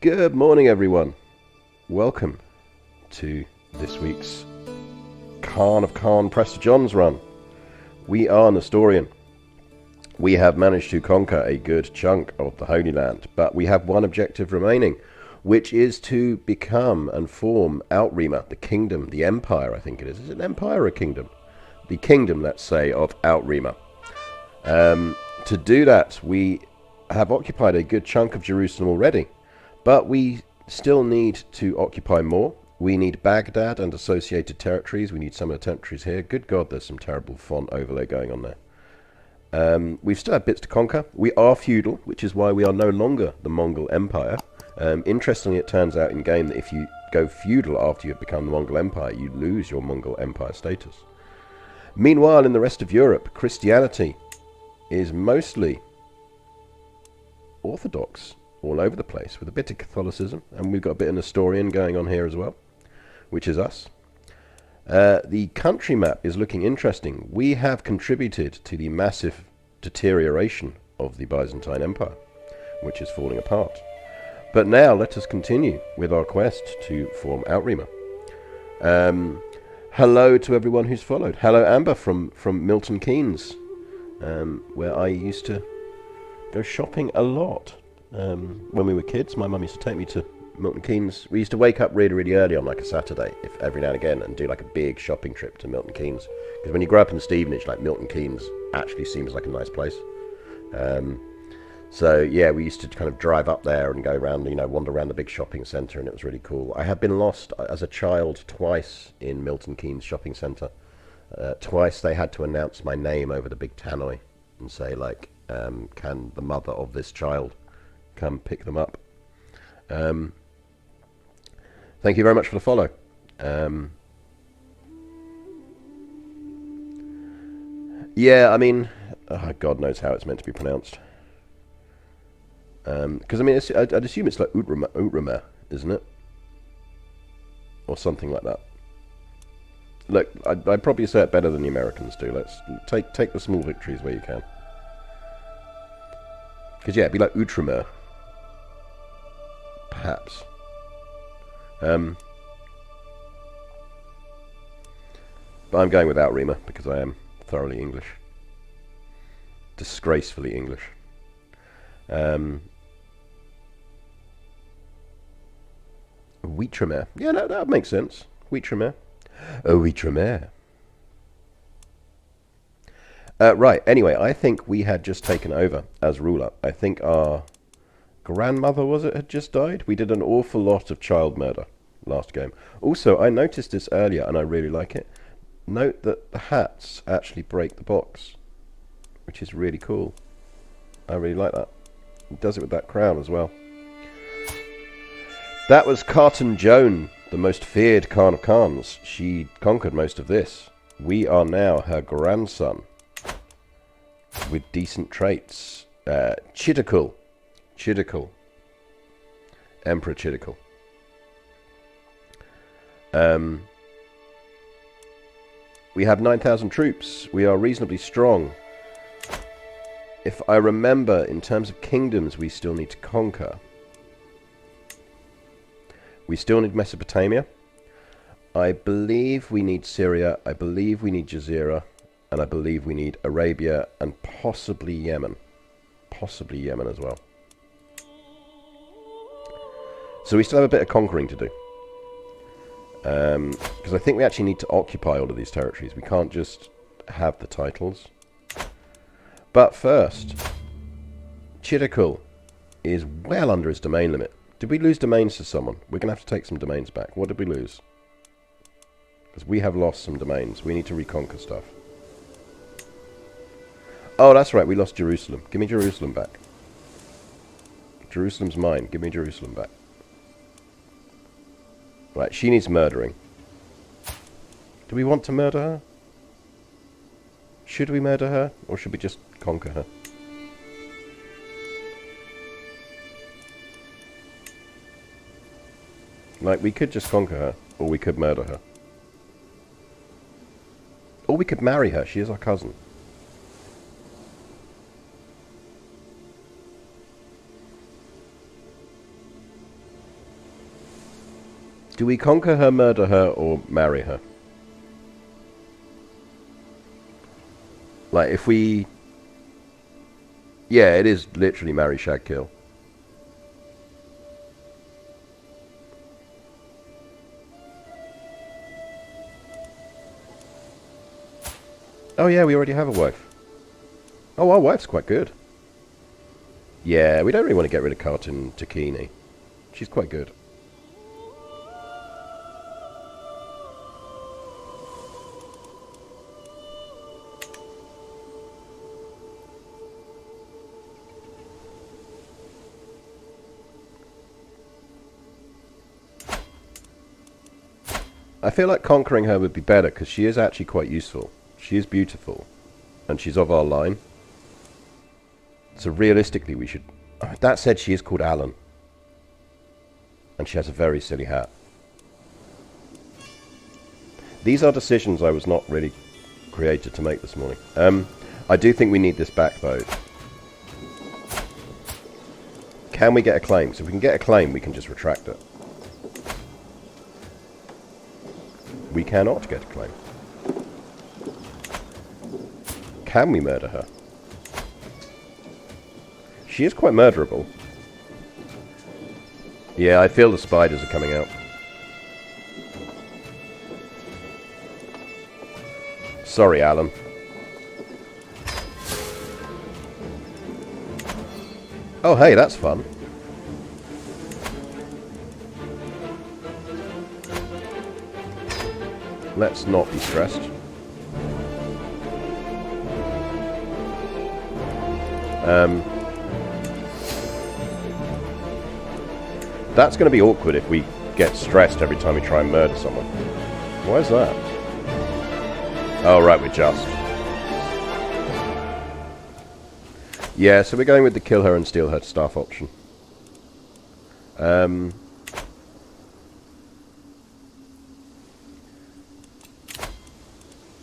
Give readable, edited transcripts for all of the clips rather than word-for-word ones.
Good morning, everyone. Welcome to this week's Khan of Khan Prester John's run. We are Nestorian. We have managed to conquer a good chunk of the Holy Land, but we have one objective remaining, which is to become and form Outrima, the kingdom, the empire, I think it is. Is it an empire or a kingdom? The kingdom, let's say, of Outrima. To do that, we have occupied a good chunk of Jerusalem already. But we still need to occupy more. We need Baghdad and associated territories. We need some of the territories here. Good God, there's some terrible font overlay going on there. We've still had bits to conquer. We are feudal, which is why we are no longer the Mongol Empire. Interestingly, it turns out in game that if you go feudal after you have become the Mongol Empire, you lose your Mongol Empire status. Meanwhile, in the rest of Europe, Christianity is mostly Orthodox all over the place, with a bit of Catholicism, and we've got a bit of Nestorian going on here as well, which is us. The country map is looking interesting. We have contributed to the massive deterioration of the Byzantine Empire, which is falling apart. But now let us continue with our quest to form Outrima. Hello to everyone who's followed. Hello Amber from Milton Keynes, where I used to go shopping a lot. When we were kids, my mum used to take me to Milton Keynes. We used to wake up really, really early on like a Saturday, if every now and again, and do like a big shopping trip to Milton Keynes. Because when you grow up in Stevenage, like Milton Keynes actually seems like a nice place. So yeah, we used to kind of drive up there and go around, wander around the big shopping centre, and it was really cool. I have been lost as a child twice in Milton Keynes shopping centre. Twice they had to announce my name over the big tannoy and say like, can the mother of this child come pick them up. Thank you very much for the follow. Yeah, I mean, God knows how it's meant to be pronounced. Because I mean, I'd assume it's like Outrima, isn't it? Or something like that. Look, I'd probably say it better than the Americans do. Let's take the small victories where you can. Because yeah, it'd be like Outrima. Perhaps. But I'm going with Outrima because I am thoroughly English. Disgracefully English. Outrima. Yeah, no, that makes sense. Outrima. Outrima. Right, anyway, I think we had just taken over as ruler. I think our grandmother, had just died. We did an awful lot of child murder last game. Also, I noticed this earlier, and I really like it. Note that the hats actually break the box, which is really cool. I really like that. It does it with that crown as well. That was Khatun Joan, the most feared Khan of Khans. She conquered most of this. We are now her grandson, with decent traits. Chitikul. Emperor Chitikul. We have 9,000 troops. We are reasonably strong. If I remember, in terms of kingdoms, we still need to conquer. We still need Mesopotamia. I believe we need Syria. I believe we need Jazeera. And I believe we need Arabia and possibly Yemen. Possibly Yemen as well. So we still have a bit of conquering to do. Because I think we actually need to occupy all of these territories. We can't just have the titles. But first, Chitikul is well under his domain limit. Did we lose domains to someone? We're going to have to take some domains back. What did we lose? Because we have lost some domains. We need to reconquer stuff. Oh, that's right. We lost Jerusalem. Give me Jerusalem back. Jerusalem's mine. Give me Jerusalem back. Right, she needs murdering. Do we want to murder her? Should we murder her? Or should we just conquer her? Like, we could just conquer her. Or we could murder her. Or we could marry her. She is our cousin. Do we conquer her, murder her, or marry her? Like, if we... Yeah, it is literally marry, shag, kill. Oh yeah, we already have a wife. Oh, our wife's quite good. Yeah, we don't really want to get rid of Khatun Takini. She's quite good. I feel like conquering her would be better, because she is actually quite useful. She is beautiful, and she's of our line. So realistically we should... That said, she is called Alan. And she has a very silly hat. These are decisions I was not really created to make this morning. I do think we need this back, though. Can we get a claim? So if we can get a claim, we can just retract it. We cannot get a claim. Can we murder her? She is quite murderable. Yeah, I feel the spiders are coming out. Sorry, Alan. Oh, hey, that's fun. Let's not be stressed. That's going to be awkward if we get stressed every time we try and murder someone. Why is that? Oh, right, we're just. Yeah, so we're going with the kill her and steal her staff option.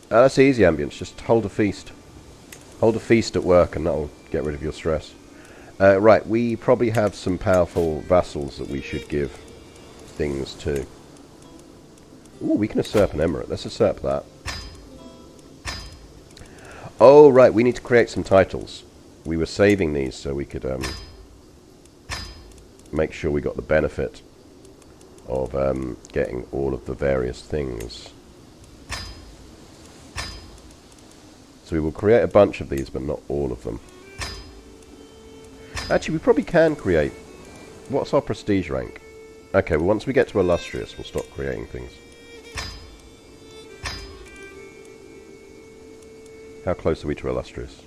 That's easy, Ambience. Just hold a feast. Hold a feast at work and that'll get rid of your stress. Right, we probably have some powerful vassals that we should give things to. Ooh, we can usurp an emirate. Let's usurp that. Oh, right, we need to create some titles. We were saving these so we could make sure we got the benefit of getting all of the various things. So we will create a bunch of these, but not all of them. Actually, we probably can create... What's our prestige rank? Okay, well, once we get to illustrious, we'll stop creating things. How close are we to illustrious?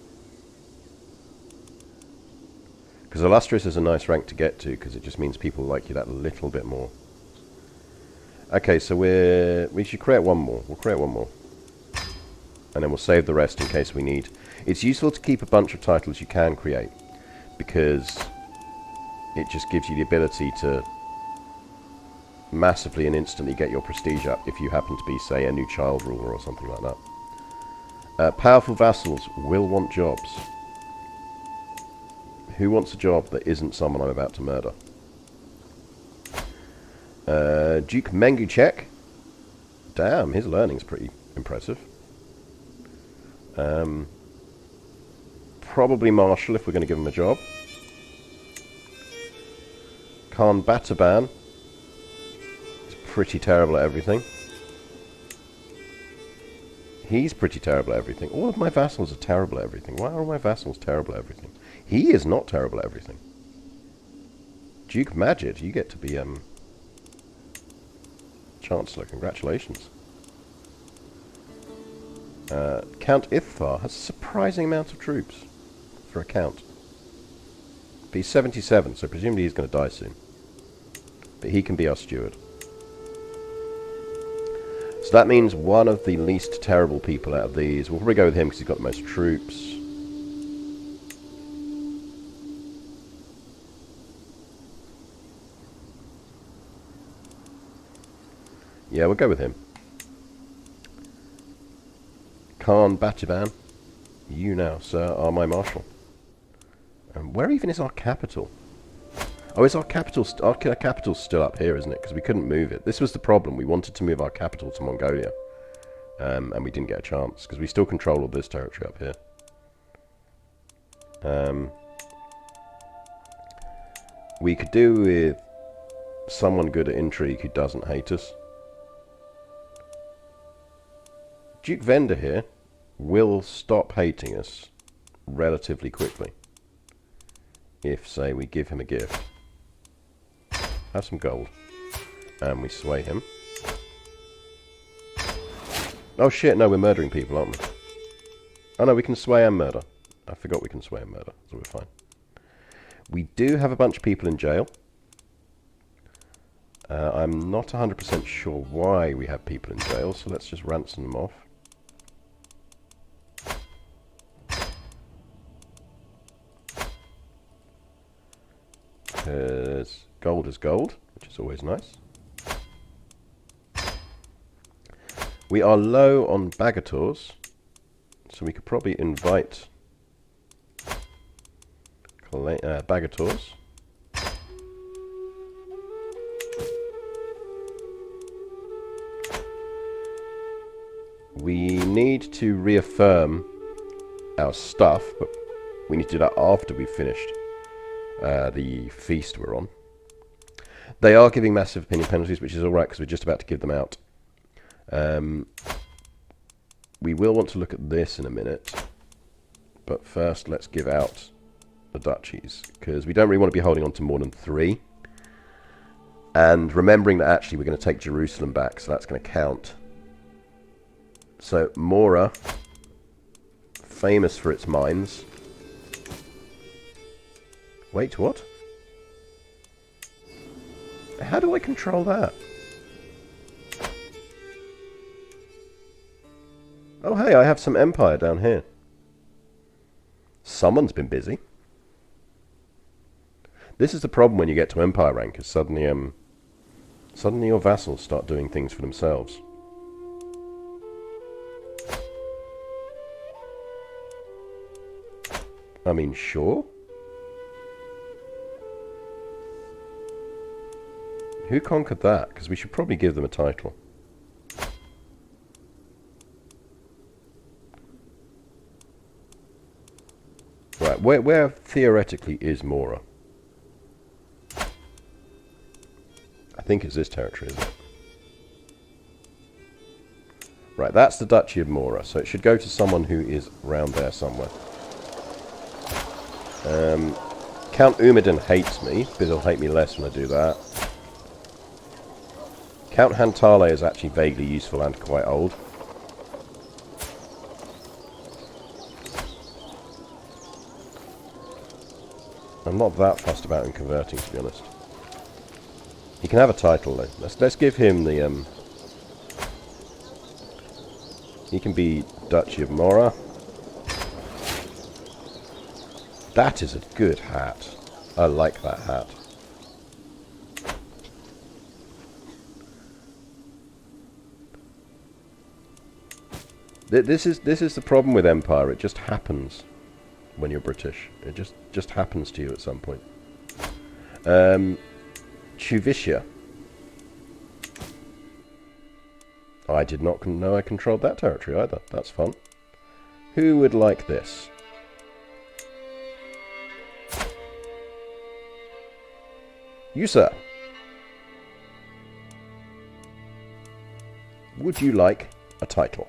Because illustrious is a nice rank to get to, because it just means people like you that little bit more. Okay, so we should create one more. We'll create one more. And then we'll save the rest in case we need. It's useful to keep a bunch of titles you can create, because it just gives you the ability to massively and instantly get your prestige up if you happen to be, say, a new child ruler or something like that. Powerful vassals will want jobs. Who wants a job that isn't someone I'm about to murder? Duke Menguchek. Damn, his learning's pretty impressive. Probably Marshal if we're going to give him a job. Khan Bataban is pretty terrible at everything. He's pretty terrible at everything. All of my vassals are terrible at everything. Why are all my vassals terrible at everything? He is not terrible at everything. Duke Majid, you get to be Chancellor. Congratulations. Count Ithvar has a surprising amount of troops for a count. But he's 77, so presumably he's going to die soon. But he can be our steward. So that means one of the least terrible people out of these. We'll probably go with him because he's got the most troops. Yeah, we'll go with him. Khan Bataban, you now, sir, are my marshal. And where even is our capital? Oh, is our capital... our capital's still up here, isn't it? Because we couldn't move it. This was the problem. We wanted to move our capital to Mongolia. And we didn't get a chance. Because we still control all this territory up here. We could do with someone good at intrigue who doesn't hate us. Duke Venda here will stop hating us relatively quickly. If, say, we give him a gift. Have some gold. And we sway him. Oh shit, no, we're murdering people, aren't we? Oh no, we can sway and murder. I forgot we can sway and murder, so we're fine. We do have a bunch of people in jail. I'm not 100% sure why we have people in jail, so let's just ransom them off. Because gold is gold, which is always nice. We are low on bagators, so we could probably invite bagators. We need to reaffirm our stuff, but we need to do that after we've finished the feast we're on. They are giving massive opinion penalties, which is alright because we're just about to give them out. We will want to look at this in a minute, but first let's give out the duchies, because we don't really want to be holding on to more than 3. And remembering that actually we're going to take Jerusalem back, so that's going to count. So, Mora, famous for its mines. Wait, what? How do I control that? Oh hey, I have some empire down here. Someone's been busy. This is the problem when you get to empire rank, is suddenly your vassals start doing things for themselves. I mean, sure. Who conquered that? Because we should probably give them a title. Right, where theoretically is Mora? I think it's this territory, isn't it? Right, that's the Duchy of Mora, so it should go to someone who is around there somewhere. Count Umedin hates me, but he'll hate me less when I do that. Count Hantale is actually vaguely useful and quite old. I'm not that fussed about him converting, to be honest. He can have a title though. Let's give him the he can be Duchy of Mora. That is a good hat. I like that hat. This is the problem with Empire. It just happens when you're British. It just happens to you at some point. Chuvitia. I did not know I controlled that territory either. That's fun. Who would like this? You, sir. Would you like a title?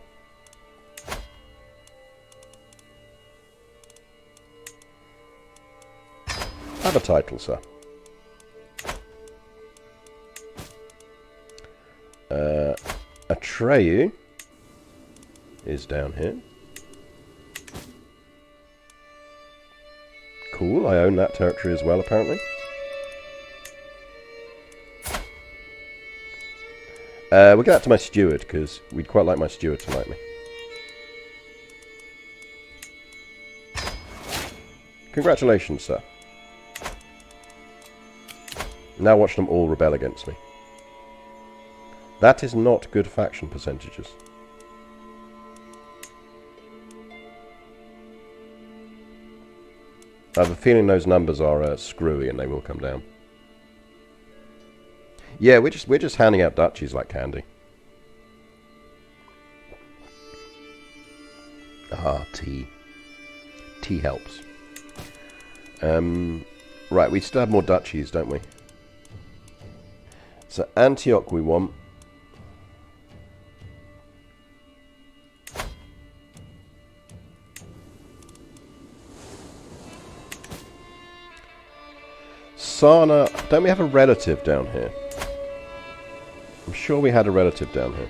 Have a title, sir. Atreyu is down here. Cool, I own that territory as well, apparently. We'll get that to my steward, because we'd quite like my steward to like me. Congratulations, sir. Now watch them all rebel against me. That is not good faction percentages. I have a feeling those numbers are screwy and they will come down. Yeah, we're just handing out duchies like candy. Ah, tea. Tea helps. Right, we still have more duchies, don't we? So Antioch we want. Sana, don't we have a relative down here? I'm sure we had a relative down here.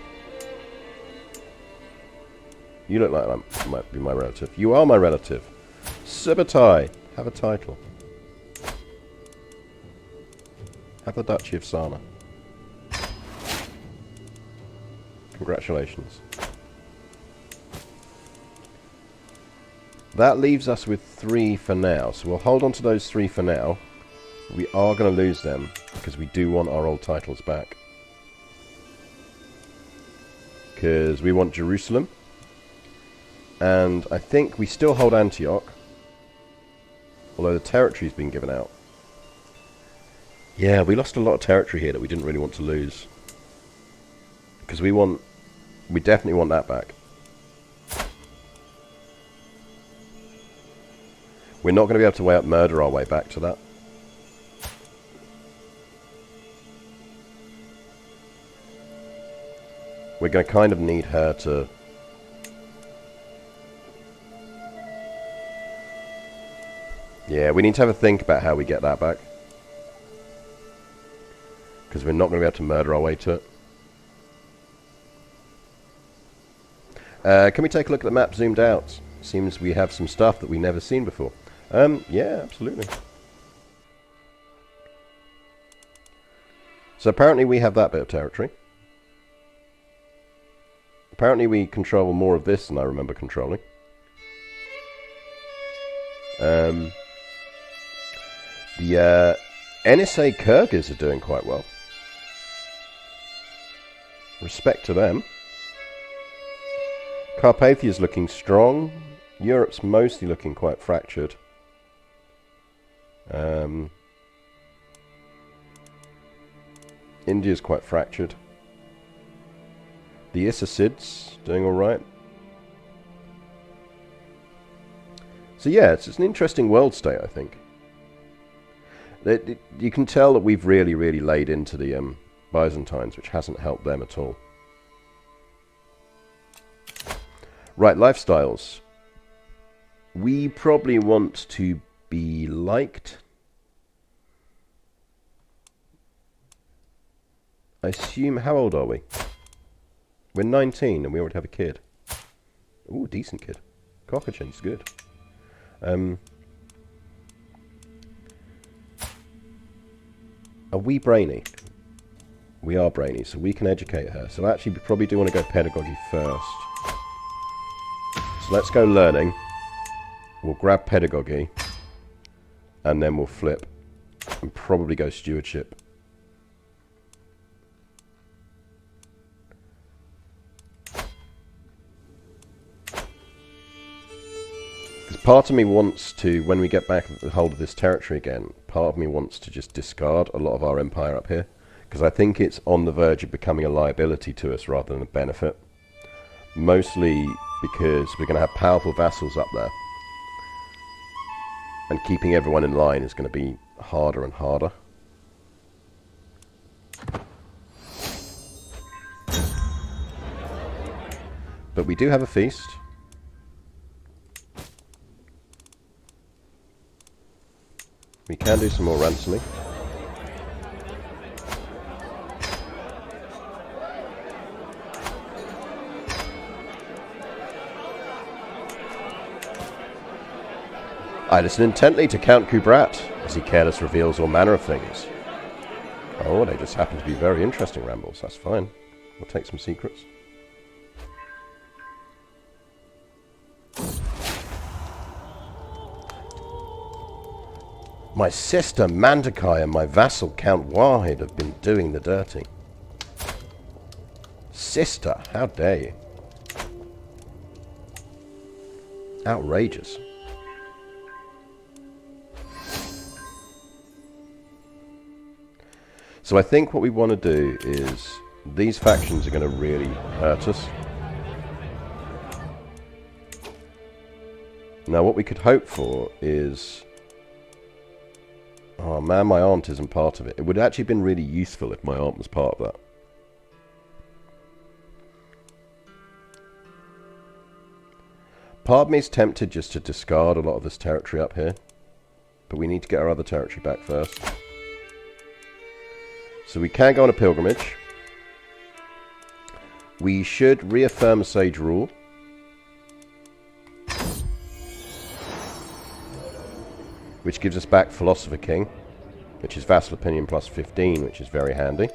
You look like that might be my relative. You are my relative. Subutai, have a title. Have the Duchy of Sana. Congratulations. That leaves us with 3 for now, so we'll hold on to those 3 for now. We are going to lose them, because we do want our old titles back. Because we want Jerusalem. And I think we still hold Antioch. Although the territory's been given out. Yeah, we lost a lot of territory here that we didn't really want to lose. Because we definitely want that back. We're not going to be able to murder our way back to that. We're going to kind of need her to... Yeah, we need to have a think about how we get that back. Because we're not going to be able to murder our way to it. Can we take a look at the map zoomed out? Seems we have some stuff that we've never seen before. Yeah, absolutely. So apparently we have that bit of territory. Apparently we control more of this than I remember controlling. The NSA Kyrgyz are doing quite well. Respect to them. Carpathia's looking strong. Europe's mostly looking quite fractured. India's quite fractured. The Issacids doing alright. So yeah, it's an interesting world state, I think. You can tell that we've really, really laid into the Byzantines, which hasn't helped them at all. Right, lifestyles. We probably want to be liked. I assume, how old are we? We're 19 and we already have a kid. Ooh, decent kid. Cockachin's good. Are we brainy? We are brainy, so we can educate her. So actually, we probably do want to go pedagogy first. So let's go learning. We'll grab pedagogy. And then we'll flip. And probably go stewardship. Because part of me wants to, when we get back a hold of this territory again, part of me wants to just discard a lot of our empire up here. Because I think it's on the verge of becoming a liability to us rather than a benefit. Mostly because we're going to have powerful vassals up there. And keeping everyone in line is going to be harder and harder. But we do have a feast. We can do some more ransoming. I listen intently to Count Kubrat, as he careless reveals all manner of things. Oh, they just happen to be very interesting rambles. That's fine. We'll take some secrets. My sister Mandakai and my vassal Count Wahid have been doing the dirty. Sister, how dare you? Outrageous. So I think what we want to do is, these factions are going to really hurt us. Now what we could hope for is... Oh man, my aunt isn't part of it. It would have actually been really useful if my aunt was part of that. Part of me is tempted just to discard a lot of this territory up here. But we need to get our other territory back first. So we can go on a pilgrimage. We should reaffirm sage rule. Which gives us back Philosopher King, which is Vassal Opinion plus 15, which is very handy.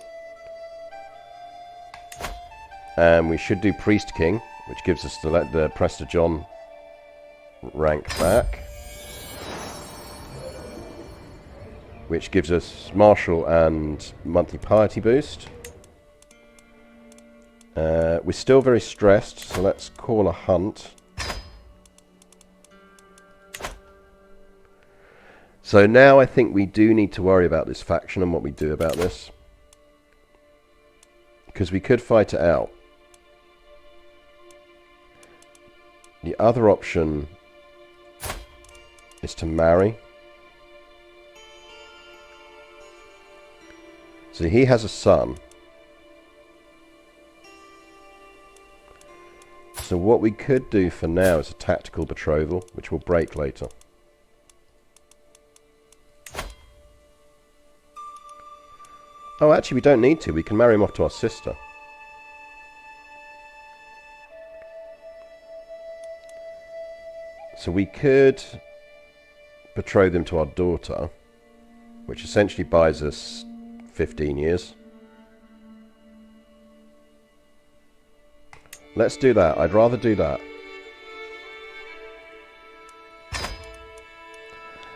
And we should do Priest King, which gives us the Prester John rank back. Which gives us Martial and monthly piety boost. We're still very stressed, so let's call a hunt. So now I think we do need to worry about this faction and what we do about this. Because we could fight it out. The other option is to marry. So he has a son. So what we could do for now is a tactical betrothal, which will break later. Oh, actually, we don't need to. We can marry him off to our sister. So we could betroth him to our daughter, which essentially buys us 15 years. Let's do that. I'd rather do that.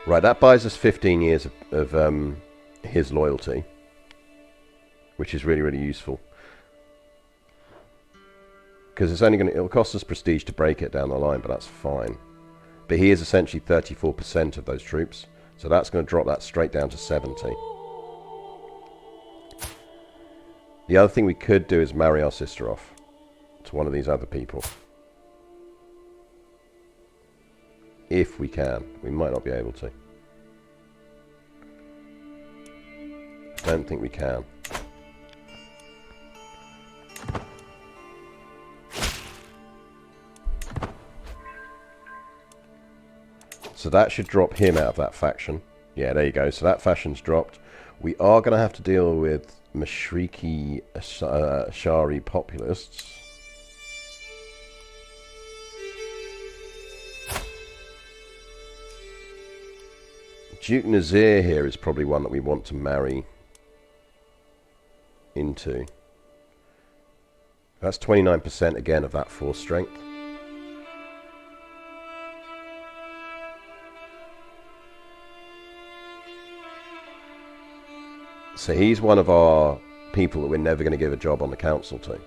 Right, that buys us 15 years of his loyalty. Which is really, really useful. Because it's only going to... It'll cost us prestige to break it down the line, but that's fine. But he is essentially 34% of those troops. So that's going to drop that straight down to 70. The other thing we could do is marry our sister off to one of these other people. If we can. We might not be able to. I don't think we can. So that should drop him out of that faction. Yeah, there you go. So that faction's dropped. We are going to have to deal with Mashriki Ashari populists. Duke Nazir here is probably one that we want to marry into. That's 29% again of that force strength. So he's one of our people that we're never going to give a job on the council to.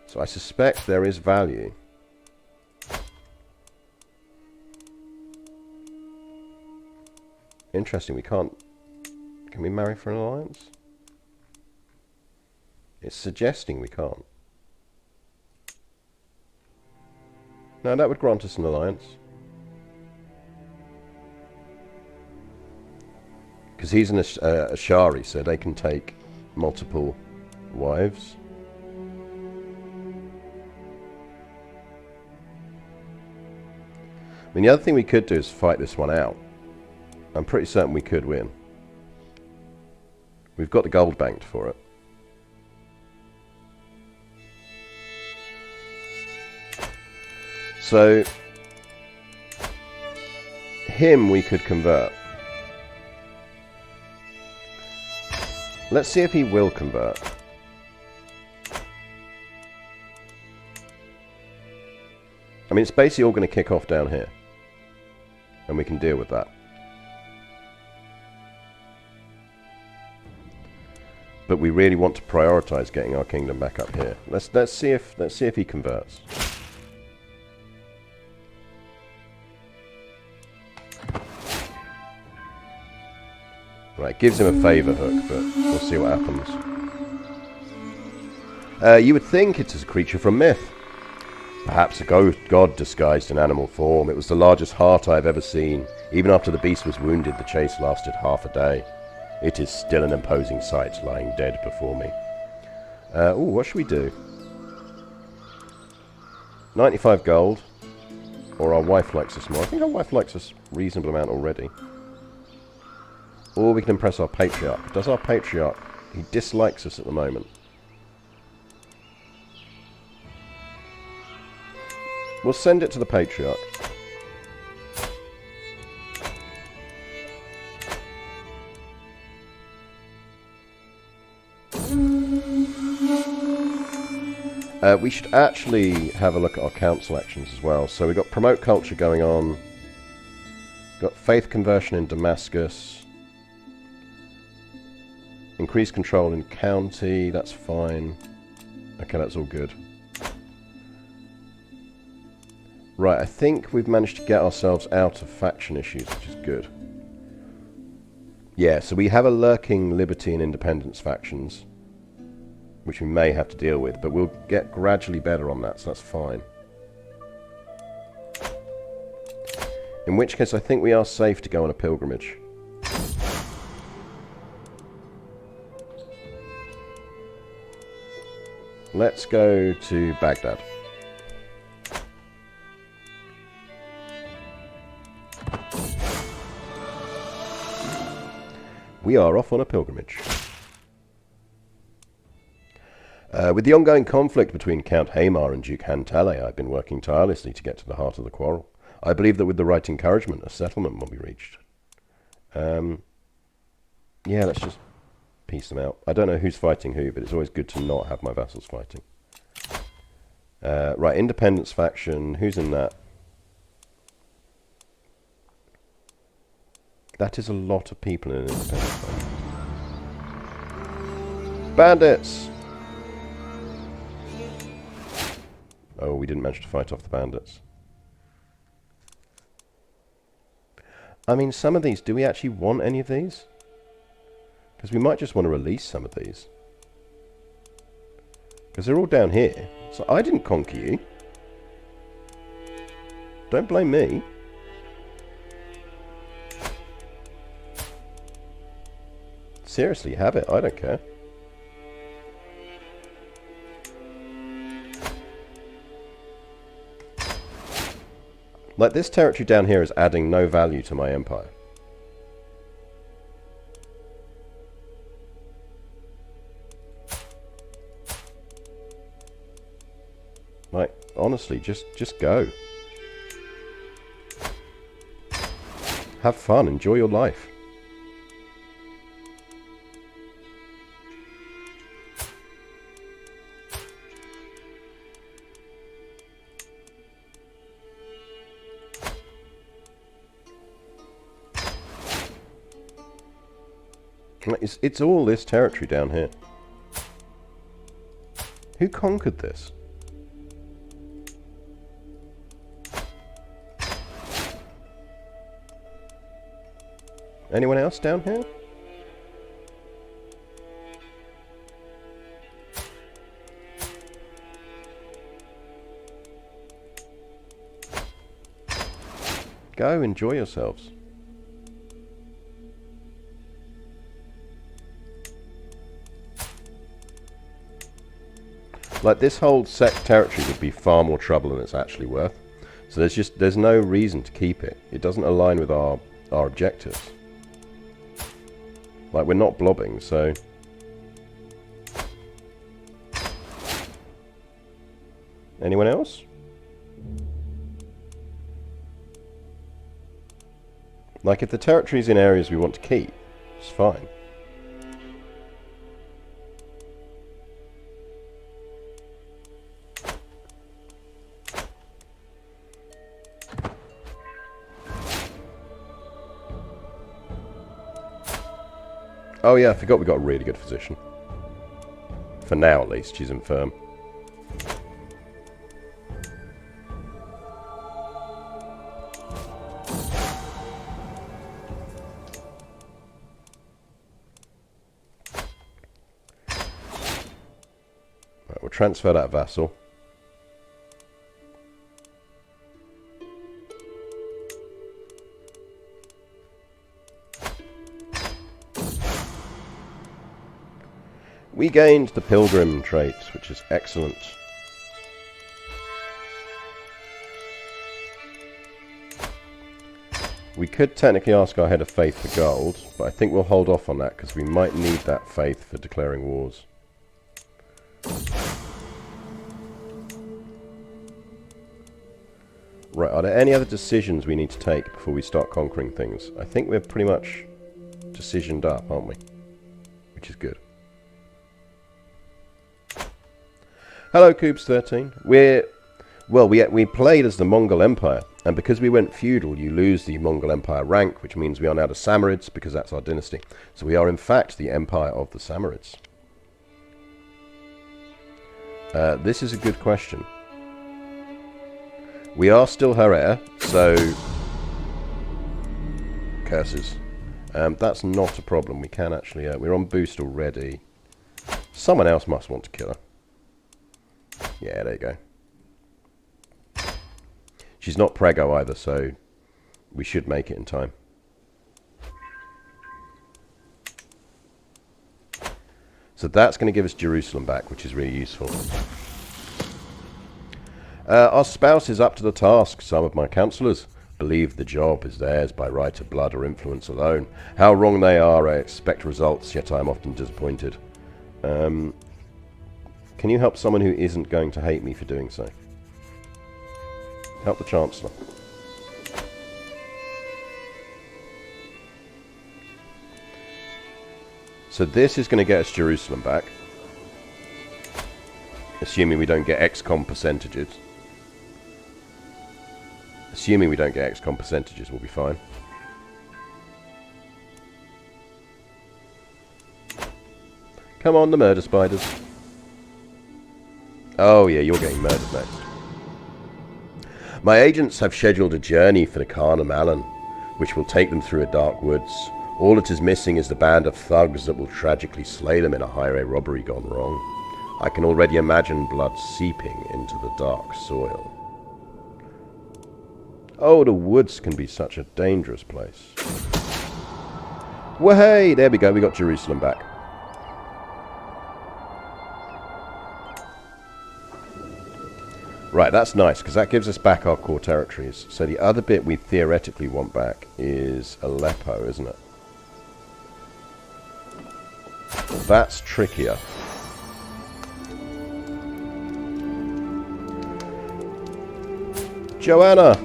So I suspect there is value. Interesting, we can't... Can we marry for an alliance? It's suggesting we can't. No, that would grant us an alliance. Because he's an Ashari, so they can take multiple wives. I mean, the other thing we could do is fight this one out. I'm pretty certain we could win. We've got the gold banked for it. So, him we could convert. Let's see if he will convert. I mean, it's basically all going to kick off down here. And we can deal with that. But we really want to prioritize getting our kingdom back up here. Let's see if he converts. Right, gives him a favour hook, but we'll see what happens. You would think it is a creature from myth. Perhaps a god disguised in animal form. It was the largest hart I have ever seen. Even after the beast was wounded, the chase lasted half a day. It is still an imposing sight, lying dead before me. What should we do? 95 gold. Or our wife likes us more. I think our wife likes us a reasonable amount already. Or we can impress our patriarch. Does our patriarch... He dislikes us at the moment. We'll send it to the patriarch. We should actually have a look at our council actions as well. So we've got promote culture going on. Got faith conversion in Damascus. Increase control in county. That's fine. Okay, that's all good. Right, I think we've managed to get ourselves out of faction issues, which is good. Yeah, so we have a lurking liberty and independence factions, which we may have to deal with, but we'll get gradually better on that, so that's fine. In which case, I think we are safe to go on a pilgrimage. Let's go to Baghdad. We are off on a pilgrimage. With the ongoing conflict between Count Haymar and Duke Hantale, I've been working tirelessly to get to the heart of the quarrel. I believe that with the right encouragement, a settlement will be reached. Yeah, let's just piece them out. I don't know who's fighting who, but it's always good to not have my vassals fighting. Right, independence faction. Who's in that? That is a lot of people in an independence faction. Bandits! Oh, we didn't manage to fight off the bandits. I mean, some of these, do we actually want any of these? Because we might just want to release some of these. Because they're all down here. So I didn't conquer you. Don't blame me. Seriously, have it. I don't care. Like, this territory down here is adding no value to my empire. Like, honestly, just go. Have fun, enjoy your life. It's all this territory down here. Who conquered this? Anyone else down here? Go, enjoy yourselves. Like, this whole territory would be far more trouble than it's actually worth. So there's no reason to keep it. It doesn't align with our objectives. Like, we're not blobbing, so... Anyone else? Like, if the territory's in areas we want to keep, it's fine. Oh yeah, I forgot we got a really good physician. For now, at least, she's infirm. transfer that vassal. We gained the pilgrim trait, which is excellent. We could technically ask our head of faith for gold, but I think we'll hold off on that because we might need that faith for declaring wars. Right, are there any other decisions we need to take before we start conquering things? I think we're pretty much decisioned up, aren't we? Which is good. Hello, Coobs13. We played as the Mongol Empire, and because we went feudal, you lose the Mongol Empire rank, which means we are now the Samarids, because that's our dynasty. So we are, in fact, the Empire of the Samarids. This is a good question. We are still her heir, so... Curses. That's not a problem. We can actually... we're on boost already. Someone else must want to kill her. Yeah, there you go. She's not prego either, so we should make it in time. So that's going to give us Jerusalem back, which is really useful. Our spouse is up to the task. Some of my councillors believe the job is theirs by right of blood or influence alone. How wrong they are, I expect results, yet I am often disappointed. Can you help someone who isn't going to hate me for doing so? Help the Chancellor. So this is going to get us Jerusalem back. Assuming we don't get XCOM percentages. Assuming we don't get XCOM percentages, we'll be fine. Come on, the murder spiders. Oh yeah, you're getting murdered next. My agents have scheduled a journey for the Khan of Malin, which will take them through a dark woods. All that is missing is the band of thugs that will tragically slay them in a highway robbery gone wrong. I can already imagine blood seeping into the dark soil. Oh, the woods can be such a dangerous place. Well, hey, there we go, we got Jerusalem back. Right, that's nice, because that gives us back our core territories. So the other bit we theoretically want back is Aleppo, isn't it? That's trickier. Joanna!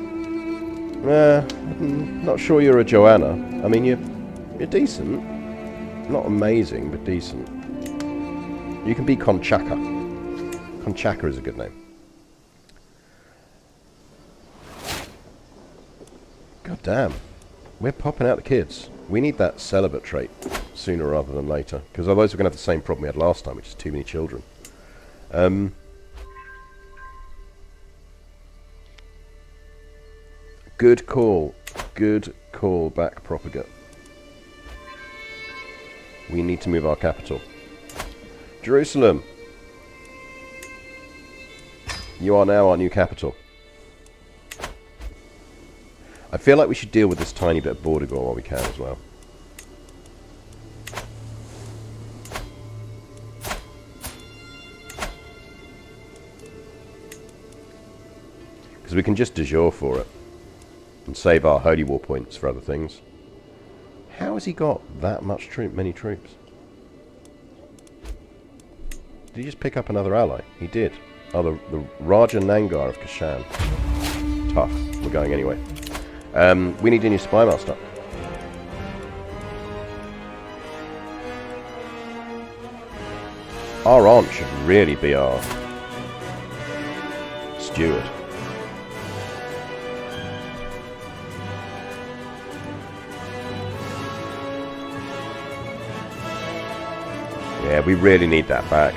Not sure you're a Joanna. I mean, you're decent. Not amazing, but decent. You can be Conchaka. Conchaka is a good name. God damn. We're popping out the kids. We need that celibate trait sooner rather than later. Because otherwise we're going to have the same problem we had last time, which is too many children. Good call. Good call back, Propagate. We need to move our capital. Jerusalem. You are now our new capital. I feel like we should deal with this tiny bit of border gore while we can as well. Because we can just de jure for it. And save our holy war points for other things. How has he got that much many troops? Did he just pick up another ally? He did. Oh, the Raja Nangar of Kashan. Tough. We're going anyway. We need a new spy master. Our aunt should really be our steward. Yeah, we really need that back.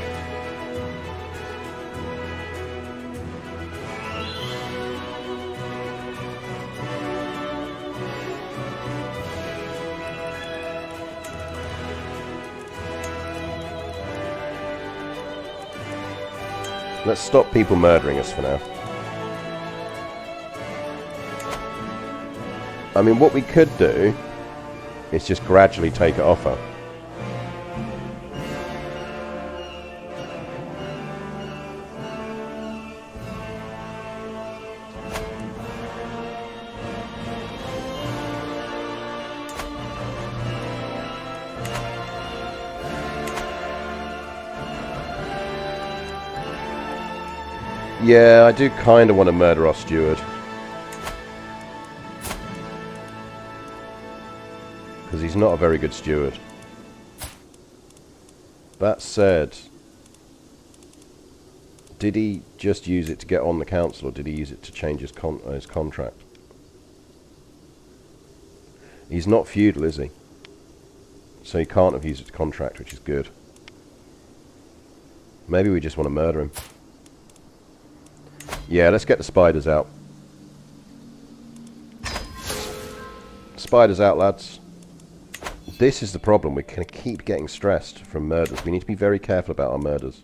Let's stop people murdering us for now. I mean, what we could do is just gradually take it off her. Yeah, I do kind of want to murder our steward. Because he's not a very good steward. That said, did he just use it to get on the council, or did he use it to change his contract? He's not feudal, is he? So he can't have used it to contract, which is good. Maybe we just want to murder him. Yeah, let's get the spiders out. Spiders out, lads. This is the problem. We're going to keep getting stressed from murders. We need to be very careful about our murders.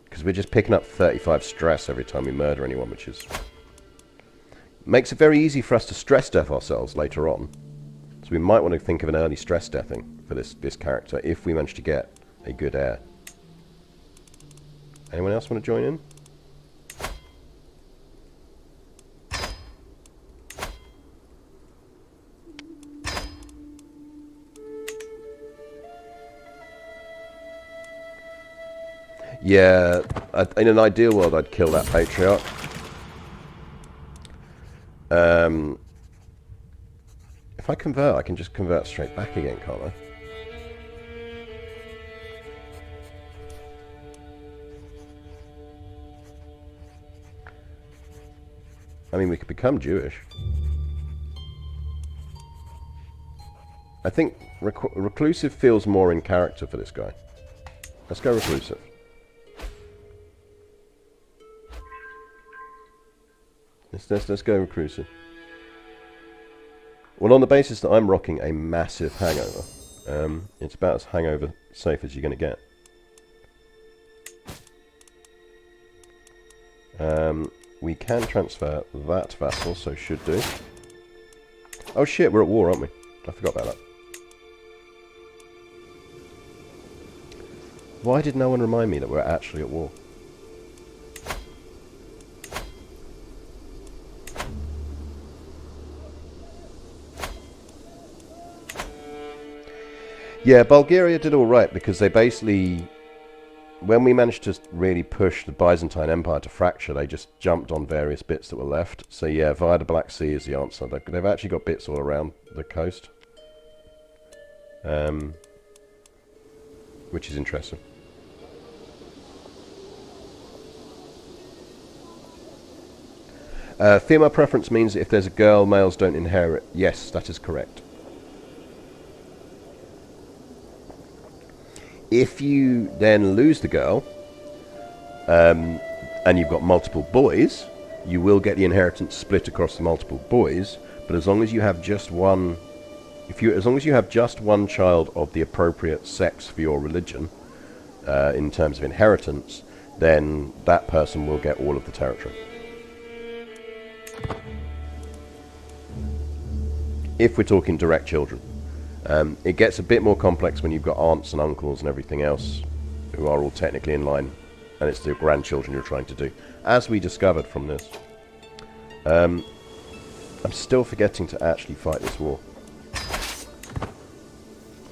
Because we're just picking up 35 stress every time we murder anyone, which is... makes it very easy for us to stress death ourselves later on. So we might want to think of an early stress deathing for this character if we manage to get a good heir. Anyone else want to join in? Yeah, in an ideal world I'd kill that patriarch. If I convert, I can just convert straight back again, can't I? I mean, we could become Jewish. I think reclusive feels more in character for this guy. Let's go reclusive. Let's go reclusive. Well, on the basis that I'm rocking a massive hangover, it's about as hangover safe as you're going to get. We can transfer that vassal, so should do. Oh shit, we're at war, aren't we? I forgot about that. Why did no one remind me that we're actually at war? Yeah, Bulgaria did alright because they basically... when we managed to really push the Byzantine Empire to fracture, they just jumped on various bits that were left. So yeah, via the Black Sea is the answer. They've actually got bits all around the coast. Which is interesting. Female preference means that if there's a girl, males don't inherit. Yes, that is correct. If you then lose the girl, and you've got multiple boys, you will get the inheritance split across the multiple boys. But as long as you have just one, as long as you have just one child of the appropriate sex for your religion, in terms of inheritance, then that person will get all of the territory. If we're talking direct children. It gets a bit more complex when you've got aunts and uncles and everything else who are all technically in line, and it's the grandchildren you're trying to do, as we discovered from this. I'm still forgetting to actually fight this war.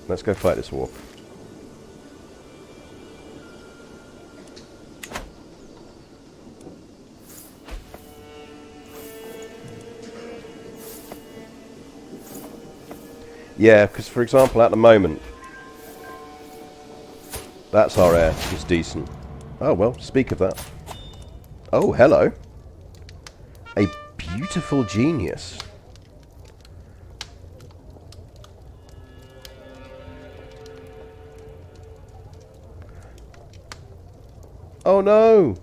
Let's go fight this war. Yeah, because for example, at the moment, that's our heir, who's decent. Oh, well, speak of that. Oh, hello. A beautiful genius. Oh no!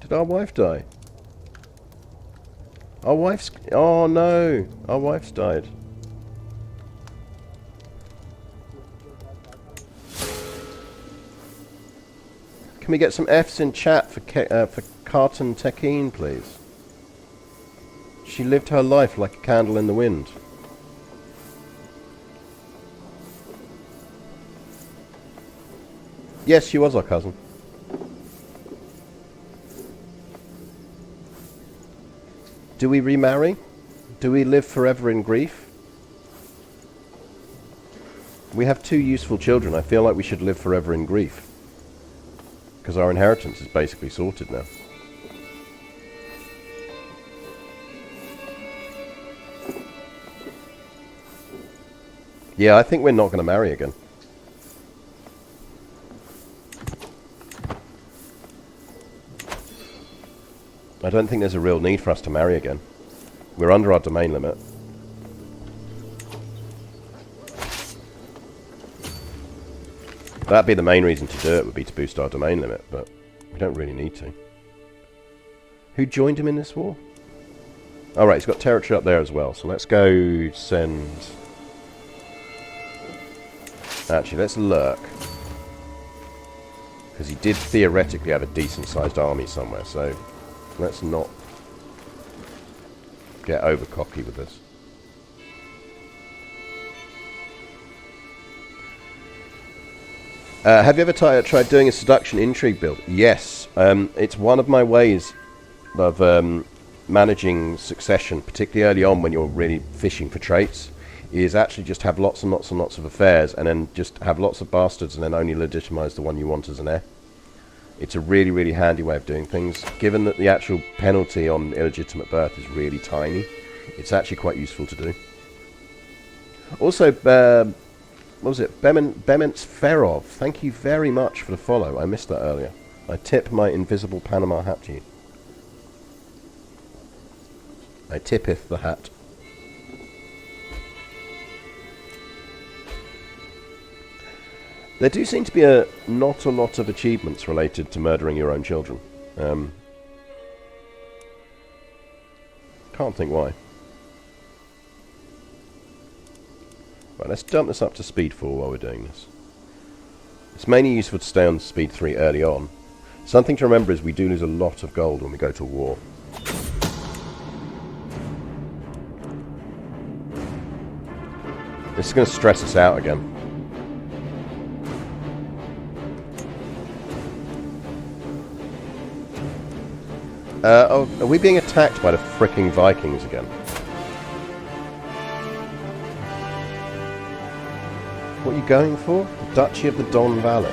Did our wife die? Our wife's... oh no! Our wife's died. Can we get some Fs in chat for Khatun Tekin, please? She lived her life like a candle in the wind. Yes, she was our cousin. Do we remarry? Do we live forever in grief? We have 2 useful children. I feel like we should live forever in grief. Because our inheritance is basically sorted now. Yeah, I think we're not going to marry again. I don't think there's a real need for us to marry again. We're under our domain limit. That'd be the main reason to do it, would be to boost our domain limit, but we don't really need to. Who joined him in this war? Alright, he's got territory up there as well, so let's go send... Actually, let's lurk. Because he did theoretically have a decent-sized army somewhere, so let's not get over cocky with this. Have you ever tried doing a seduction intrigue build? Yes. It's one of my ways of managing succession, particularly early on when you're really fishing for traits, is actually just have lots and lots and lots of affairs and then just have lots of bastards and then only legitimize the one you want as an heir. It's a really, really handy way of doing things. Given that the actual penalty on illegitimate birth is really tiny, it's actually quite useful to do. Also, what was it? Bements Ferov. Thank you very much for the follow. I missed that earlier. I tip my invisible Panama hat to you. I tippeth the hat. There do seem to be not a lot of achievements related to murdering your own children. Can't think why. Right, let's dump this up to speed 4 while we're doing this. It's mainly useful to stay on speed 3 early on. Something to remember is we do lose a lot of gold when we go to war. This is going to stress us out again. Oh, are we being attacked by the fricking Vikings again? What are you going for? The Duchy of the Don Valley.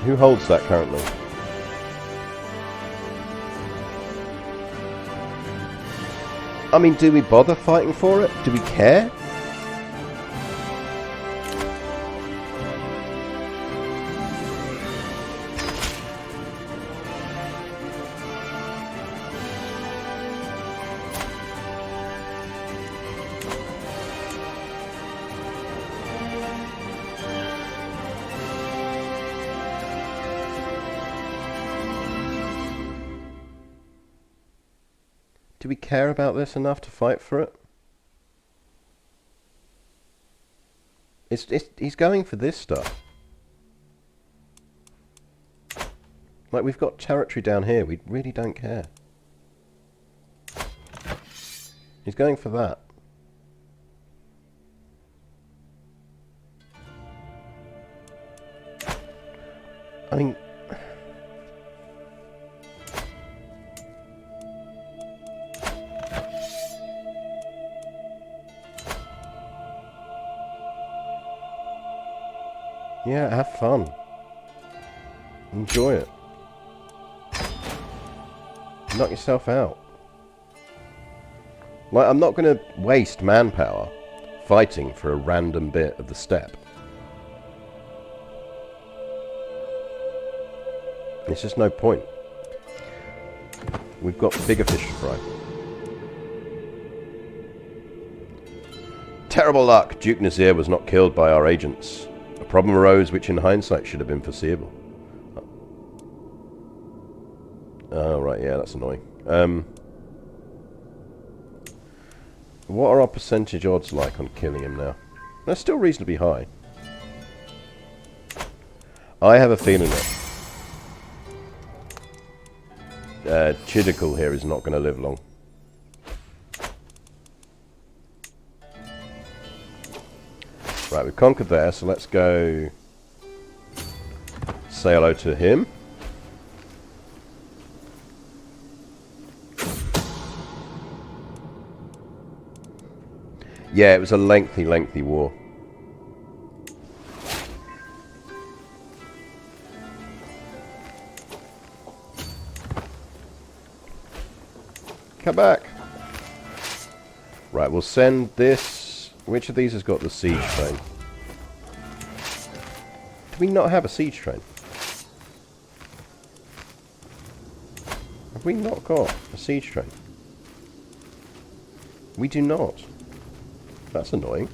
Who holds that currently? I mean, do we bother fighting for it? Do we care? Do we care about this enough to fight for it? He's going for this stuff. Like, we've got territory down here. We really don't care. He's going for that. I mean... yeah, have fun. Enjoy it. Knock yourself out. Like, I'm not going to waste manpower fighting for a random bit of the steppe. There's just no point. We've got bigger fish to fry. Terrible luck. Duke Nazir was not killed by our agents. A problem arose which in hindsight should have been foreseeable. Oh, right, yeah, that's annoying. What are our percentage odds like on killing him now? They're still reasonably high. I have a feeling that Chidikul here is not going to live long. Right, we've conquered there, so let's go say hello to him. Yeah, it was a lengthy war. Come back. Right, we'll send this. Which of these has got the siege train? Do we not have a siege train? Have we not got a siege train? We do not. That's annoying.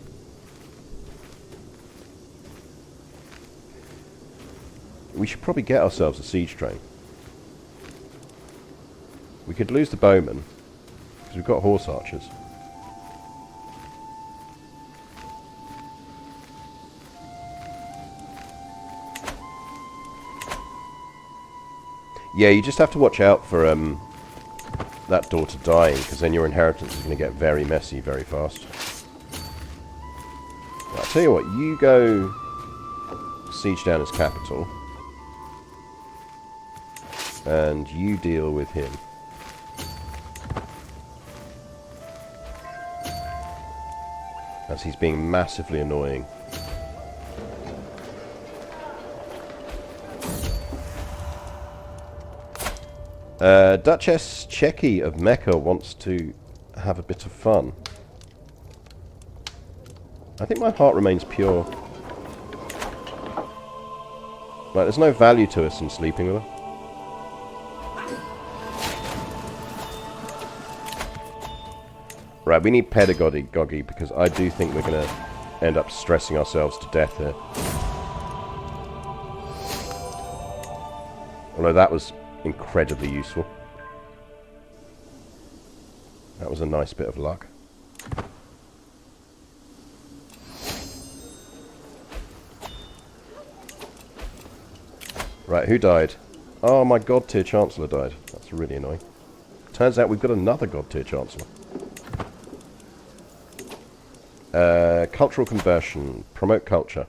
We should probably get ourselves a siege train. We could lose the bowmen, because we've got horse archers. Yeah, you just have to watch out for that daughter dying, because then your inheritance is going to get very messy very fast. Right, I'll tell you what, you go siege down his capital, and you deal with him. As he's being massively annoying. Duchess Cheki of Mecca wants to have a bit of fun. I think my heart remains pure. Right, there's no value to us in sleeping with her. Right, we need pedagogy because I do think we're going to end up stressing ourselves to death here. Although that was incredibly useful. That was a nice bit of luck. Right, who died? Oh, my god tier chancellor died. That's really annoying. Turns out we've got another god tier chancellor. Cultural conversion. Promote culture.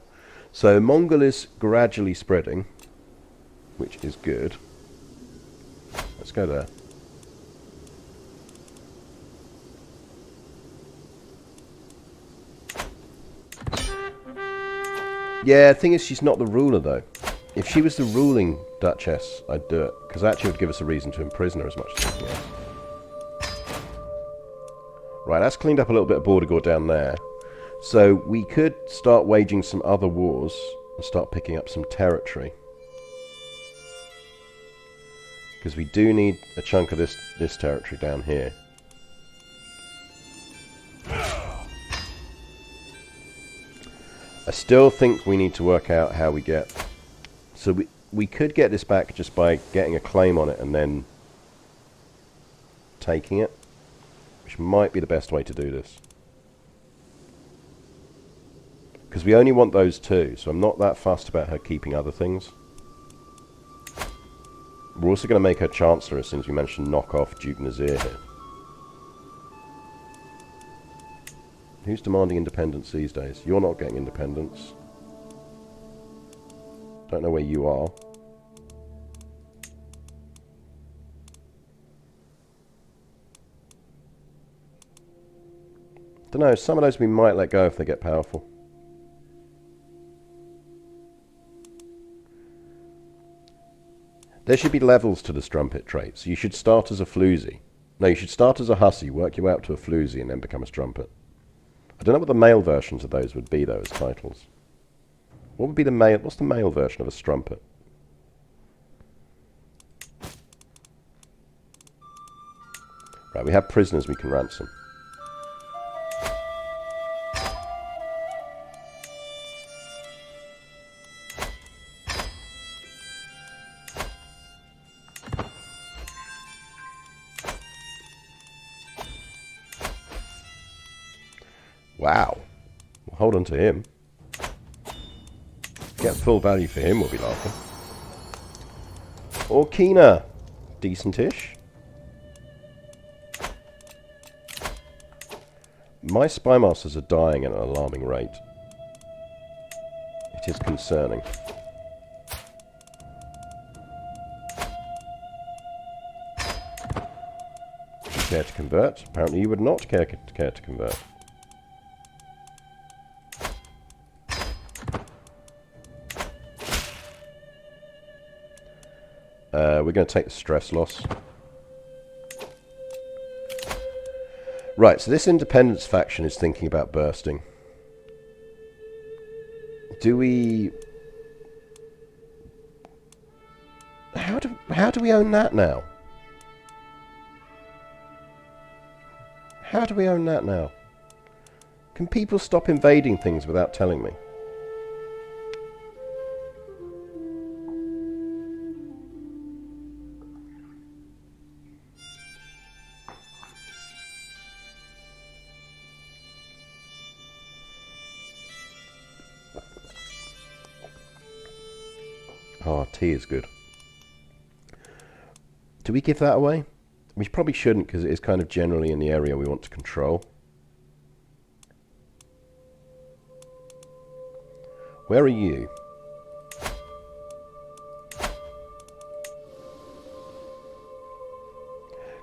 So Mongol is gradually spreading, which is good. Let's go there. Yeah, the thing is she's not the ruler though. If she was the ruling duchess, I'd do it. Because actually it would give us a reason to imprison her as much as anything else. Right, that's cleaned up a little bit of border gore down there. So we could start waging some other wars and start picking up some territory. Because we do need a chunk of this territory down here. I still think we need to work out how we get... So we could get this back just by getting a claim on it and then taking it. Which might be the best way to do this. Because we only want those two, so I'm not that fussed about her keeping other things. We're also going to make her Chancellor as soon as we manage to knock off Duke Nazir here. Who's demanding independence these days? You're not getting independence. Don't know where you are. Don't know, some of those we might let go if they get powerful. There should be levels to the strumpet trait. So you should start as a floozy. No, you should start as a hussy, work your way up to a floozy, and then become a strumpet. I don't know what the male versions of those would be, though, as titles. What would be the male... What's the male version of a strumpet? Right, we have prisoners we can ransom. Wow. We'll hold on to him. Get full value for him, we'll be laughing. Orkina. Decent-ish. My spy masters are dying at an alarming rate. It is concerning. Would you care to convert? Apparently you would not care to convert. We're going to take the stress loss. Right, so this independence faction is thinking about bursting. Do we... How do we own that now? How do we own that now? Can people stop invading things without telling me? Oh, tea is good. Do we give that away? We probably shouldn't, because it is kind of generally in the area we want to control. Where are you?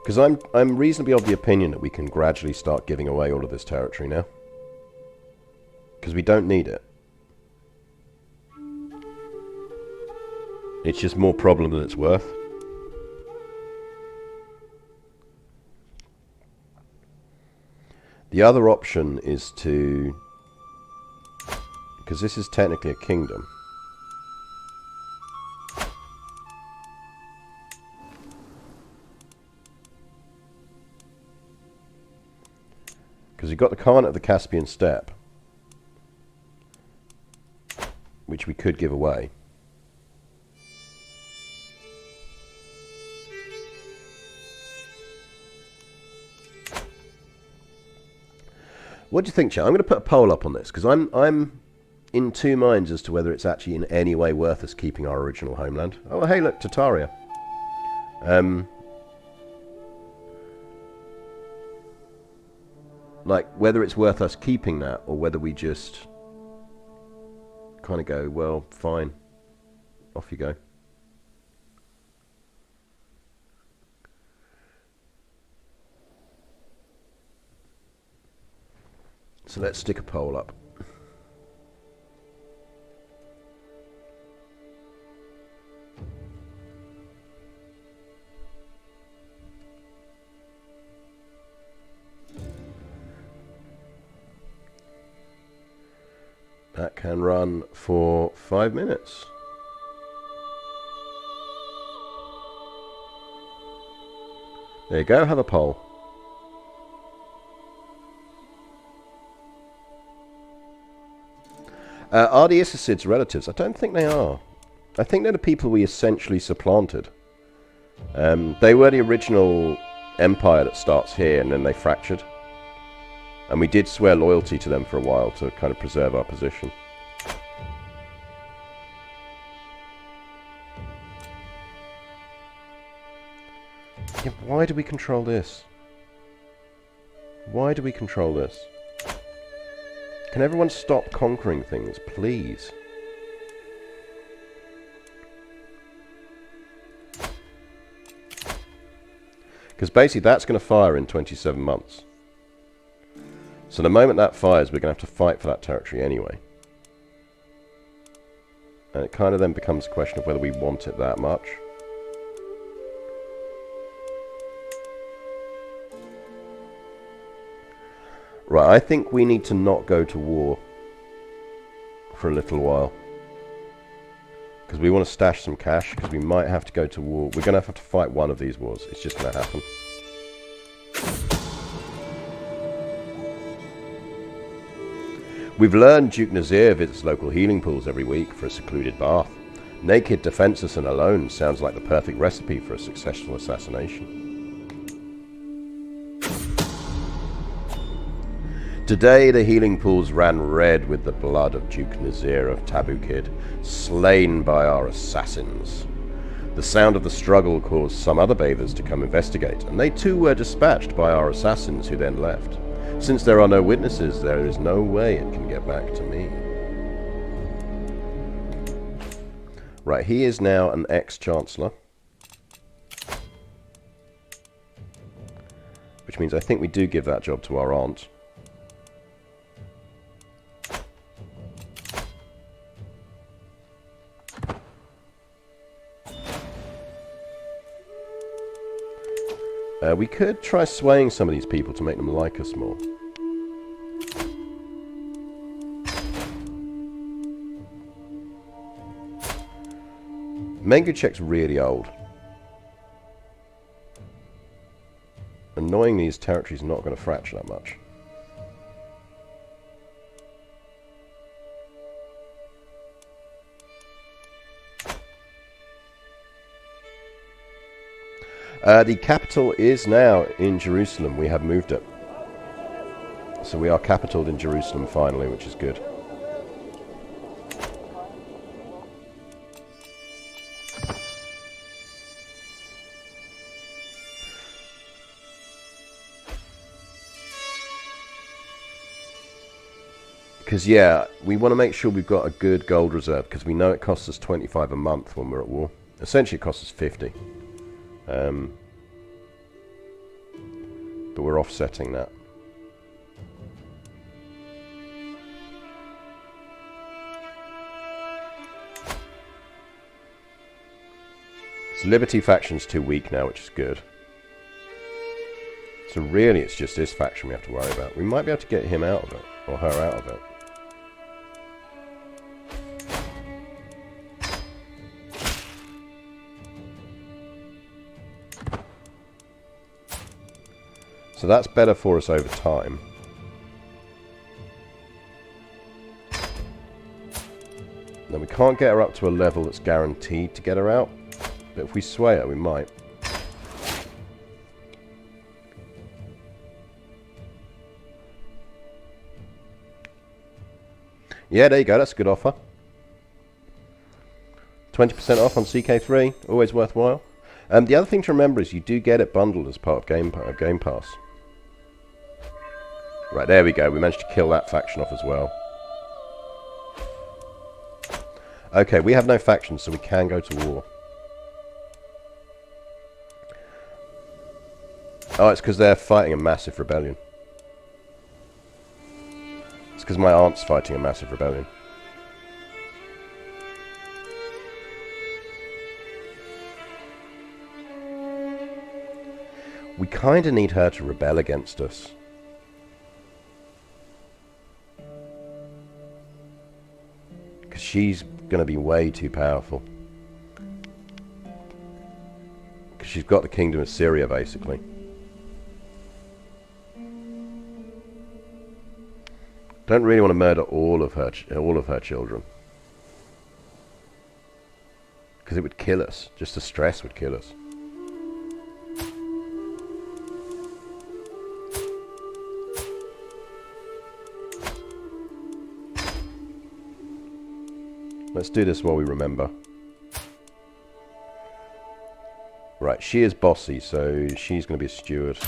Because I'm reasonably of the opinion that we can gradually start giving away all of this territory now. Because we don't need it. It's just more problem than it's worth. The other option is to... Because this is technically a kingdom. Because you've got the Khan of the Caspian Steppe, which we could give away. What do you think, Chat? I'm going to put a poll up on this, because I'm in two minds as to whether it's actually in any way worth us keeping our original homeland. Oh, hey, look, Tartaria. Like, whether it's worth us keeping that, or whether we just kind of go, well, fine, off you go. So let's stick a poll up. That can run for 5 minutes. There you go, have a poll. Are the Isacids relatives? I don't think they are. I think they're the people we essentially supplanted. They were the original empire that starts here, and then they fractured. And we did swear loyalty to them for a while to kind of preserve our position. Yeah, why do we control this? Why do we control this? Can everyone stop conquering things, please? Because basically that's going to fire in 27 months. So the moment that fires, we're going to have to fight for that territory anyway. And it kind of then becomes a question of whether we want it that much. Right, I think we need to not go to war for a little while. Because we want to stash some cash, because we might have to go to war. We're going to have to fight one of these wars. It's just going to happen. We've learned Duke Nazir visits local healing pools every week for a secluded bath. Naked, defenseless and alone sounds like the perfect recipe for a successful assassination. Today the healing pools ran red with the blood of Duke Nazir of Tabukid, slain by our assassins. The sound of the struggle caused some other bathers to come investigate, and they too were dispatched by our assassins, who then left. Since there are no witnesses, there is no way it can get back to me. Right, he is now an ex-chancellor. Which means I think we do give that job to our aunt. We could try swaying some of these people to make them like us more. Menguchek's really old. Annoyingly, his territory's not going to fracture that much. The capital is now in Jerusalem. We have moved it. So we are capitaled in Jerusalem finally, which is good. Because, yeah, we want to make sure we've got a good gold reserve, because we know it costs us 25 a month when we're at war. Essentially, it costs us 50. But we're offsetting that. So Liberty faction's too weak now, which is good. So really, it's just this faction we have to worry about. We might be able to get him out of it, or her out of it. So that's better for us over time. Now we can't get her up to a level that's guaranteed to get her out, but if we sway her, we might. Yeah, there you go, that's a good offer. 20% off on CK3, always worthwhile. The other thing to remember is you do get it bundled as part of Game Pass. Right, there we go. We managed to kill that faction off as well. Okay, we have no factions, so we can go to war. Oh, it's because they're fighting a massive rebellion. It's because my aunt's fighting a massive rebellion. We kind of need her to rebel against us. Because she's going to be way too powerful. Because she's got the kingdom of Syria, basically. Don't really want to murder all of her children. Because it would kill us. Just the stress would kill us. Let's do this while we remember. Right, she is bossy, so she's going to be a steward.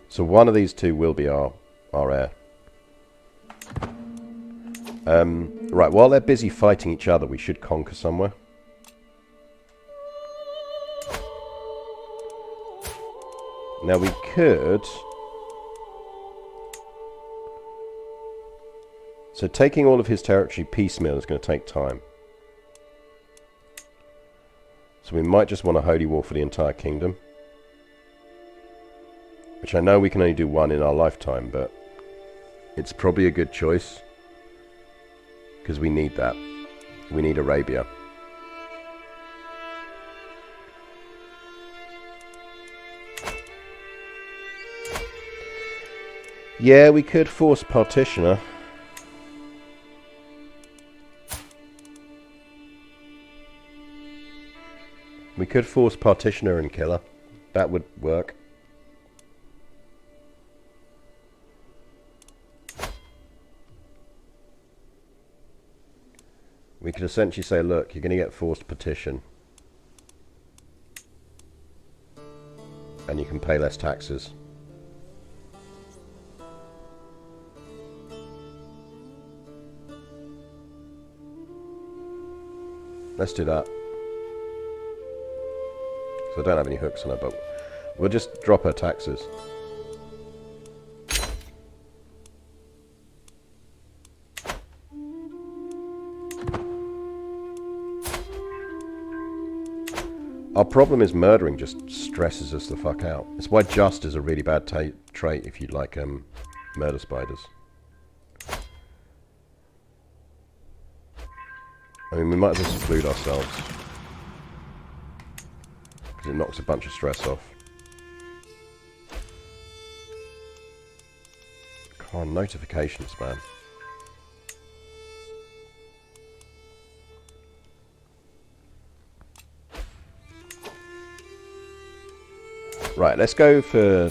So one of these two will be our heir. Right, while they're busy fighting each other, we should conquer somewhere. Now we could... So taking all of his territory piecemeal is going to take time. So we might just want a holy war for the entire kingdom. Which I know we can only do one in our lifetime, but it's probably a good choice. Because we need that. We need Arabia. Yeah, we could force partitioner. We could force Partitioner and Killer. That would work. We could essentially say, look, you're going to get forced partition. And you can pay less taxes. Let's do that. So I don't have any hooks on her, but we'll just drop her taxes. Our problem is murdering just stresses us the fuck out. It's why just is a really bad trait if you like murder spiders. I mean, we might as well seclude ourselves. Because it knocks a bunch of stress off. Come on, notifications, man. Right, let's go for...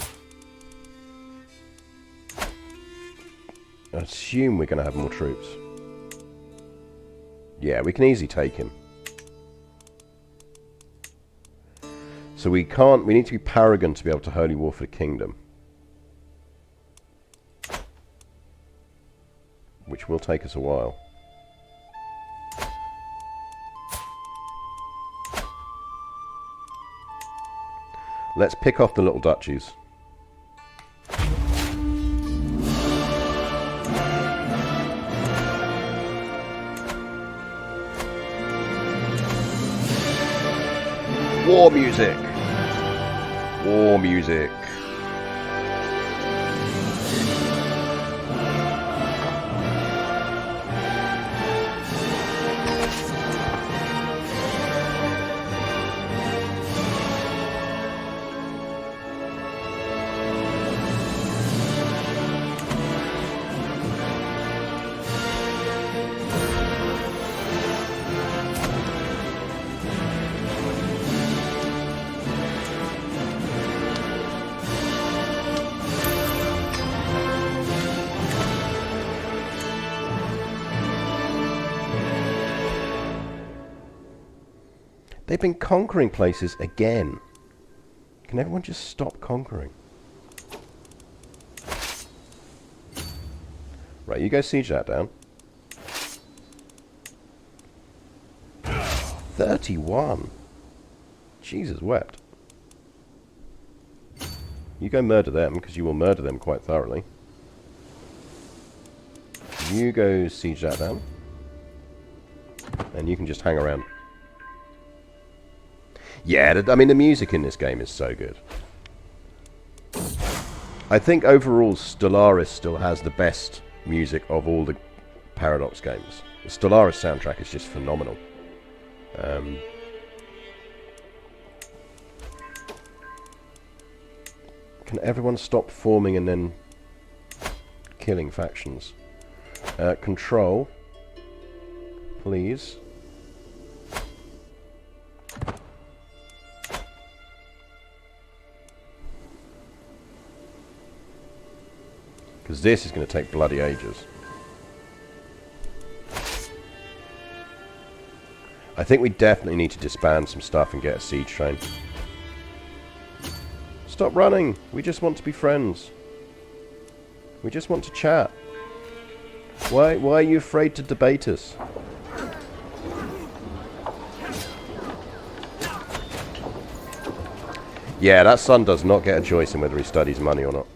I assume we're going to have more troops. Yeah, we can easily take him. So we can't... We need to be Paragon to be able to Holy War for the Kingdom. Which will take us a while. Let's pick off the little duchies. War music! War music! They've been conquering places again. Can everyone just stop conquering? Right, you go siege that down. 31. Jesus wept. You go murder them, because you will murder them quite thoroughly. You go siege that down. And you can just hang around. Yeah, I mean, the music in this game is so good. I think overall Stellaris still has the best music of all the Paradox games. The Stellaris soundtrack is just phenomenal. Can everyone stop forming and then killing factions? Control, please. Because this is going to take bloody ages. I think we definitely need to disband some stuff and get a siege train. Stop running! We just want to be friends. We just want to chat. Why are you afraid to debate us? Yeah, that son does not get a choice in whether he studies money or not.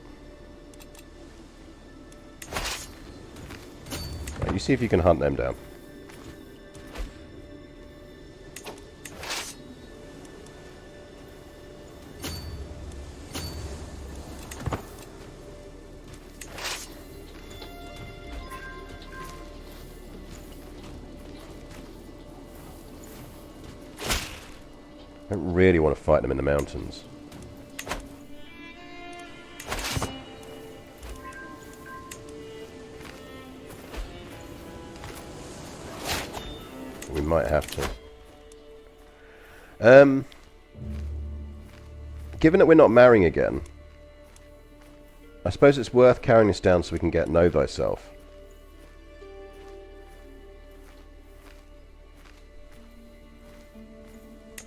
Right, you see if you can hunt them down. I don't really want to fight them in the mountains. We might have to. given that we're not marrying again, I suppose it's worth carrying this down so we can get know thyself.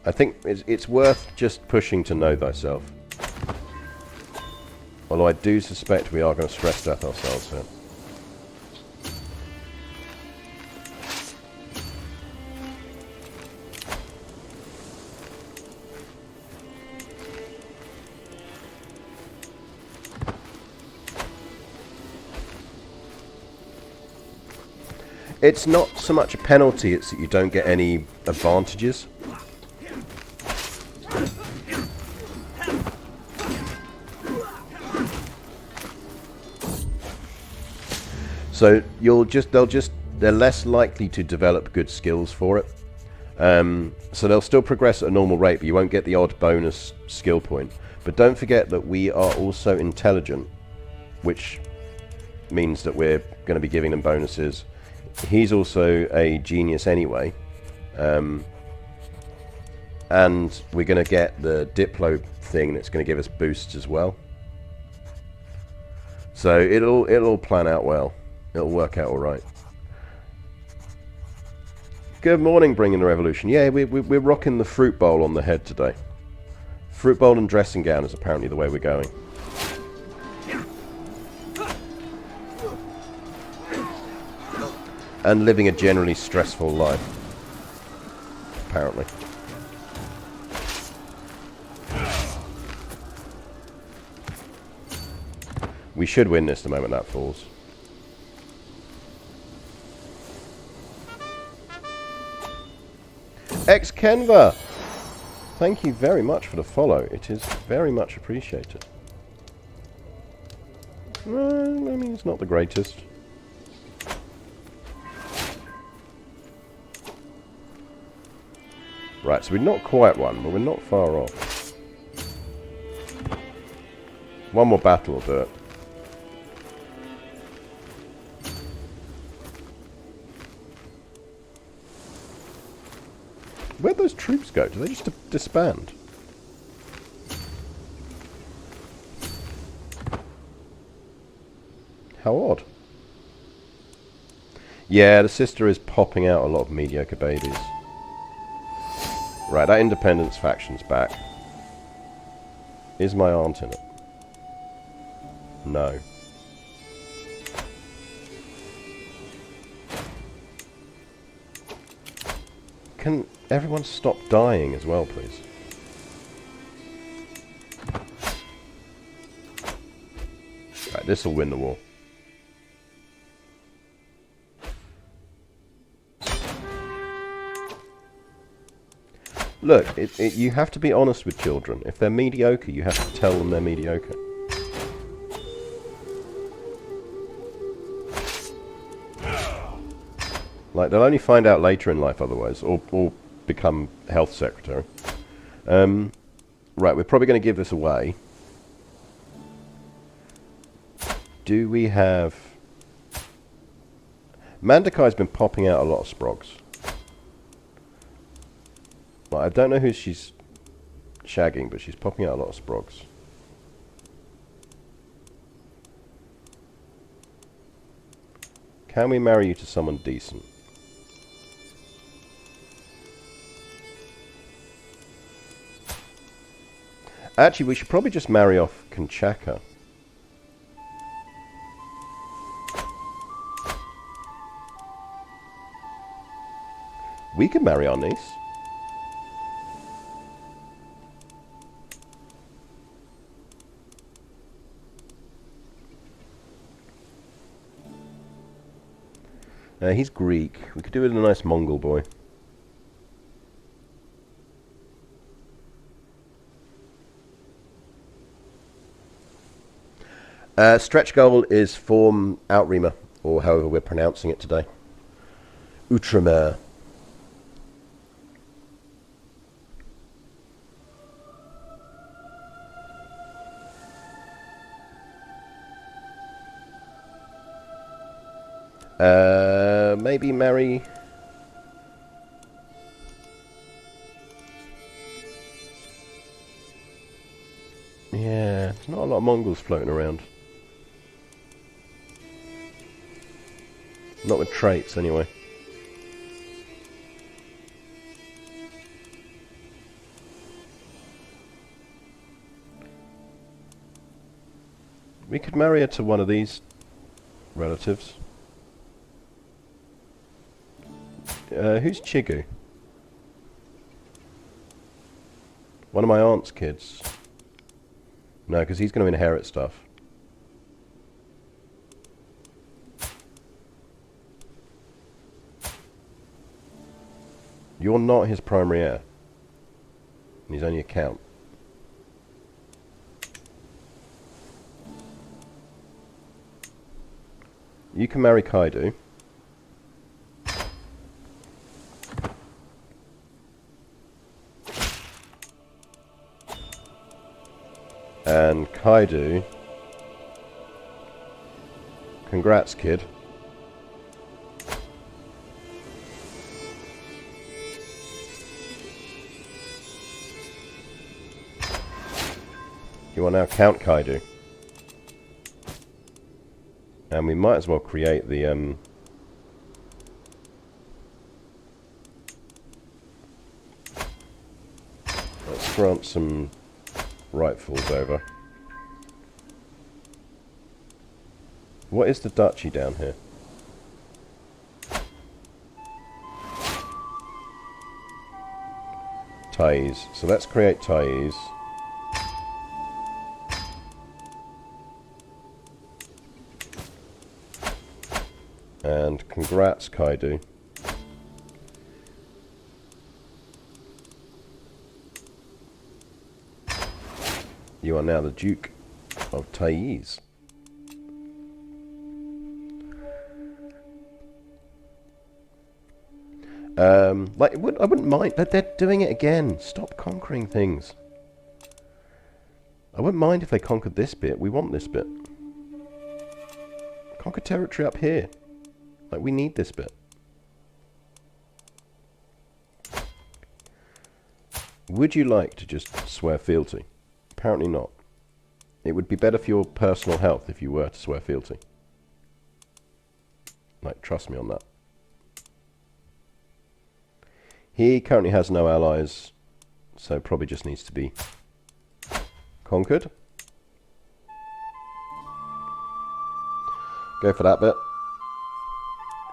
I think it's worth just pushing to know thyself. Although I do suspect we are going to stress death ourselves here. It's not so much a penalty, it's that you don't get any advantages. So they're less likely to develop good skills for it. So they'll still progress at a normal rate, but you won't get the odd bonus skill point. But don't forget that we are also intelligent, which means that we're going to be giving them bonuses. He's also a genius anyway. And we're going to get the Diplo thing that's going to give us boosts as well. So it'll plan out well. It'll work out all right. Good morning, bringing the revolution. Yeah, we're rocking the fruit bowl on the head today. Fruit bowl and dressing gown is apparently the way we're going. And living a generally stressful life. Apparently. We should win this the moment that falls. Ex-Kenva! Thank you very much for the follow. It is very much appreciated. I mean, it's not the greatest. Right, so we're not quite won, but we're not far off. One more battle will do it. Where'd those troops go? Do they just disband? How odd. Yeah, the sister is popping out a lot of mediocre babies. Right, that independence faction's back. Is my aunt in it? No. Can everyone stop dying as well, please? Right, this will win the war. Look, you have to be honest with children. If they're mediocre, you have to tell them they're mediocre. Like, they'll only find out later in life otherwise, or become health secretary. Right, we're probably going to give this away. Do we have... Mandakai's been popping out a lot of sprogs. Well, I don't know who she's shagging, but she's popping out a lot of sprogs. Can we marry you to someone decent? Actually, we should probably just marry off Kanchaka. We could marry our niece. He's Greek. We could do it with a nice Mongol boy. Stretch goal is form Outremer, or however we're pronouncing it today. Outremer. Maybe marry... Yeah, there's not a lot of Mongols floating around. Not with traits, anyway. We could marry her to one of these relatives. Who's Chigu? One of my aunt's kids. No, because he's going to inherit stuff. You're not his primary heir. And he's only a count. You can marry Kaidu. And Kaidu, congrats, kid. You are now Count Kaidu. And we might as well create the let's grant some rightfuls over. What is the duchy down here? Thais. So let's create Thais. And congrats, Kaidu. You are now the Duke of Thais. Like, I wouldn't mind, but they're doing it again. Stop conquering things. I wouldn't mind if they conquered this bit. We want this bit. Conquer territory up here. Like, we need this bit. Would you like to just swear fealty? Apparently not. It would be better for your personal health if you were to swear fealty. Like, trust me on that. He currently has no allies, so probably just needs to be conquered. Go for that bit.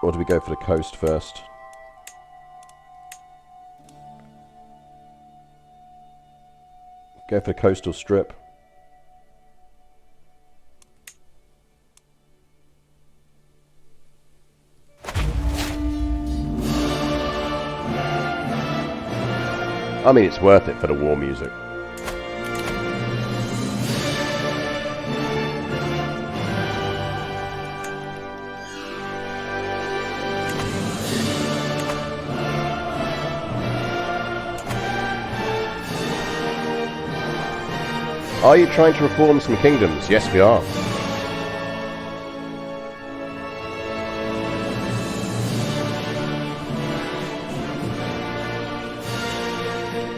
Or do we go for the coast first? Go for the coastal strip. I mean, it's worth it for the war music. Are you trying to reform some kingdoms? Yes, we are.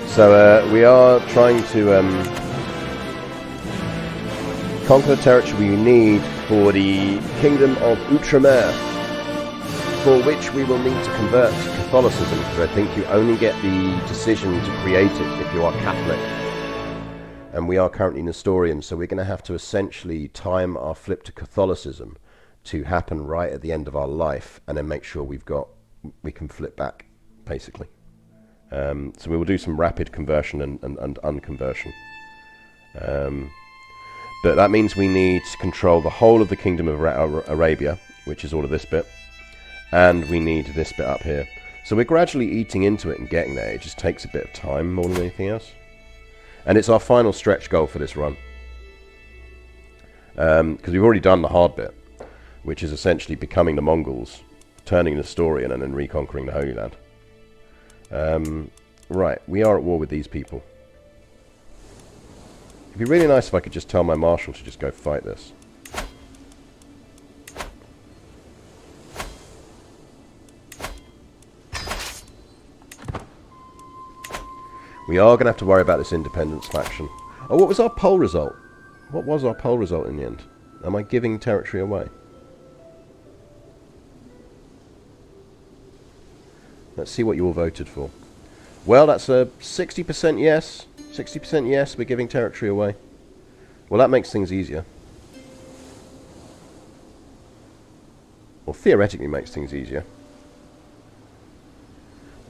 So we are trying to conquer the territory we need for the Kingdom of Outremer, for which we will need to convert to Catholicism, because I think you only get the decision to create it if you are Catholic. And we are currently Nestorian, so we're going to have to essentially time our flip to Catholicism to happen right at the end of our life, and then make sure we can flip back, basically. So we will do some rapid conversion and unconversion. But that means we need to control the whole of the Kingdom of Arabia, which is all of this bit, and we need this bit up here. So we're gradually eating into it and getting there. It just takes a bit of time more than anything else. And it's our final stretch goal for this run. Because we've already done the hard bit, which is essentially becoming the Mongols, turning Nestorian, and then reconquering the Holy Land. Right, we are at war with these people. It'd be really nice if I could just tell my marshal to just go fight this. We are going to have to worry about this independence faction. Oh, what was our poll result? What was our poll result in the end? Am I giving territory away? Let's see what you all voted for. Well, that's a 60% yes. 60% yes, we're giving territory away. Well, that makes things easier. Or theoretically makes things easier.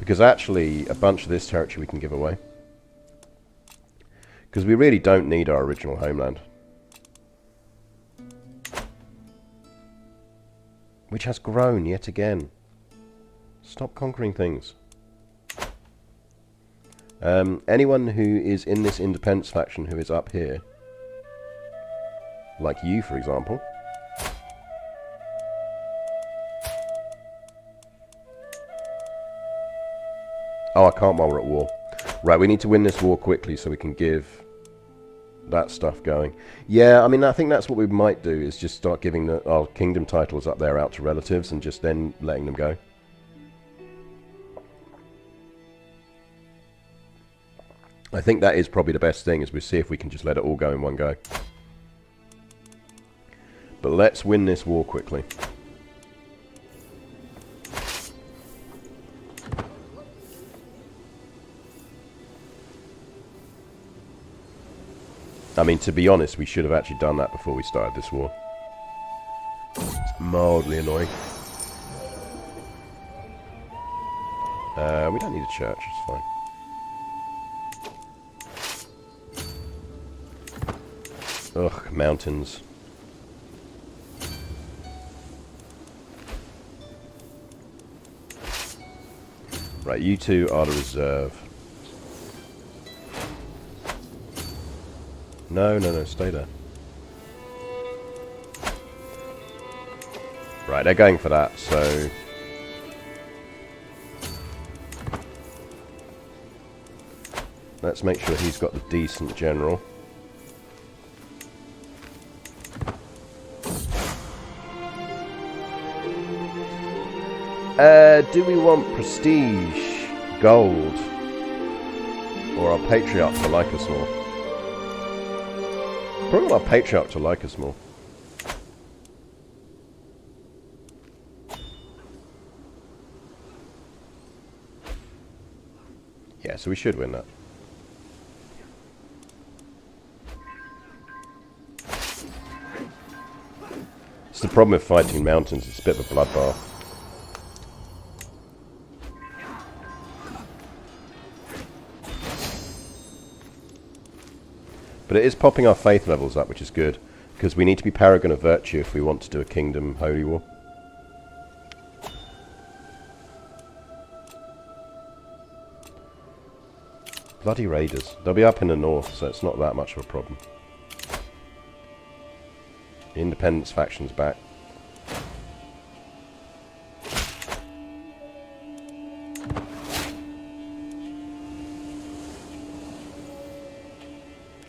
Because actually, a bunch of this territory we can give away. Because we really don't need our original homeland. Which has grown yet again. Stop conquering things. Anyone who is in this independence faction who is up here, like you, for example, oh, I can't while we're at war. Right, we need to win this war quickly so we can give that stuff going. Yeah, I mean, I think that's what we might do, is just start giving our kingdom titles up there out to relatives and just then letting them go. I think that is probably the best thing, is we see if we can just let it all go in one go. But let's win this war quickly. I mean, to be honest, we should have actually done that before we started this war. It's mildly annoying. We don't need a church, it's fine. Ugh, mountains. Right, you two are the reserve. No, no, no, stay there. Right, they're going for that, so... let's make sure he's got the decent general. Do we want prestige, gold, or our patriarch to like us more? Probably want our patriarch to like us more. Yeah, so we should win that. It's the problem with fighting mountains, it's a bit of a bloodbath. But it is popping our faith levels up, which is good, because we need to be paragon of virtue if we want to do a kingdom holy war. Bloody raiders. They'll be up in the north, so it's not that much of a problem. The independence faction's back.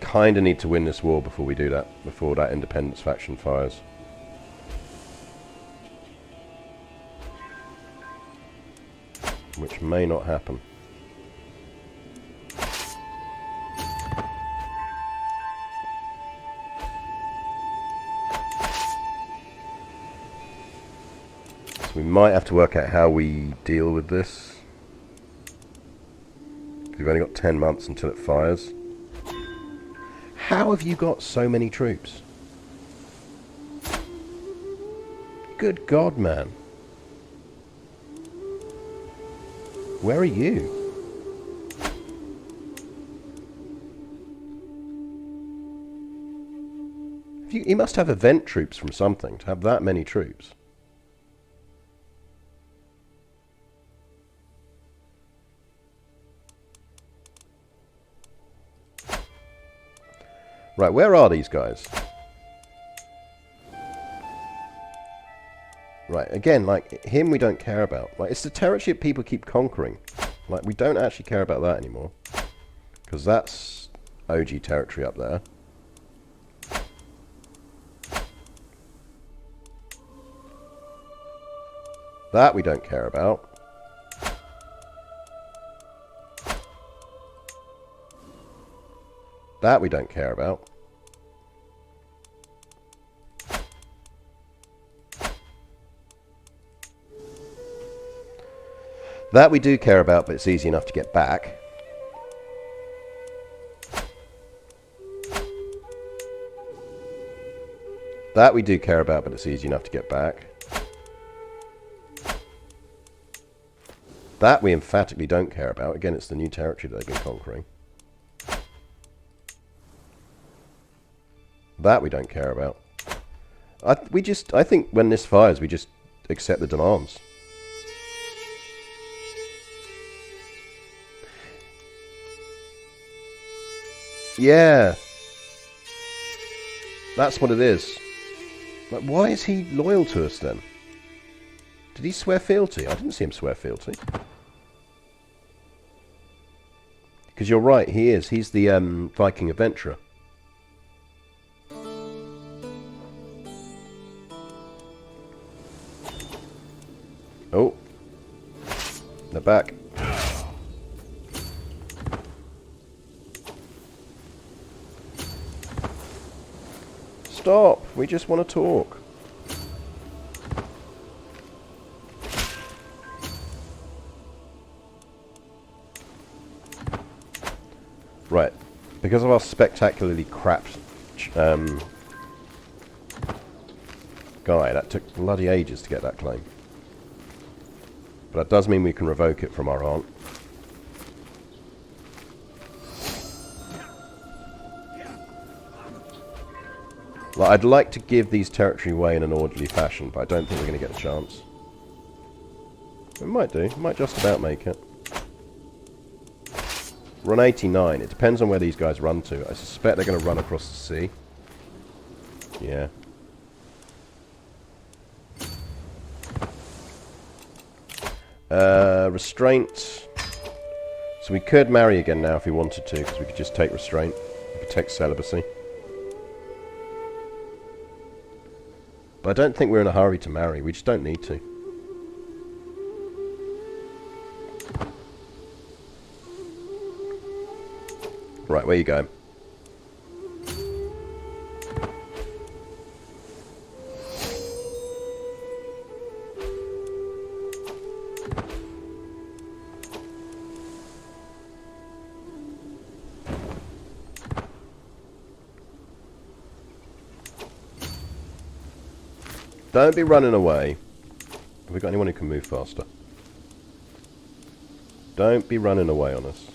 Kinda need to win this war before we do that, before that independence faction fires. Which may not happen. So we might have to work out how we deal with this. We've only got 10 months until it fires. How have you got so many troops? Good God, man. Where are you? You must have event troops from something to have that many troops. Right, where are these guys? Right, again, like, him we don't care about. Like, it's the territory that people keep conquering. Like, we don't actually care about that anymore. Because that's OG territory up there. That we don't care about. That we don't care about. That we do care about, but it's easy enough to get back. That we do care about, but it's easy enough to get back. That we emphatically don't care about. Again, it's the new territory that they've been conquering. That we don't care about. I think when this fires, we just accept the demands. Yeah. That's what it is. Like, why is he loyal to us then? Did he swear fealty? I didn't see him swear fealty. Because you're right, he is. He's the Viking adventurer. Oh. They're back. Stop! We just want to talk. Right. Because of our spectacularly crap guy, that took bloody ages to get that claim. But that does mean we can revoke it from our aunt. Like, I'd like to give these territory away in an orderly fashion, but I don't think we're going to get a chance. We might do. We might just about make it. We're on 89. It depends on where these guys run to. I suspect they're going to run across the sea. Yeah. Restraint. So we could marry again now if we wanted to, because we could just take restraint. We could take celibacy. But I don't think we're in a hurry to marry. We just don't need to. Right, where you going? Don't be running away. Have we got anyone who can move faster? Don't be running away on us.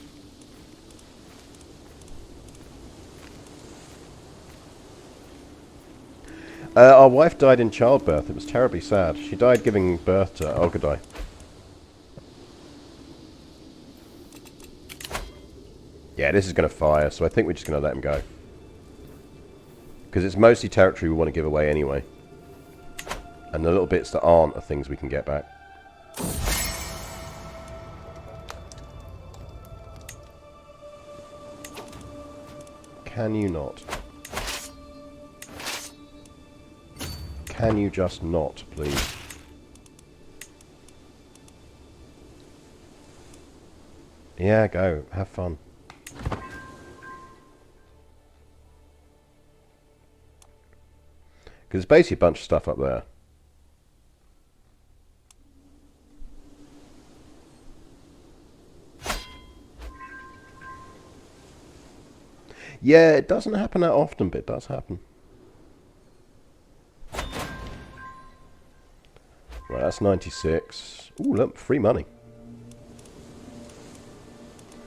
Our wife died in childbirth. It was terribly sad. She died giving birth to Ogadai. Yeah, this is going to fire, so I think we're just going to let him go. Because it's mostly territory we want to give away anyway. And the little bits that aren't are things we can get back. Can you not? Can you just not, please? Yeah, go. Have fun. Because it's basically a bunch of stuff up there. Yeah, it doesn't happen that often, but it does happen. Right, that's 96. Ooh, look, free money.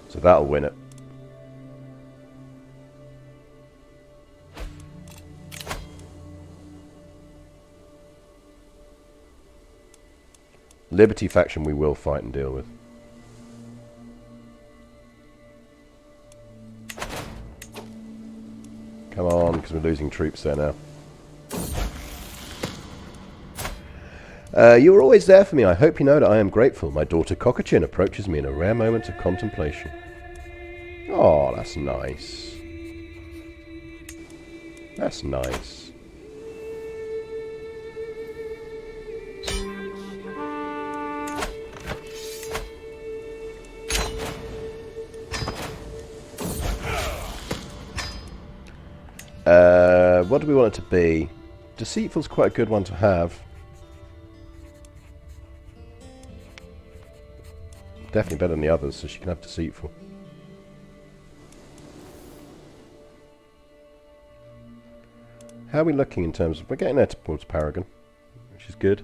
So that'll win it. Liberty faction we will fight and deal with. Come on, because we're losing troops there now. You were always there for me. I hope you know that I am grateful. My daughter Cockachin approaches me in a rare moment of contemplation. Oh, that's nice. That's nice. What do we want it to be? Deceitful's quite a good one to have. Definitely better than the others, so she can have deceitful. How are we looking in terms of... We're getting there towards Paragon, which is good.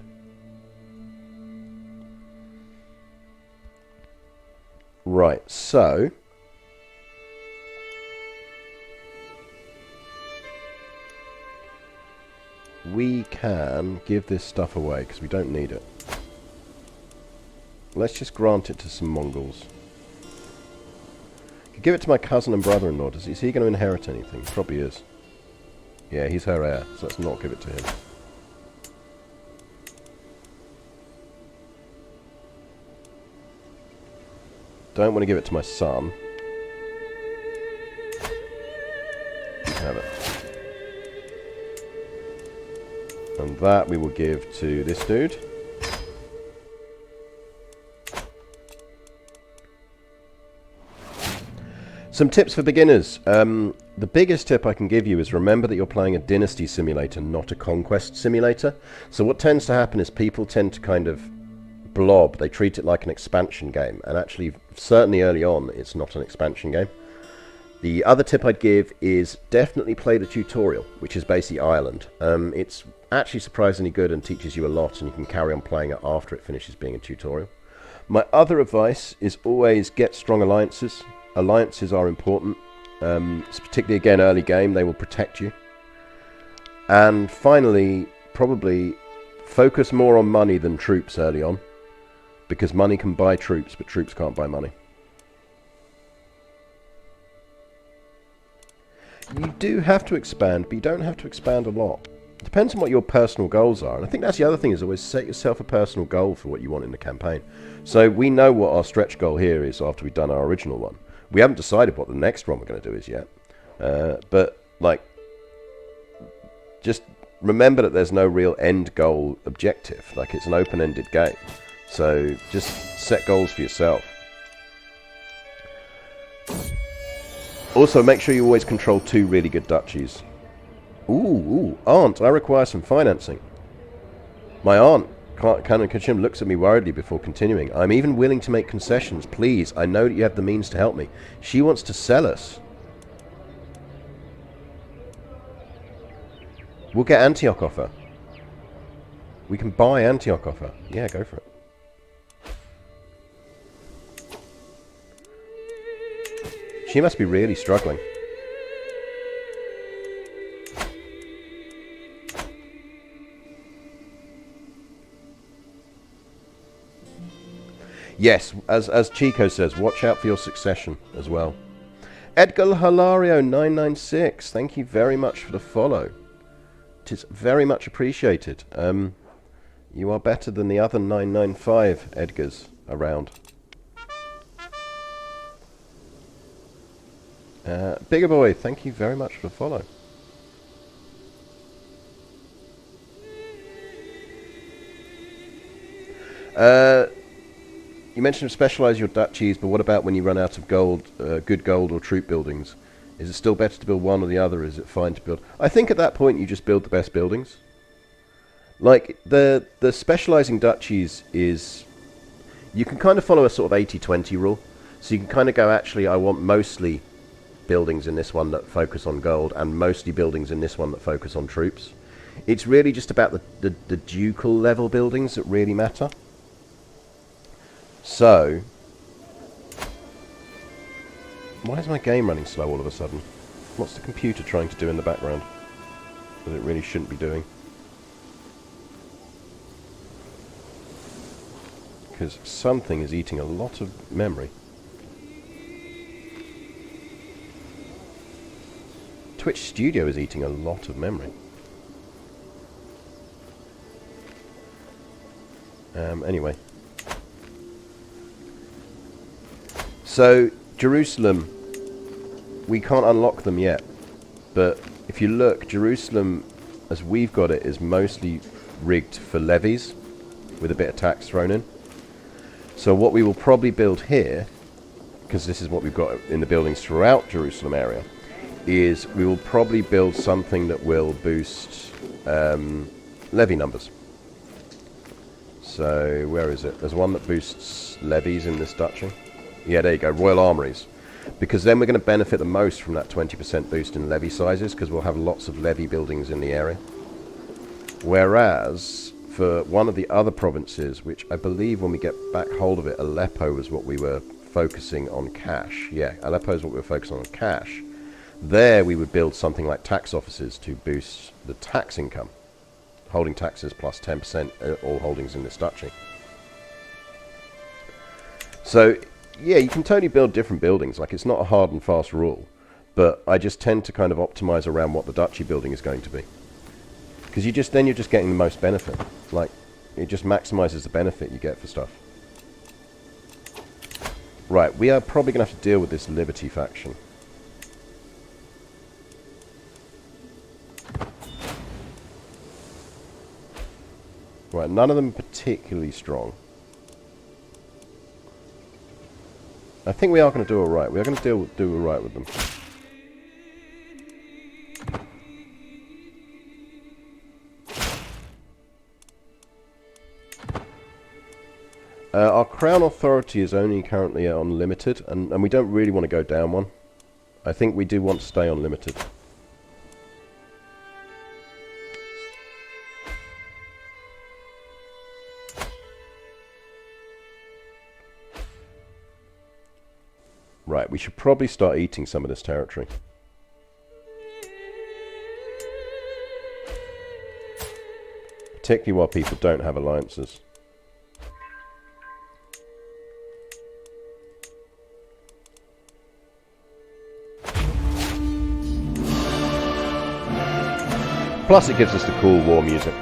Right, so... we can give this stuff away, because we don't need it. Let's just grant it to some Mongols. I could give it to my cousin and brother-in-law. Is he going to inherit anything? Probably is. Yeah, he's her heir, so let's not give it to him. Don't want to give it to my son. You can have it. And that we will give to this dude. Some tips for beginners. The biggest tip I can give you is remember that you're playing a dynasty simulator, not a conquest simulator. So what tends to happen is people tend to kind of blob. They treat it like an expansion game. And actually, certainly early on, it's not an expansion game. The other tip I'd give is definitely play the tutorial, which is basically Ireland. It's actually surprisingly good and teaches you a lot, and you can carry on playing it after it finishes being a tutorial. My other advice is always get strong alliances. Alliances are important, particularly again early game. They will protect you. And finally, probably focus more on money than troops early on, because money can buy troops, but troops can't buy money. You do have to expand, but you don't have to expand a lot. It depends on what your personal goals are. And I think that's the other thing, is always set yourself a personal goal for what you want in the campaign. So we know what our stretch goal here is after we've done our original one. We haven't decided what the next one we're going to do is yet. But, like, just remember that there's no real end goal objective. Like, it's an open-ended game. So just set goals for yourself. Also, make sure you always control 2 really good duchies. Ooh, aunt, I require some financing. My aunt, Canon Kachim, looks at me worriedly before continuing. I'm even willing to make concessions. Please, I know that you have the means to help me. She wants to sell us. We'll get Antioch off her. We can buy Antioch off her. Yeah, go for it. She must be really struggling. Yes, as Chico says, watch out for your succession as well. Edgar Hilario 996, thank you very much for the follow. It is very much appreciated. You are better than the other 995 Edgars around. Bigger Boy, thank you very much for the follow. You mentioned specialise your duchies, but what about when you run out of gold, good gold or troop buildings? Is it still better to build one or the other? Is it fine to build? I think at that point you just build the best buildings. Like, the specialising duchies is... You can kind of follow a sort of 80-20 rule. So you can kind of go, actually, I want mostly buildings in this one that focus on gold, and mostly buildings in this one that focus on troops. It's really just about the ducal level buildings that really matter. So, why is my game running slow all of a sudden? What's the computer trying to do in the background that it really shouldn't be doing? Because something is eating a lot of memory. Twitch Studio is eating a lot of memory. Anyway. So, Jerusalem, we can't unlock them yet. But if you look, Jerusalem, as we've got it, is mostly rigged for levies, with a bit of tax thrown in. So what we will probably build here, because this is what we've got in the buildings throughout Jerusalem area, is we will probably build something that will boost levy numbers. So, where is it? There's one that boosts levies in this duchy. Yeah, there you go, royal armories. Because then we're going to benefit the most from that 20% boost in levy sizes, because we'll have lots of levy buildings in the area. Whereas, for one of the other provinces, which I believe when we get back hold of it, Aleppo was what we were focusing on cash. Yeah, Aleppo is what we were focusing on cash. There we would build something like tax offices to boost the tax income. Holding taxes plus 10% all holdings in this duchy. So, yeah, you can totally build different buildings. Like, it's not a hard and fast rule. But I just tend to kind of optimize around what the duchy building is going to be. Because then you're just getting the most benefit. Like, it just maximizes the benefit you get for stuff. Right, we are probably going to have to deal with this Liberty faction. Right, none of them particularly strong. I think we are going to do alright. We are going to do alright with them. Our crown authority is only currently on limited, and we don't really want to go down one. I think we do want to stay on limited. Right, we should probably start eating some of this territory. Particularly while people don't have alliances. Plus it gives us the cool war music.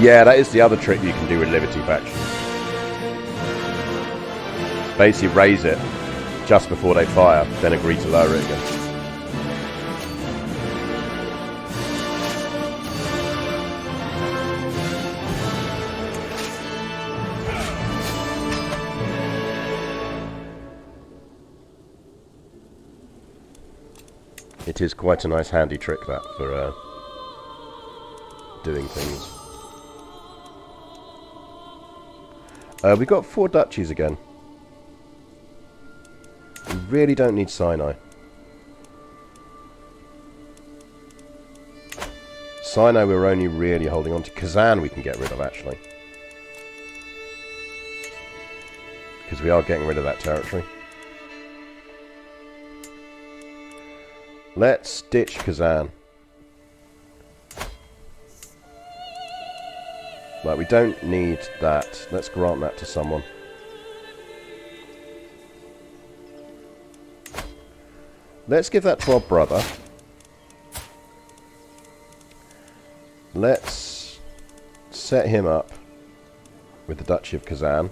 Yeah, that is the other trick you can do with Liberty factions. Basically raise it just before they fire, then agree to lower it again. It is quite a nice handy trick that for doing things. We've got 4 duchies again. We really don't need Sinai. Sinai we're only really holding on to. Kazan we can get rid of, actually. Because we are getting rid of that territory. Let's ditch Kazan. Like, we don't need that. Let's grant that to someone. Let's give that to our brother. Let's set him up with the Duchy of Kazan.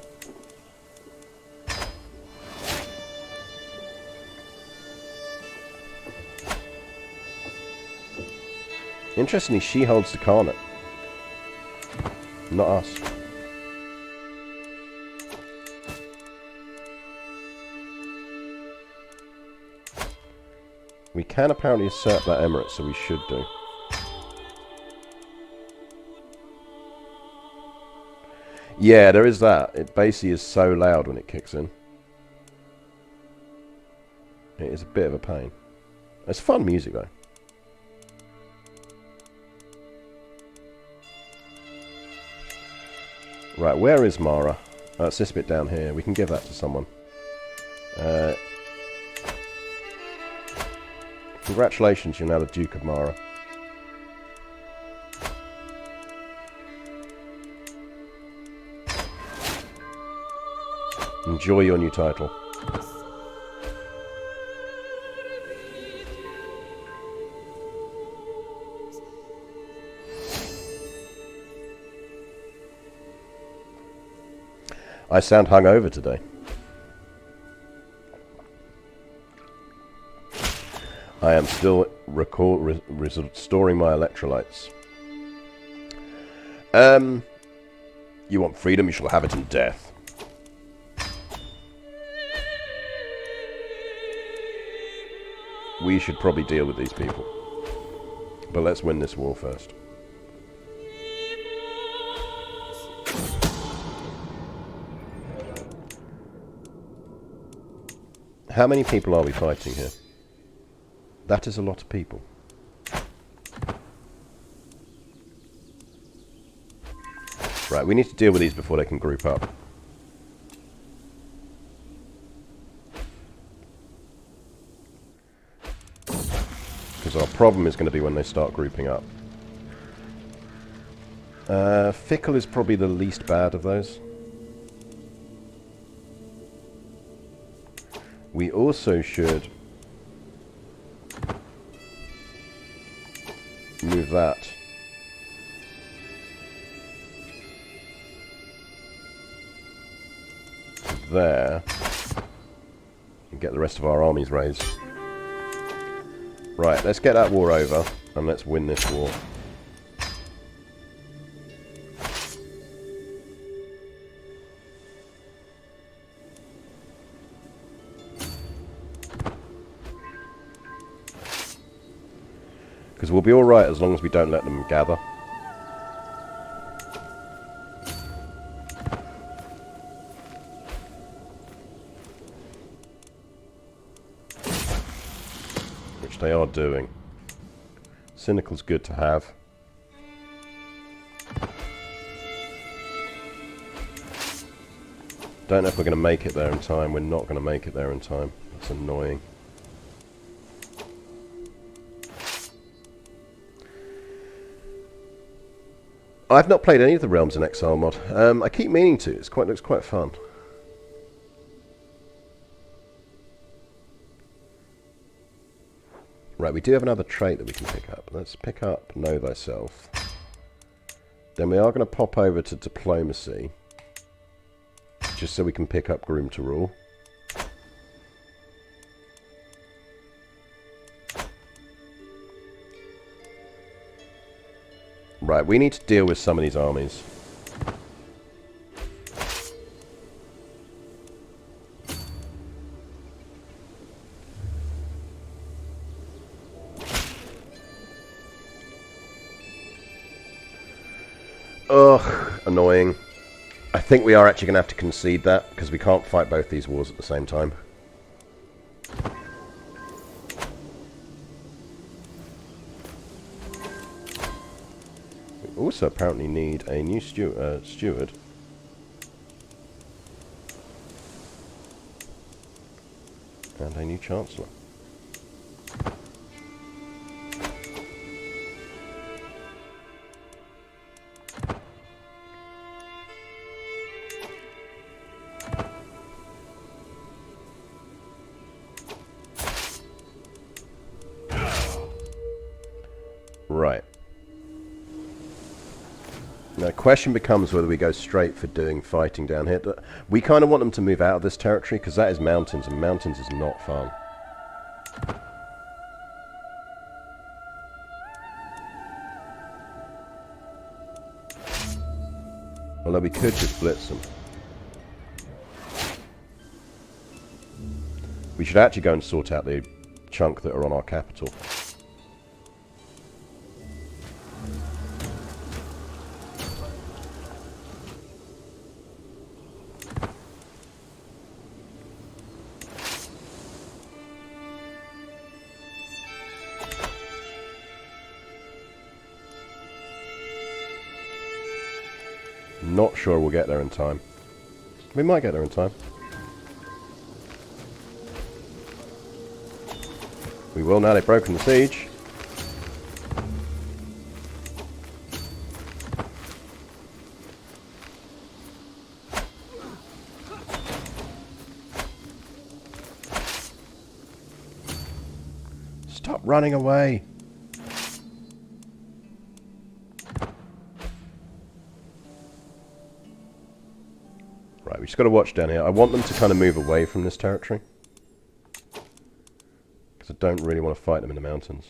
Interestingly, she holds the Khanate. Not us. We can apparently assert that emirate, so we should do. Yeah, there is that. It basically is so loud when it kicks in. It is a bit of a pain. It's fun music though. Right, where is Mara? It's this bit down here. We can give that to someone. Congratulations, you're now the Duke of Mara. Enjoy your new title. I sound hungover today. I am still restoring my electrolytes. You want freedom, you shall have it in death. We should probably deal with these people. But let's win this war first. How many people are we fighting here? That is a lot of people. Right, we need to deal with these before they can group up. Because our problem is going to be when they start grouping up. Fickle is probably the least bad of those. We also should move that there and get the rest of our armies raised. Right, let's get that war over and let's win this war. Because we'll be alright as long as we don't let them gather. Which they are doing. Cynical's good to have. Don't know if we're going to make it there in time. We're not going to make it there in time. That's annoying. I've not played any of the Realms in Exile mod. I keep meaning to. It looks quite fun. Right, we do have another trait that we can pick up. Let's pick up Know Thyself. Then we are going to pop over to Diplomacy. Just so we can pick up Groom to Rule. Right, we need to deal with some of these armies. Ugh, annoying. I think we are actually going to have to concede that, because we can't fight both these wars at the same time. We also apparently need a new steward. And a new chancellor. Right. Now the question becomes whether we go straight for doing fighting down here. We kind of want them to move out of this territory because that is mountains, and mountains is not fun. Although we could just blitz them. We should actually go and sort out the chunk that are on our capital. Not sure we'll get there in time. We might get there in time. We will now they've broken the siege. Stop running away. Right, we just got to watch down here. I want them to kind of move away from this territory. Because I don't really want to fight them in the mountains.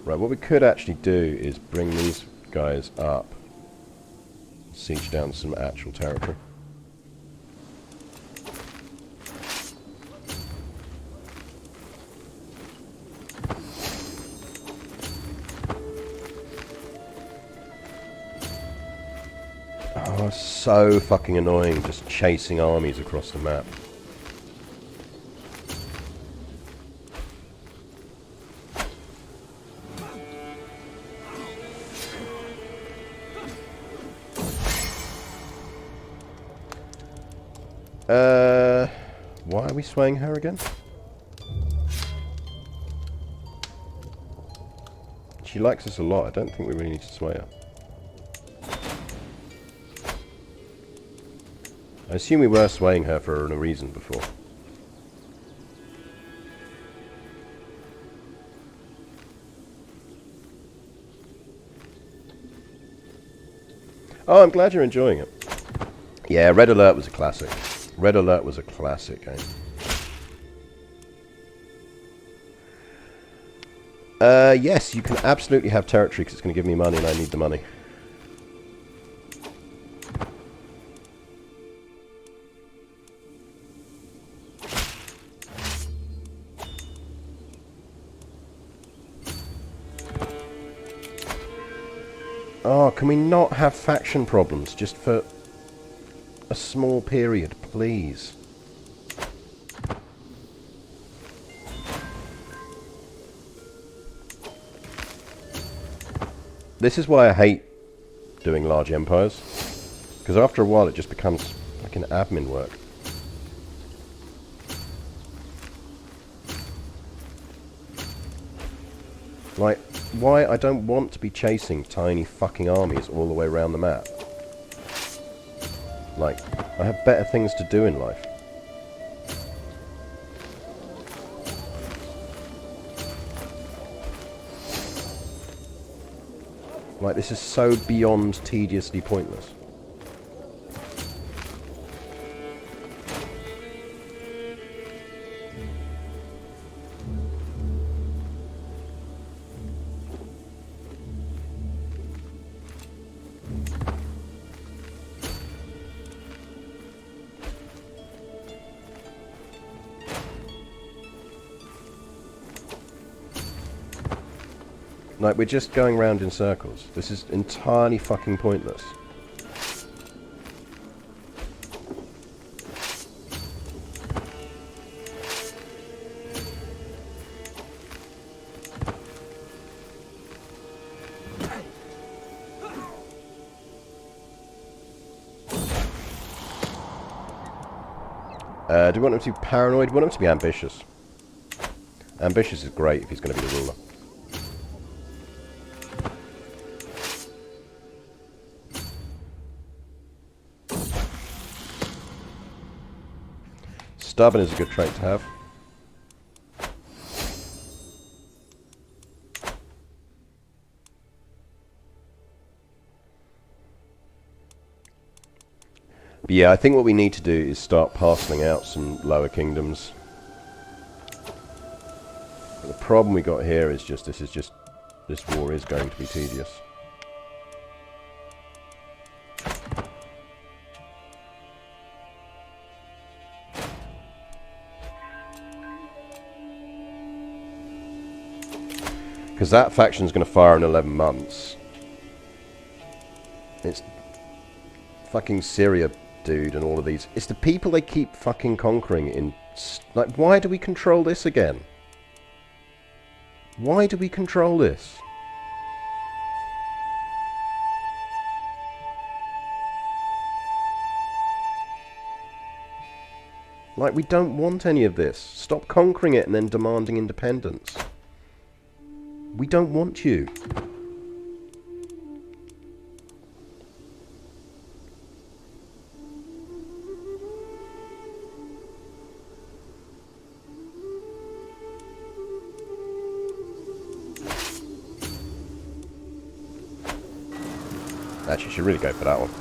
Right, what we could actually do is bring these guys up. Siege down some actual territory. Oh, so fucking annoying just chasing armies across the map. Why are we swaying her again? She likes us a lot. I don't think we really need to sway her. I assume we were swaying her for a reason before. Oh, I'm glad you're enjoying it. Yeah, Red Alert was a classic. Red Alert was a classic game. Yes, you can absolutely have territory because it's going to give me money and I need the money. Oh, can we not have faction problems just for a small period, please? This is why I hate doing large empires, because after a while it just becomes like an admin work. Like, why? I don't want to be chasing tiny fucking armies all the way around the map. Like, I have better things to do in life. Like, this is so beyond tediously pointless. Like, we're just going round in circles. This is entirely fucking pointless. Do we want him to be paranoid? We want him to be ambitious. Ambitious is great if he's going to be the ruler. Stubborn is a good trait to have. But yeah, I think what we need to do is start parceling out some lower kingdoms. But the problem we got here is just this war is going to be tedious. Because that faction's going to fire in 11 months. It's fucking Syria, dude, and all of these. It's the people they keep fucking conquering in... Like, why do we control this again? Why do we control this? Like, we don't want any of this. Stop conquering it and then demanding independence. We don't want you. Actually, should really go for that one.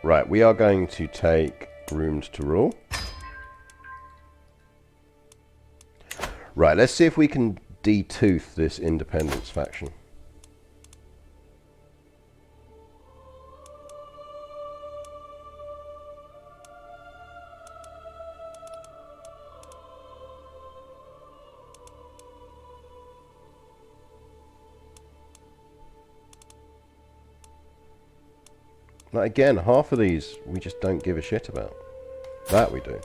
Right, we are going to take Groomed to Rule. Right, let's see if we can detooth this independence faction. Like again, half of these we just don't give a shit about. That we do.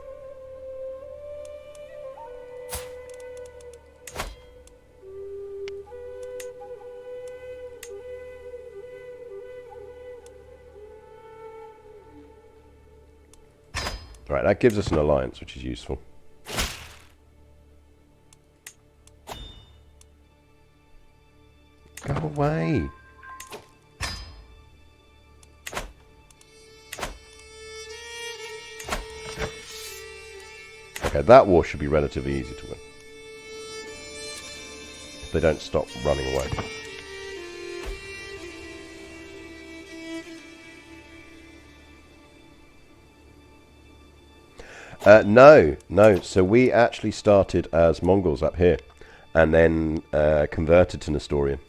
Right, that gives us an alliance, which is useful. Go away. Okay, that war should be relatively easy to win. If they don't stop running away. No. So we actually started as Mongols up here, and then converted to Nestorian.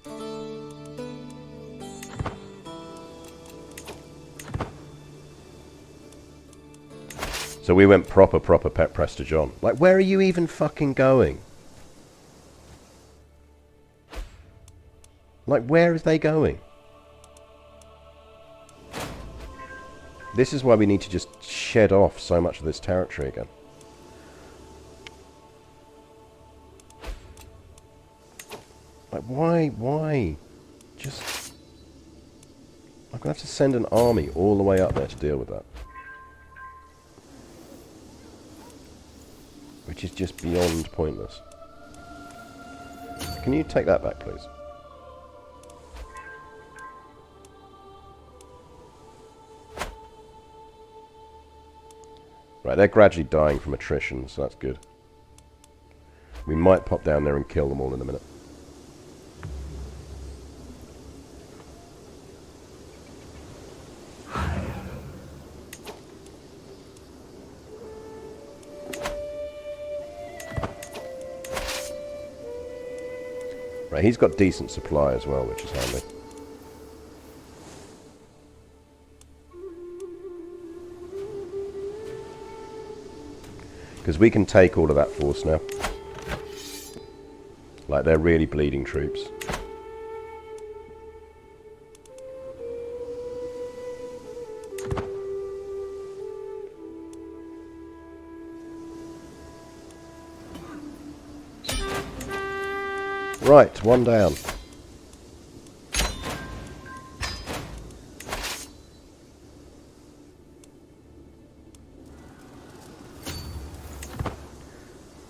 So we went proper Prester John. Like, where are you even fucking going? Like, where is they going? This is why we need to just shed off so much of this territory again. Like, why? Just... I'm going to have to send an army all the way up there to deal with that. Which is just beyond pointless. Can you take that back, please? Right, they're gradually dying from attrition, so that's good. We might pop down there and kill them all in a minute. Right, he's got decent supply as well, which is handy. Because we can take all of that force now. Like, they're really bleeding troops. Right, one down.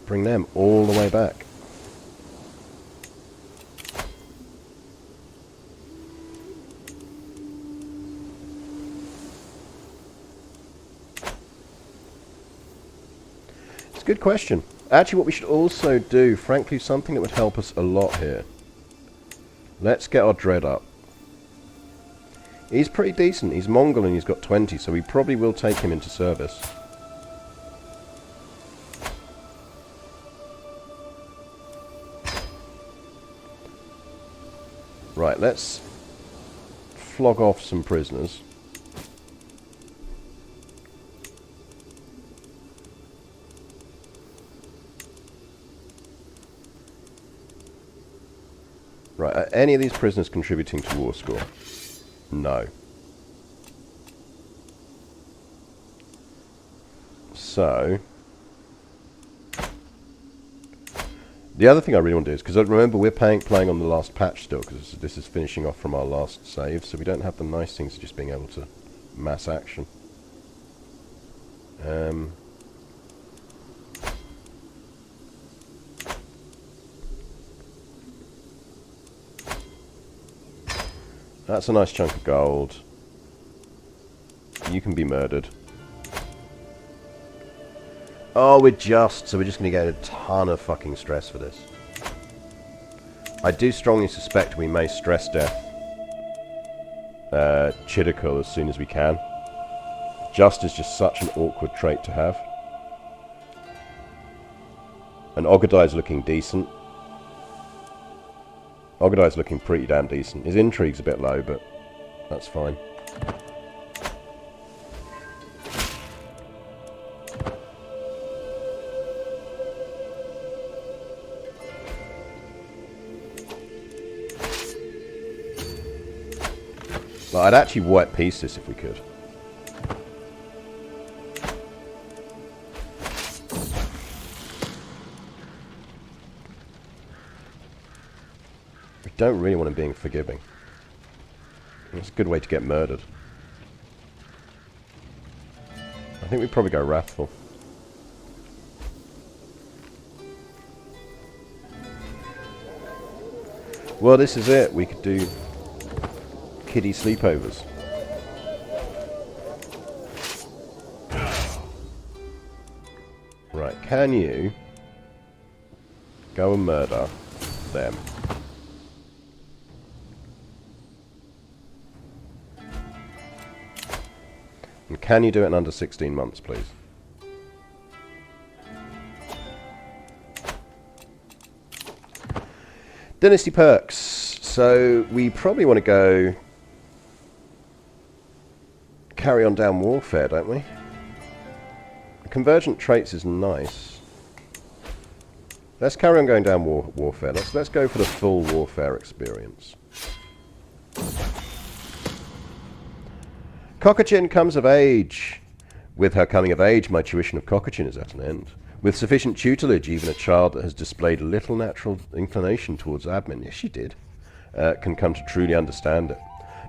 Bring them all the way back. It's a good question. Actually, what we should also do, frankly, something that would help us a lot here. Let's get our dread up. He's pretty decent. He's Mongol and he's got 20, so we probably will take him into service. Right, let's flog off some prisoners. Right, are any of these prisoners contributing to war score? No. So... the other thing I really want to do is, because remember we're playing on the last patch still, because this is finishing off from our last save, so we don't have the nice things of just being able to mass action. That's a nice chunk of gold. You can be murdered. Oh, so we're just going to get a ton of fucking stress for this. I do strongly suspect we may stress death Chidakul as soon as we can. Just is just such an awkward trait to have. And Ogadai's looking decent. Ogadai's looking pretty damn decent. His intrigue's a bit low, but that's fine. Like, I'd actually white piece this if we could. We don't really want him being forgiving. It's a good way to get murdered. I think we'd probably go wrathful. Well, this is it. We could do kiddie sleepovers. Right, can you go and murder them? And can you do it in under 16 months, please? Dynasty perks. So we probably want to go carry on down warfare, don't we? Convergent traits is nice. Let's carry on going down warfare. Let's go for the full warfare experience. Kokachin comes of age. With her coming of age, my tuition of Kokachin is at an end. With sufficient tutelage, even a child that has displayed little natural inclination towards admin, yes she did, can come to truly understand it.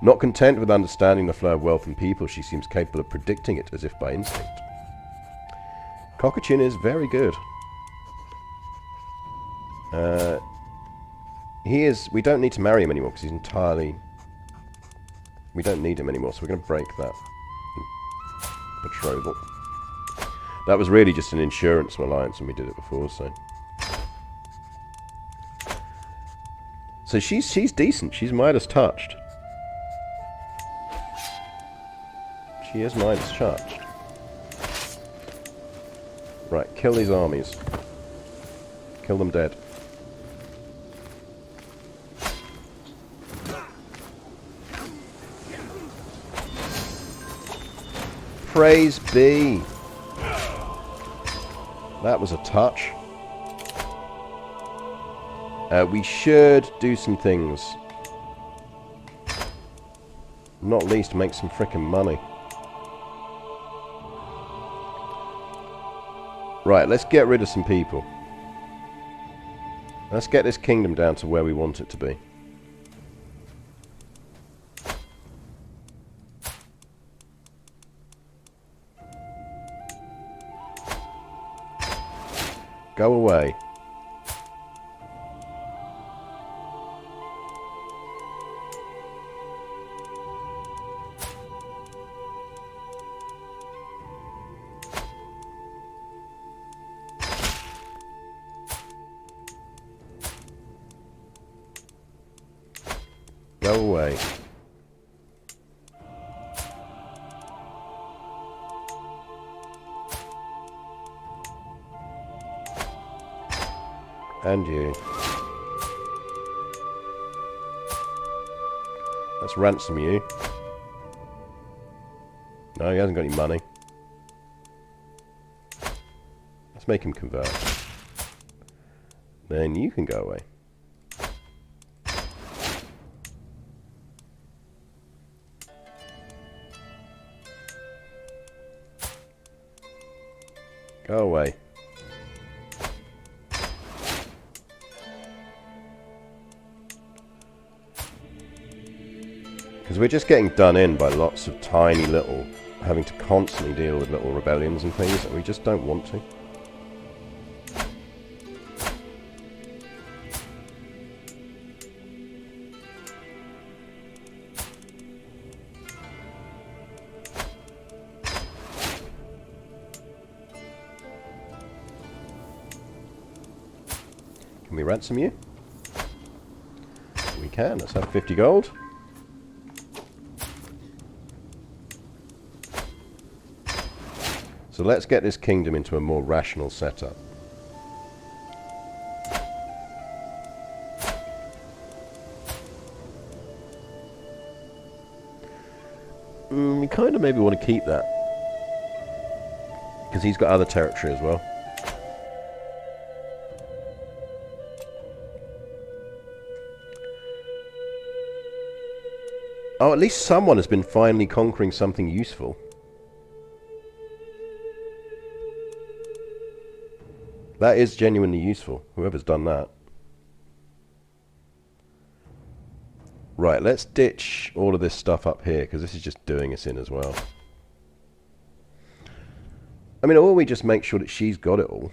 Not content with understanding the flow of wealth and people, she seems capable of predicting it as if by instinct. Kokachin is very good. We don't need to marry him anymore because he's entirely... We don't need him anymore, so we're going to break that betrothal. That was really just an insurance alliance when we did it before, so... So she's decent. She's Midas touched. She is Midas touched. Right, kill these armies. Kill them dead. Praise be. That was a touch. We should do some things. Not least make some frickin' money. Right, let's get rid of some people. Let's get this kingdom down to where we want it to be. Go away. Go away. And you. Let's ransom you. No, he hasn't got any money. Let's make him convert. Then you can go away. Go away. Because we're just getting done in by lots of tiny little, having to constantly deal with little rebellions and things that we just don't want to. Can we ransom you? We can. Let's have 50 gold. So let's get this kingdom into a more rational setup. We kind of maybe want to keep that. Because he's got other territory as well. Oh, at least someone has been finally conquering something useful. That is genuinely useful, whoever's done that. Right, let's ditch all of this stuff up here, because this is just doing us in as well. I mean, or we just make sure that she's got it all.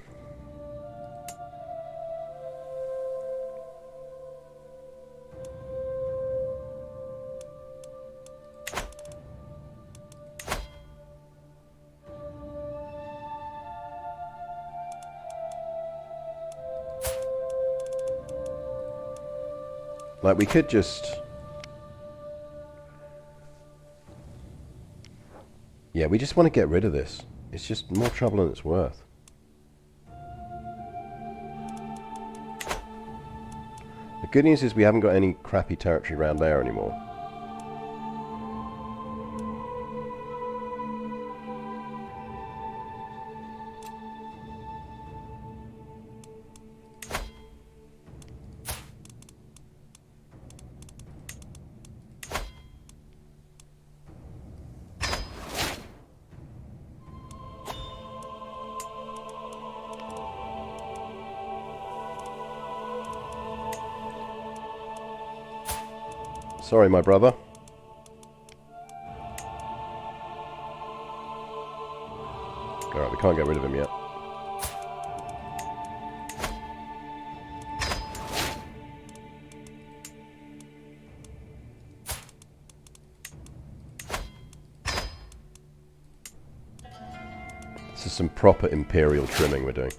Like, we could just... Yeah, we just want to get rid of this. It's just more trouble than it's worth. The good news is we haven't got any crappy territory around there anymore. Sorry, my brother. Alright, we can't get rid of him yet. This is some proper imperial trimming we're doing.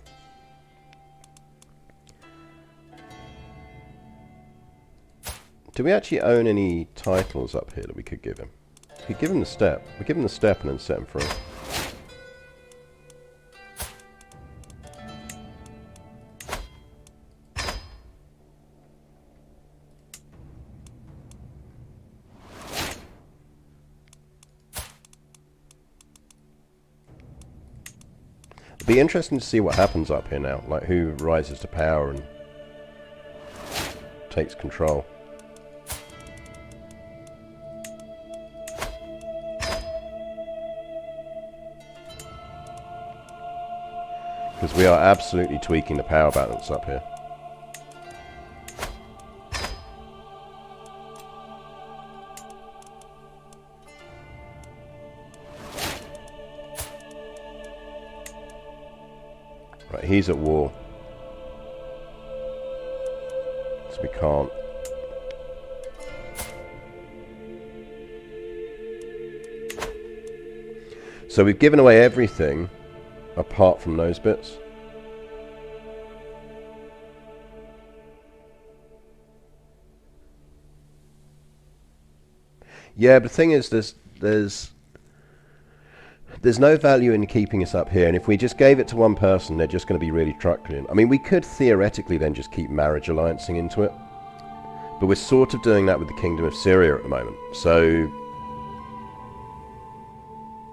Do we actually own any titles up here that we could give him? We could give him the step. We give him the step and then set him free. It'd be interesting to see what happens up here now. Like, who rises to power and takes control. Because we are absolutely tweaking the power balance up here. Right, he's at war. So we can't. So we've given away everything apart from those bits. Yeah, but the thing is, there's no value in keeping us up here, and if we just gave it to one person, they're just going to be really truckling. I mean, we could theoretically then just keep marriage alliancing into it, but we're sort of doing that with the Kingdom of Syria at the moment. So,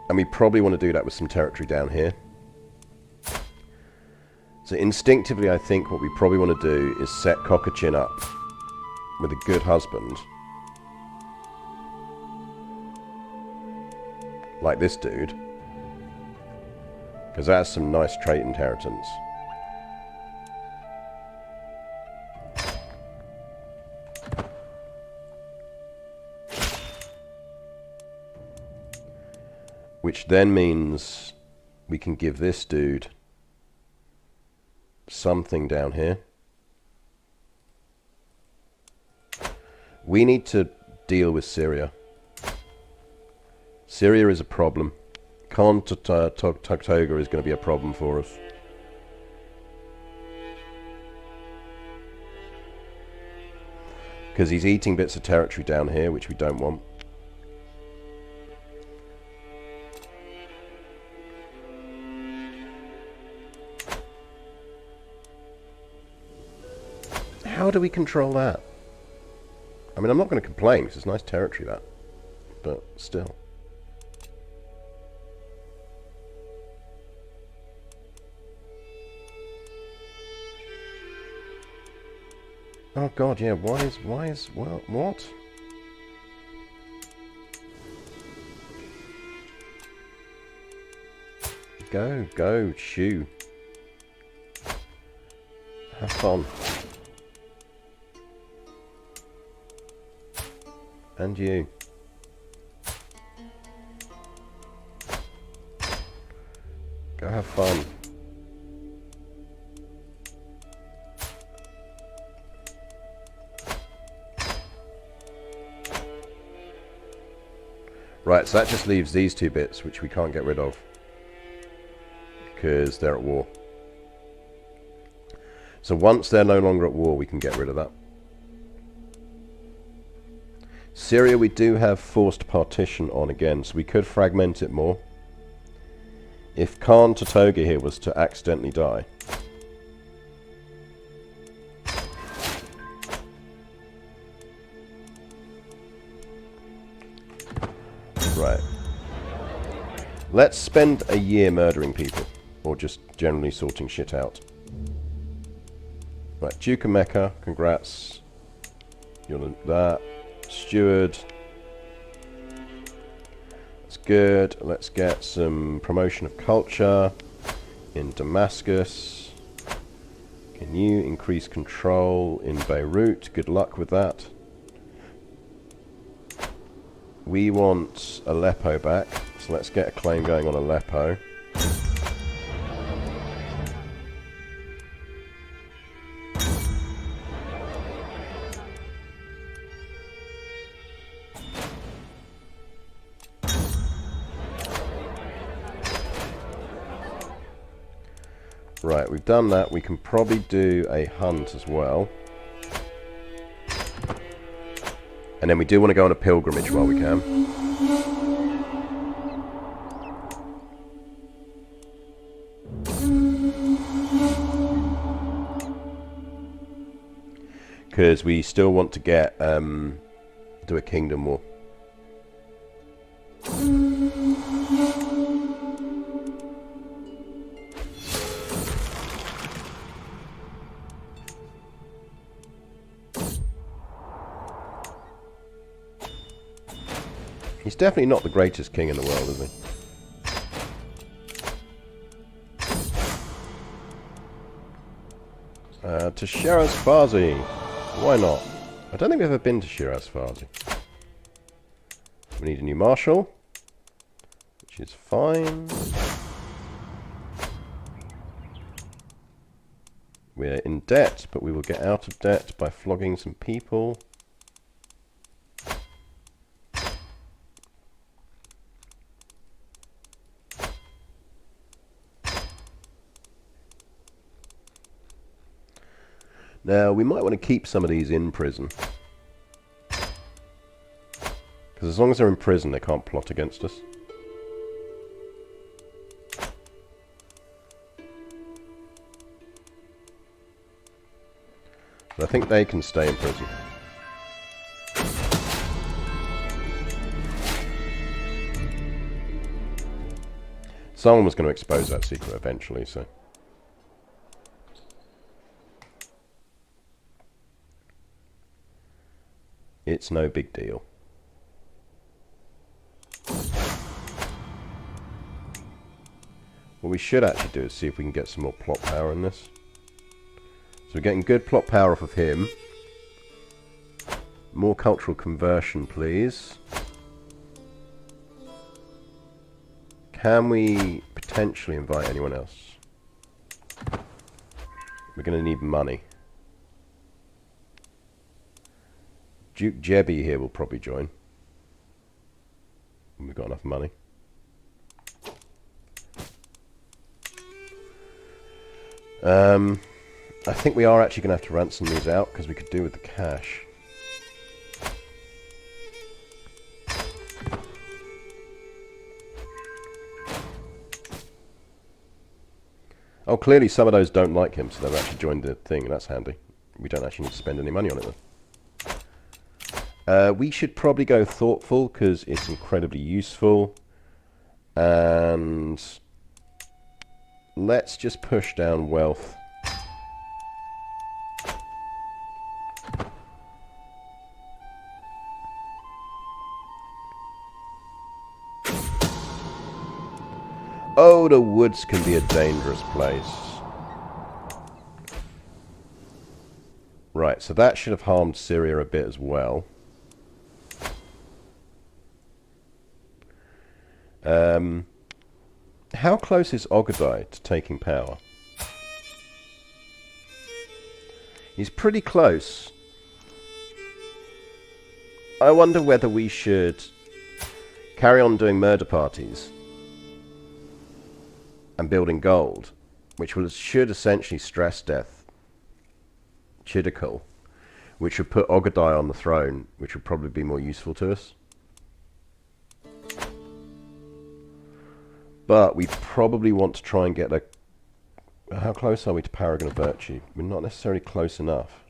and we probably want to do that with some territory down here. So instinctively, I think what we probably want to do is set Cockachin up with a good husband. Like this dude. Because that's some nice trait inheritance. Which then means we can give this dude something down here. We need to deal with Syria. Syria is a problem. Khan Tugtoga is going to be a problem for us. Because he's eating bits of territory down here, which we don't want. How do we control that? I mean, I'm not going to complain, because it's nice territory, that. But still. Oh god, yeah, what? Go, shoo. Have fun. And you. Go have fun. Right, so that just leaves these two bits, which we can't get rid of. Because they're at war. So once they're no longer at war, we can get rid of that. Syria we do have forced partition on again, so we could fragment it more. If Khan Tatoga here was to accidentally die. Right. Let's spend a year murdering people. Or just generally sorting shit out. Right, Duke of Mecca, congrats. You're that. Steward. That's good. Let's get some promotion of culture in Damascus. Can you increase control in Beirut? Good luck with that. We want Aleppo back, so let's get a claim going on Aleppo. Right, we've done that. We can probably do a hunt as well. And then we do want to go on a pilgrimage while we can. Because we still want to get, do a kingdom war. He's definitely not the greatest king in the world, is he? To Shiraz Farsi. Why not? I don't think we've ever been to Shiraz Farsi. We need a new marshal, which is fine. We're in debt, but we will get out of debt by flogging some people. Now, we might want to keep some of these in prison. Because as long as they're in prison, they can't plot against us. But I think they can stay in prison. Someone was going to expose that secret eventually, so... It's no big deal. What we should actually do is see if we can get some more plot power in this. So we're getting good plot power off of him. More cultural conversion, please. Can we potentially invite anyone else? We're going to need money. Duke Jebi here will probably join. We've got enough money. I think we are actually going to have to ransom these out because we could do with the cash. Oh, clearly some of those don't like him, so they've actually joined the thing, and that's handy. We don't actually need to spend any money on it then. We should probably go thoughtful, because it's incredibly useful. And let's just push down wealth. Oh, the woods can be a dangerous place. Right, so that should have harmed Syria a bit as well. How close is Ogadai to taking power? He's pretty close. I wonder whether we should carry on doing murder parties and building gold, which should essentially stress death Chidakul, which would put Ogadai on the throne, which would probably be more useful to us. But we probably want to try and get a... How close are we to Paragon of Virtue? We're not necessarily close enough.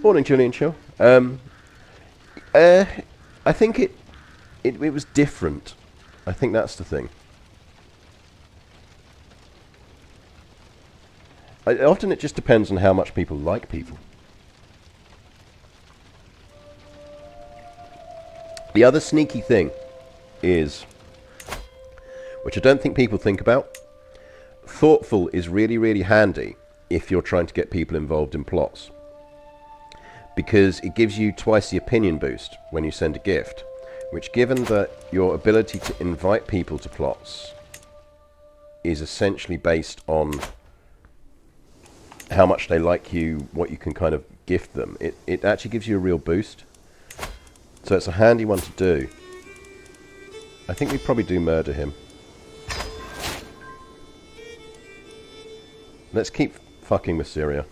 Morning, Julian Chill. I think it was different. I think that's the thing. Often it just depends on how much people like people. The other sneaky thing is, which I don't think people think about, thoughtful is really, really handy if you're trying to get people involved in plots. Because it gives you twice the opinion boost when you send a gift, which, given that your ability to invite people to plots is essentially based on how much they like you, what you can kind of gift them, it actually gives you a real boost. So it's a handy one to do. I think we probably do murder him. Let's keep fucking with Syria.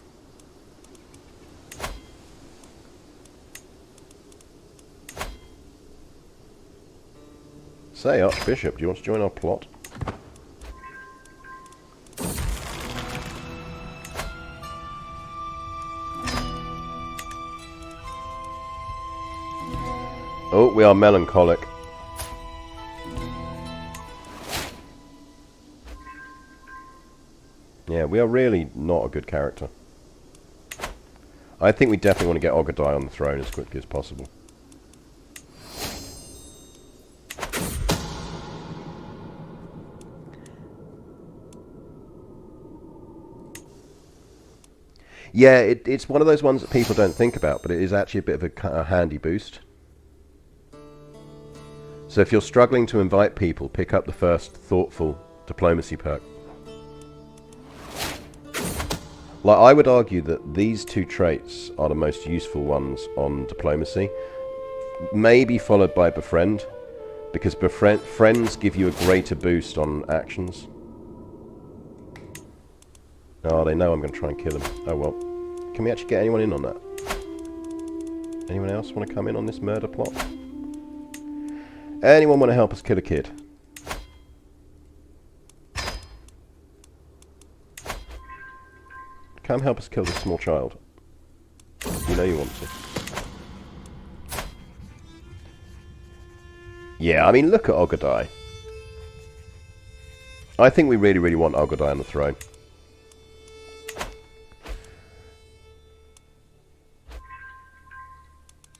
Say, Archbishop, do you want to join our plot? Oh, we are melancholic. Yeah, we are really not a good character. I think we definitely want to get Ogadai on the throne as quickly as possible. Yeah, it's one of those ones that people don't think about, but it is actually a bit of a handy boost. So if you're struggling to invite people, pick up the first thoughtful diplomacy perk. Like, I would argue that these two traits are the most useful ones on diplomacy. Maybe followed by befriend, because friends give you a greater boost on actions. Oh, they know I'm going to try and kill him. Oh well. Can we actually get anyone in on that? Anyone else want to come in on this murder plot? Anyone want to help us kill a kid? Come help us kill this small child. You know you want to. Yeah, I mean, look at Ogadai. I think we really, really want Ogadai on the throne.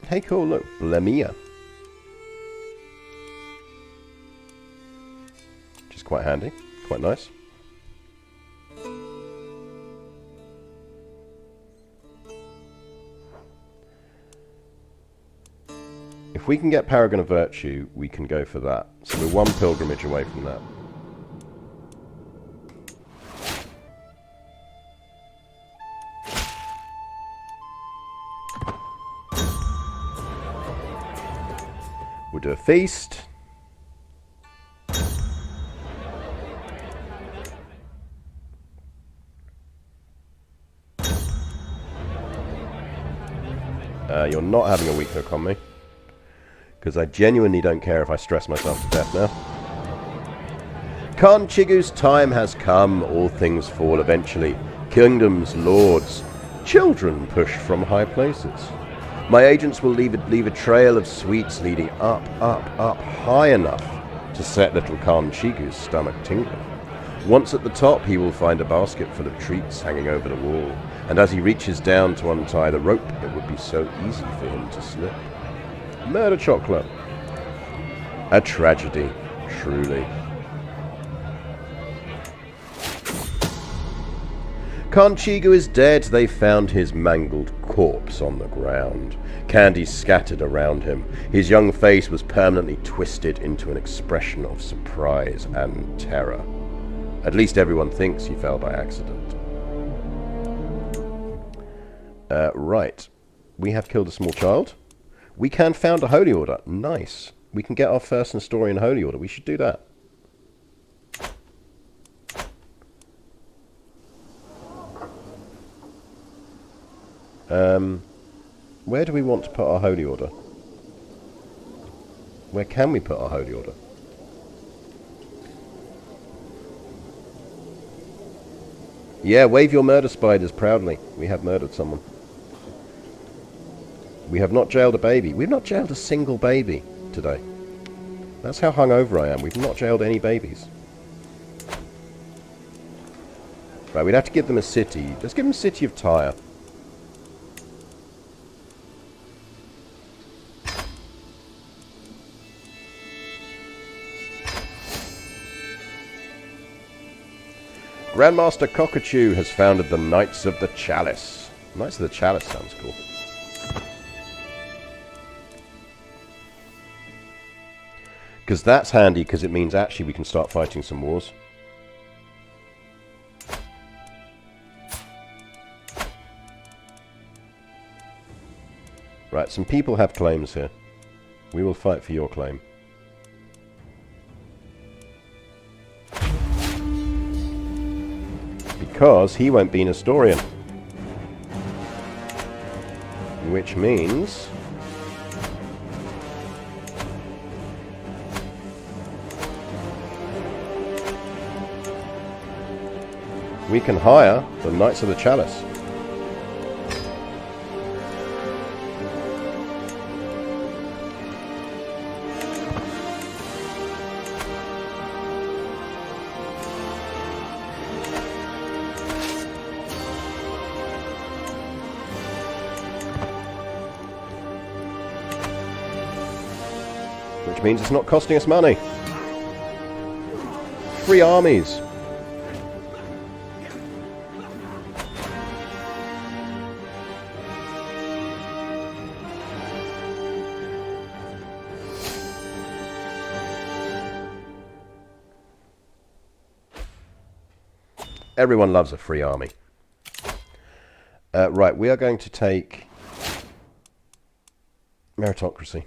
Hey, cool, look, Lemia. Which is quite handy, quite nice. If we can get Paragon of Virtue, we can go for that. So we're one pilgrimage away from that. We'll do a feast. You're not having a weak hook on me. Because I genuinely don't care if I stress myself to death now. Khan Chigu's time has come. All things fall eventually. Kingdoms, lords, children pushed from high places. My agents will leave a trail of sweets leading up, high enough to set little Khan Chigu's stomach tingling. Once at the top, he will find a basket full of treats hanging over the wall, and as he reaches down to untie the rope, it would be so easy for him to slip. Murder chocolate. A tragedy, truly. Khan Chigu is dead. They found his mangled corpse on the ground. Candy scattered around him. His young face was permanently twisted into an expression of surprise and terror. At least everyone thinks he fell by accident. Right. We have killed a small child. We can found a holy order. Nice. We can get our first nestorian holy order. We should do that. Where do we want to put our holy order? Where can we put our holy order? Yeah, wave your murder spiders proudly. We have murdered someone. We have not jailed a baby. We've not jailed a single baby today. That's how hungover I am. We've not jailed any babies. Right, we'd have to give them a city. Let's give them a city of Tyre. Grandmaster Cockatoo has founded the Knights of the Chalice. Knights of the Chalice sounds cool. Because that's handy, because it means actually we can start fighting some wars. Right, some people have claims here. We will fight for your claim. Because he won't be Nestorian. Which means... we can hire the Knights of the Chalice. Which means it's not costing us money. Free armies. Everyone loves a free army. Right, we are going to take meritocracy.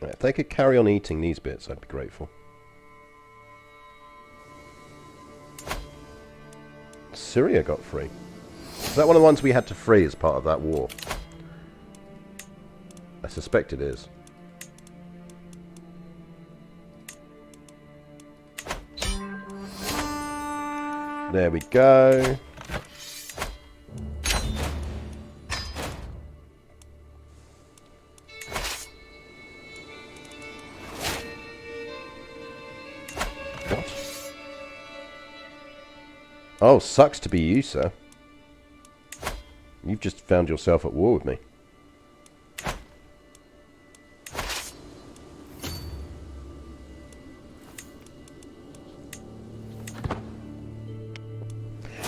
If they could carry on eating these bits, I'd be grateful. Syria got free. Is that one of the ones we had to free as part of that war? I suspect it is. There we go. Oh, sucks to be you, sir. You've just found yourself at war with me.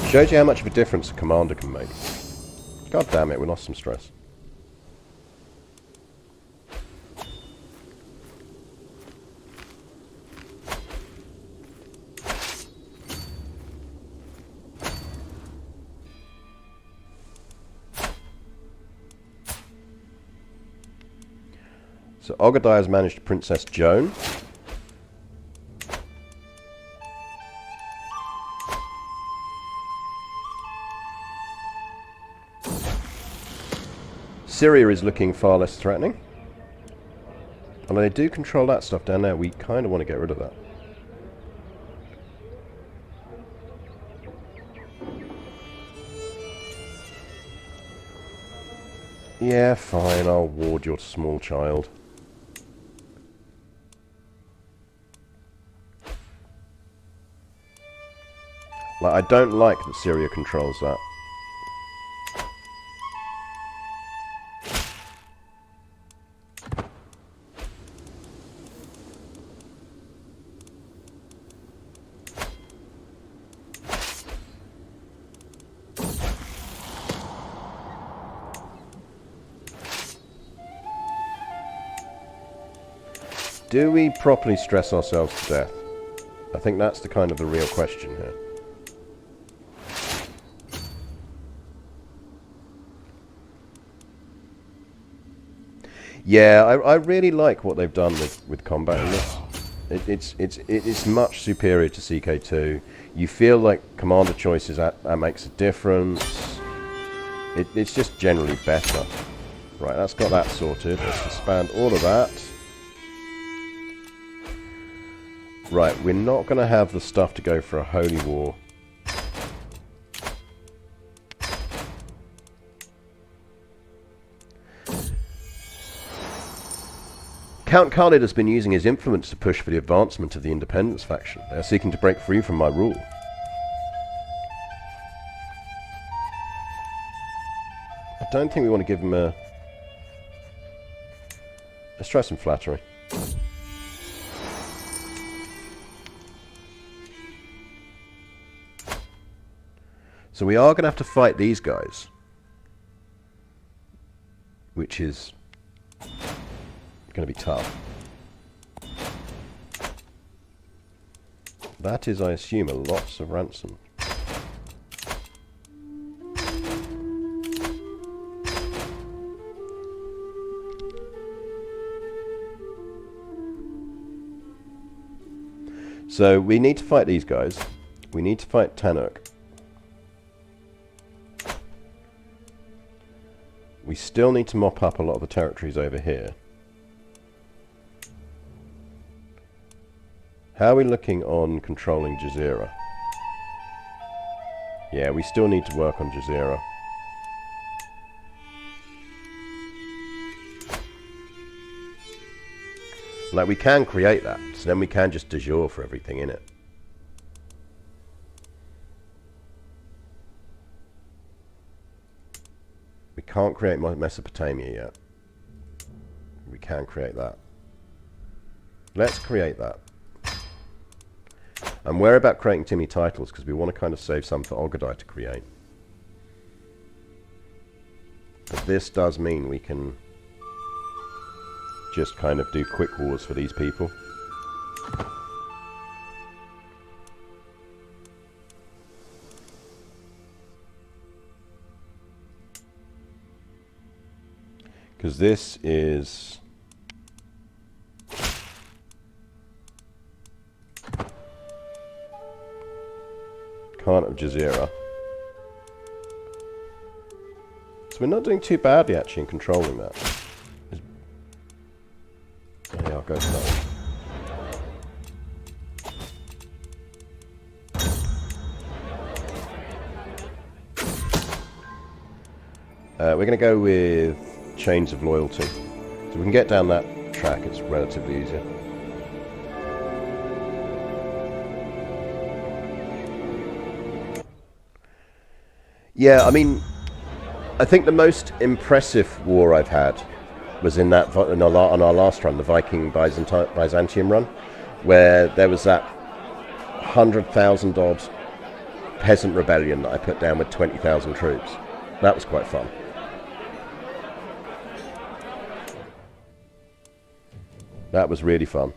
Shows you how much of a difference a commander can make. God damn it, we lost some stress. So Ogedai has managed Princess Joan. Syria is looking far less threatening. Although they do control that stuff down there, we kind of want to get rid of that. Yeah, fine, I'll ward your small child. Like, I don't like that Syria controls that. Do we properly stress ourselves to death? I think that's the kind of the real question here. Yeah, I really like what they've done with combat in this. It's much superior to CK2. You feel like commander choices that makes a difference. It's just generally better. Right, that's got that sorted. Let's disband all of that. Right, we're not going to have the stuff to go for a holy war. Count Khalid has been using his influence to push for the advancement of the independence faction. They are seeking to break free from my rule. I don't think we want to give him a... Let's try some flattery. So we are going to have to fight these guys. Which is going to be tough. That is, I assume, a lots of ransom. So we need to fight these guys. We need to fight Tanuk. We still need to mop up a lot of the territories over here. How are we looking on controlling Jazeera? Yeah, we still need to work on Jazeera. Like, we can create that, so then we can just de jure for everything in it. We can't create Mesopotamia yet. We can create that. Let's create that. And we're about creating Timmy titles because we want to kind of save some for Ogedai to create. But this does mean we can just kind of do quick wars for these people. Because this is... Khan of Jazeera. So we're not doing too badly actually in controlling that. Yeah, I'll go for that. We're going to go with Chains of Loyalty. So we can get down that track, it's relatively easier. Yeah, I mean, I think the most impressive war I've had was in that on our last run, the Viking Byzantium run, where there was that 100,000 odd peasant rebellion that I put down with 20,000 troops. That was quite fun. That was really fun.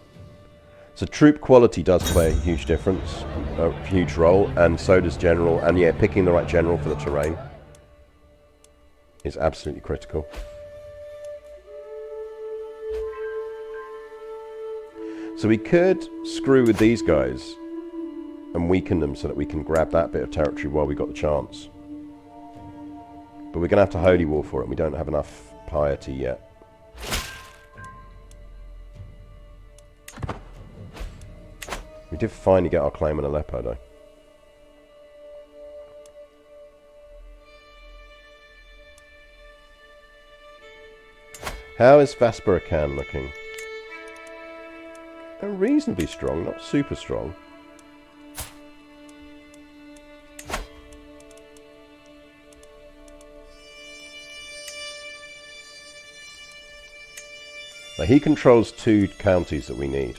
So troop quality does play a huge difference, a huge role, and so does general. And yeah, picking the right general for the terrain is absolutely critical. So we could screw with these guys and weaken them so that we can grab that bit of territory while we got the chance. But we're going to have to holy war for it, and we don't have enough piety yet. We did finally get our claim on Aleppo, though. How is Vaspurakan looking? Reasonably strong, not super strong. Now he controls 2 counties that we need.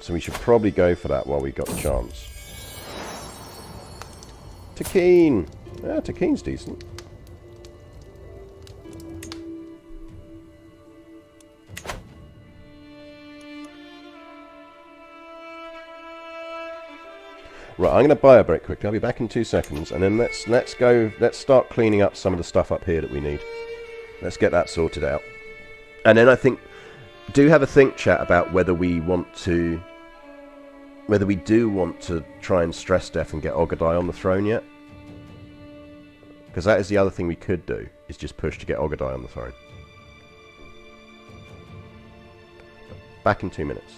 So we should probably go for that while we got the chance. Takeen! Yeah, Takeen's decent. Right, I'm going to buy a break quickly. I'll be back in 2 seconds, and then let's start cleaning up some of the stuff up here that we need. Let's get that sorted out. And then I think, do have a think, chat, about whether we do want to try and stress death and get Ogadai on the throne yet. Because that is the other thing we could do, is just push to get Ogadai on the throne. Back in 2 minutes.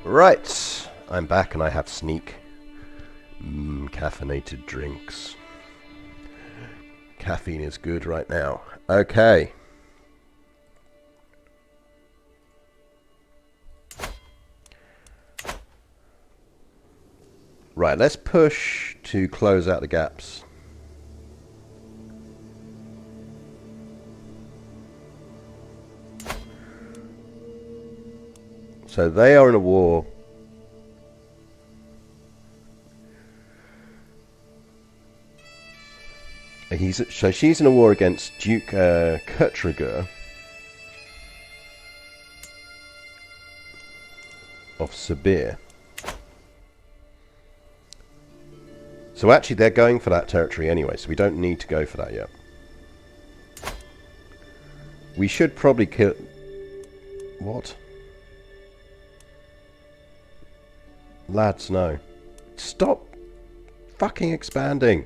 Right, I'm back and I have sneak. Caffeinated drinks. Caffeine is good right now. Okay. Right, let's push to close out the gaps. So they are in a war. So she's in a war against Duke Kutriger of Sibir. So actually they're going for that territory anyway, so we don't need to go for that yet. We should probably kill... What? Lads, no. Stop fucking expanding.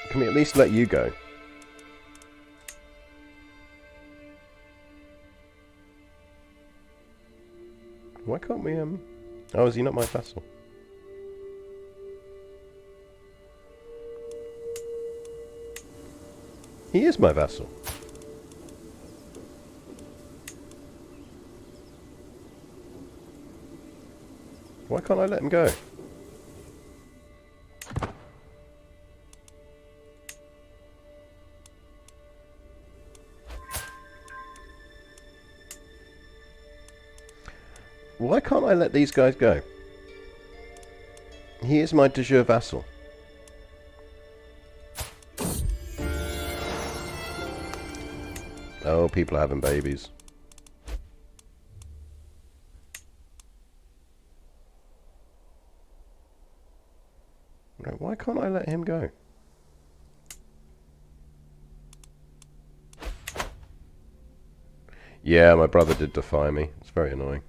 Can we at least let you go? Why can't we, Oh, is he not my vassal? He is my vassal. Why can't I let him go? Why can't I let these guys go? He is my de jure vassal. Oh, people are having babies. Right, why can't I let him go? Yeah, my brother did defy me. It's very annoying.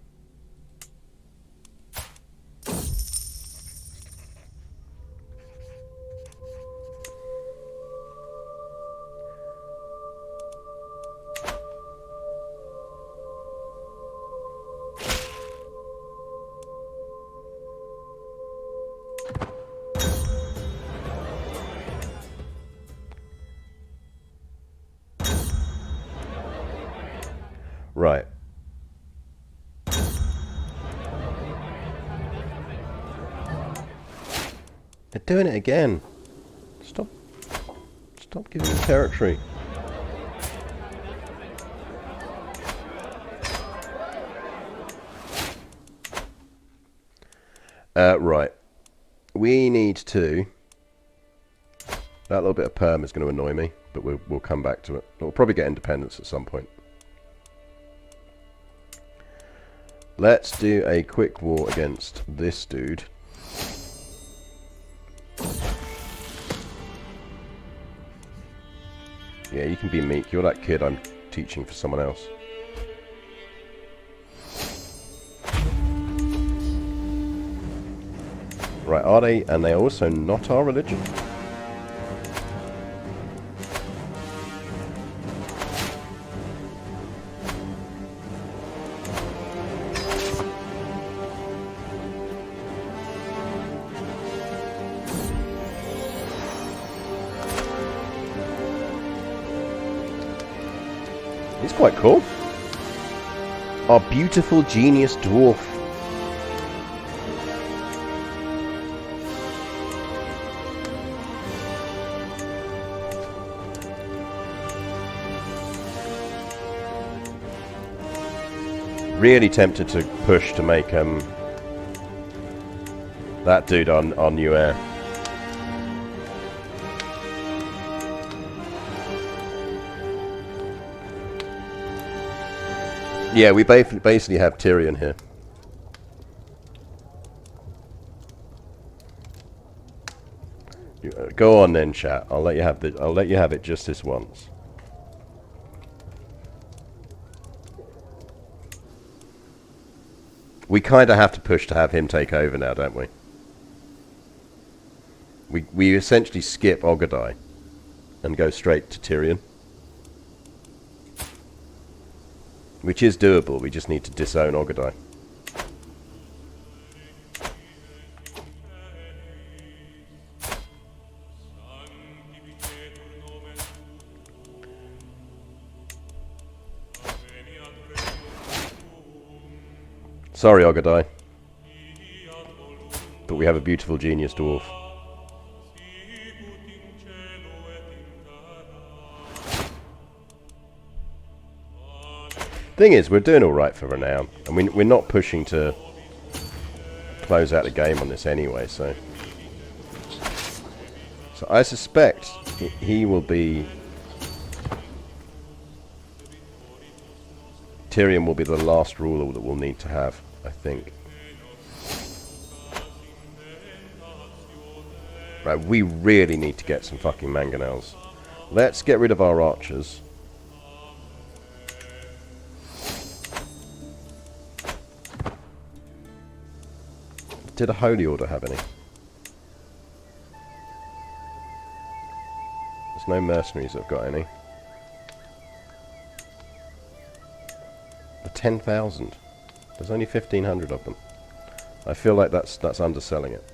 Right. They're doing it again. Stop giving me territory. Right. We need to... That little bit of perm is going to annoy me, but we'll come back to it. We'll probably get independence at some point. Let's do a quick war against this dude. Yeah, you can be meek. You're that kid I'm teaching for someone else. Right, are they? And they are also not our religion. He's quite cool. Our beautiful genius dwarf. Really tempted to push to make that dude our new heir. Yeah, we basically have Tyrion here. Go on then, chat. I'll let you have it just this once. We kind of have to push to have him take over now, don't we? We essentially skip Ogadai and go straight to Tyrion. Which is doable, we just need to disown Ogadai. Sorry, Ogadai. But we have a beautiful genius dwarf. Thing is, we're doing all right for renown, and we're not pushing to close out the game on this anyway. So I suspect he will be. Tyrion will be the last ruler that we'll need to have, I think. Right, we really need to get some fucking mangonels. Let's get rid of our archers. Did a Holy Order have any? There's no mercenaries that have got any. 10,000. There's only 1,500 of them. I feel like that's underselling it.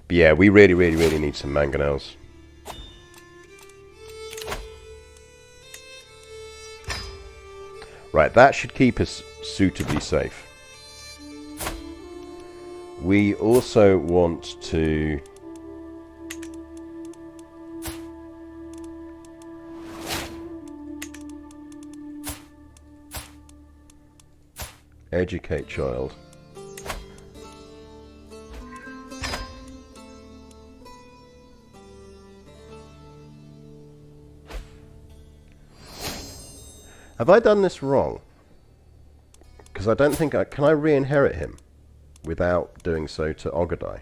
But yeah, we really need some mangonels. Right, that should keep us suitably safe. We also want to educate child. Have I done this wrong? Because I don't think can I re-inherit him without doing so to Ogadai?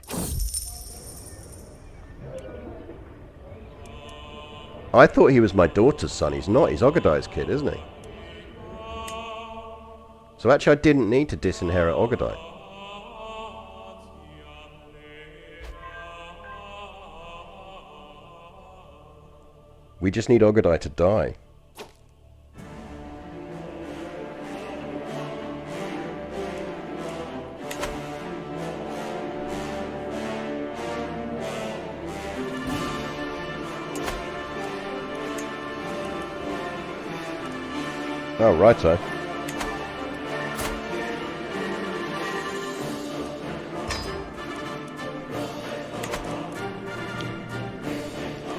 I thought he was my daughter's son. He's not. He's Ogadai's kid, isn't he? So actually I didn't need to disinherit Ogadai. We just need Ogadai to die. Oh, righto.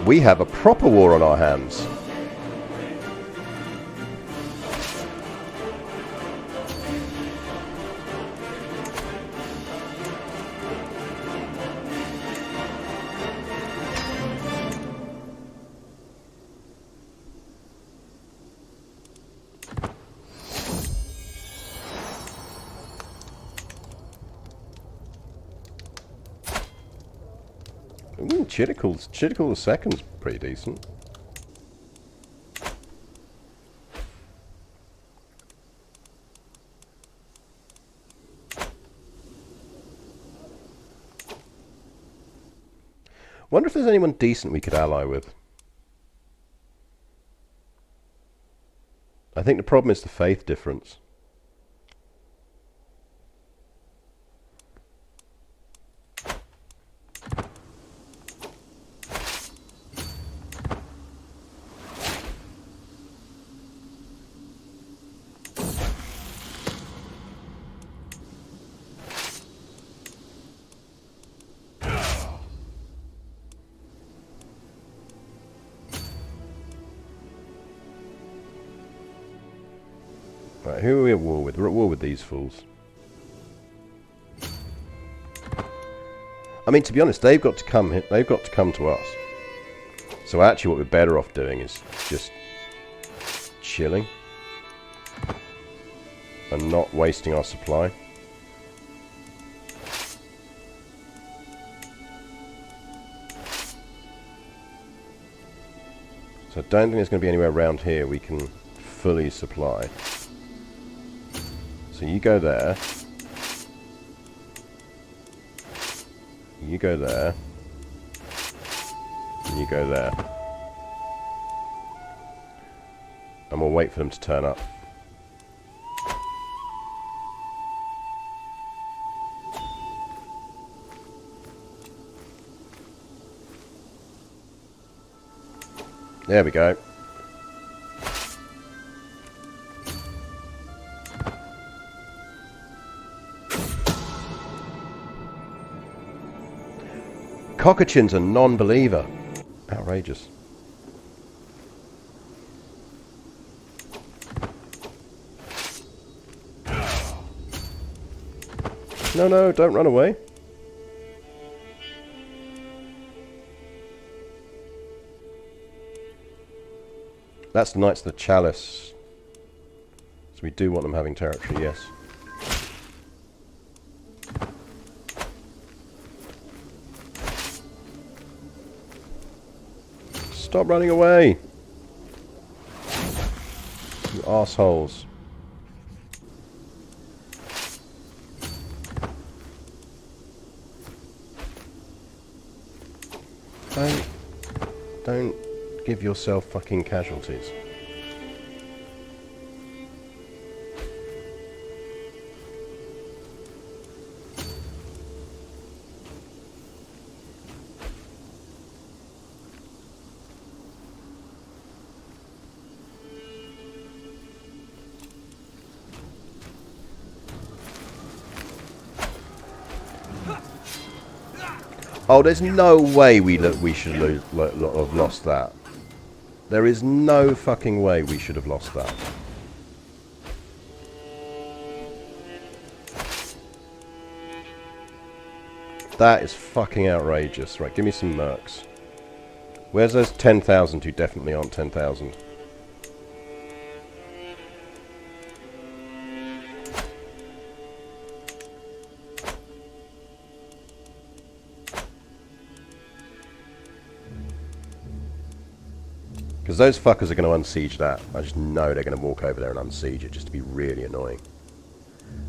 We have a proper war on our hands. Ooh, Chidical the second's pretty decent. Wonder if there's anyone decent we could ally with. I think the problem is the faith difference. Right, who are we at war with? We're at war with these fools. I mean, to be honest, they've got to come to us. So actually what we're better off doing is just chilling and not wasting our supply. So I don't think there's going to be anywhere around here we can fully supply. So you go there. You go there. And you go there. And we'll wait for them to turn up. There we go. Cockachin's a non-believer. Outrageous. No, no, don't run away. That's the Knights of the Chalice. So we do want them having territory, yes. Stop running away! You assholes. Don't give yourself fucking casualties. Oh, there's no way we should have lost that. There is no fucking way we should have lost that. That is fucking outrageous. Right, give me some mercs. Where's those 10,000 who definitely aren't 10,000? Because those fuckers are going to unsiege that. I just know they're going to walk over there and unsiege it just to be really annoying.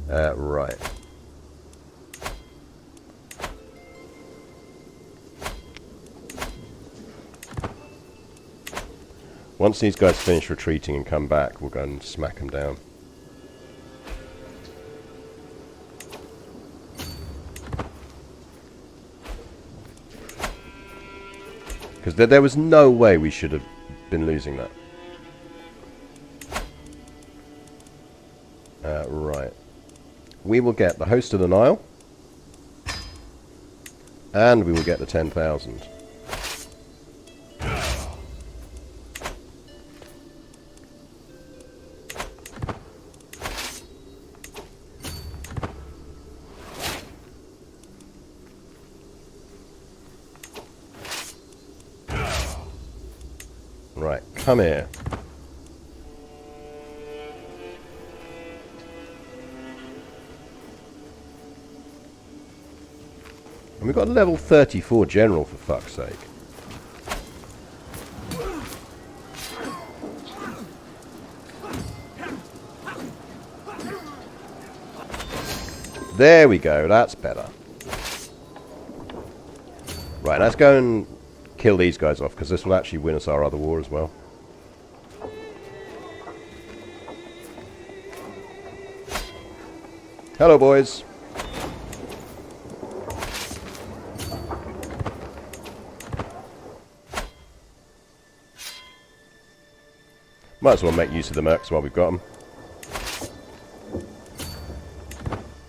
Right. Once these guys finish retreating and come back, we'll go and smack them down. Because there was no way we should have been losing that. Right. We will get the Host of the Nile. And we will get the 10,000. Right, come here. And we've got a level 34 general, for fuck's sake. There we go, that's better. Right, let's go and kill these guys off, because this will actually win us our other war as well. Hello, boys. Might as well make use of the mercs while we've got them.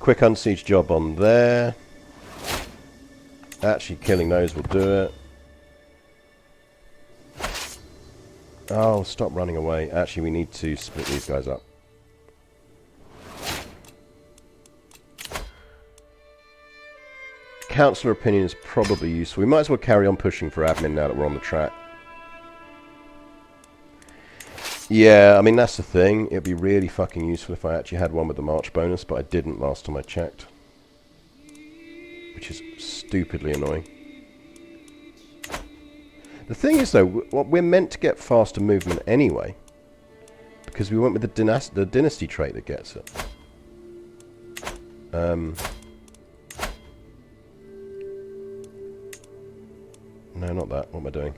Quick unsiege job on there. Actually, killing those will do it. Oh, stop running away. Actually, we need to split these guys up. Councillor opinion is probably useful. We might as well carry on pushing for admin now that we're on the track. Yeah, I mean, that's the thing. It'd be really fucking useful if I actually had one with the March bonus, but I didn't last time I checked. Which is stupidly annoying. The thing is, though, we're meant to get faster movement anyway. Because we went with the dynasty trait that gets it. No, not that. What am I doing?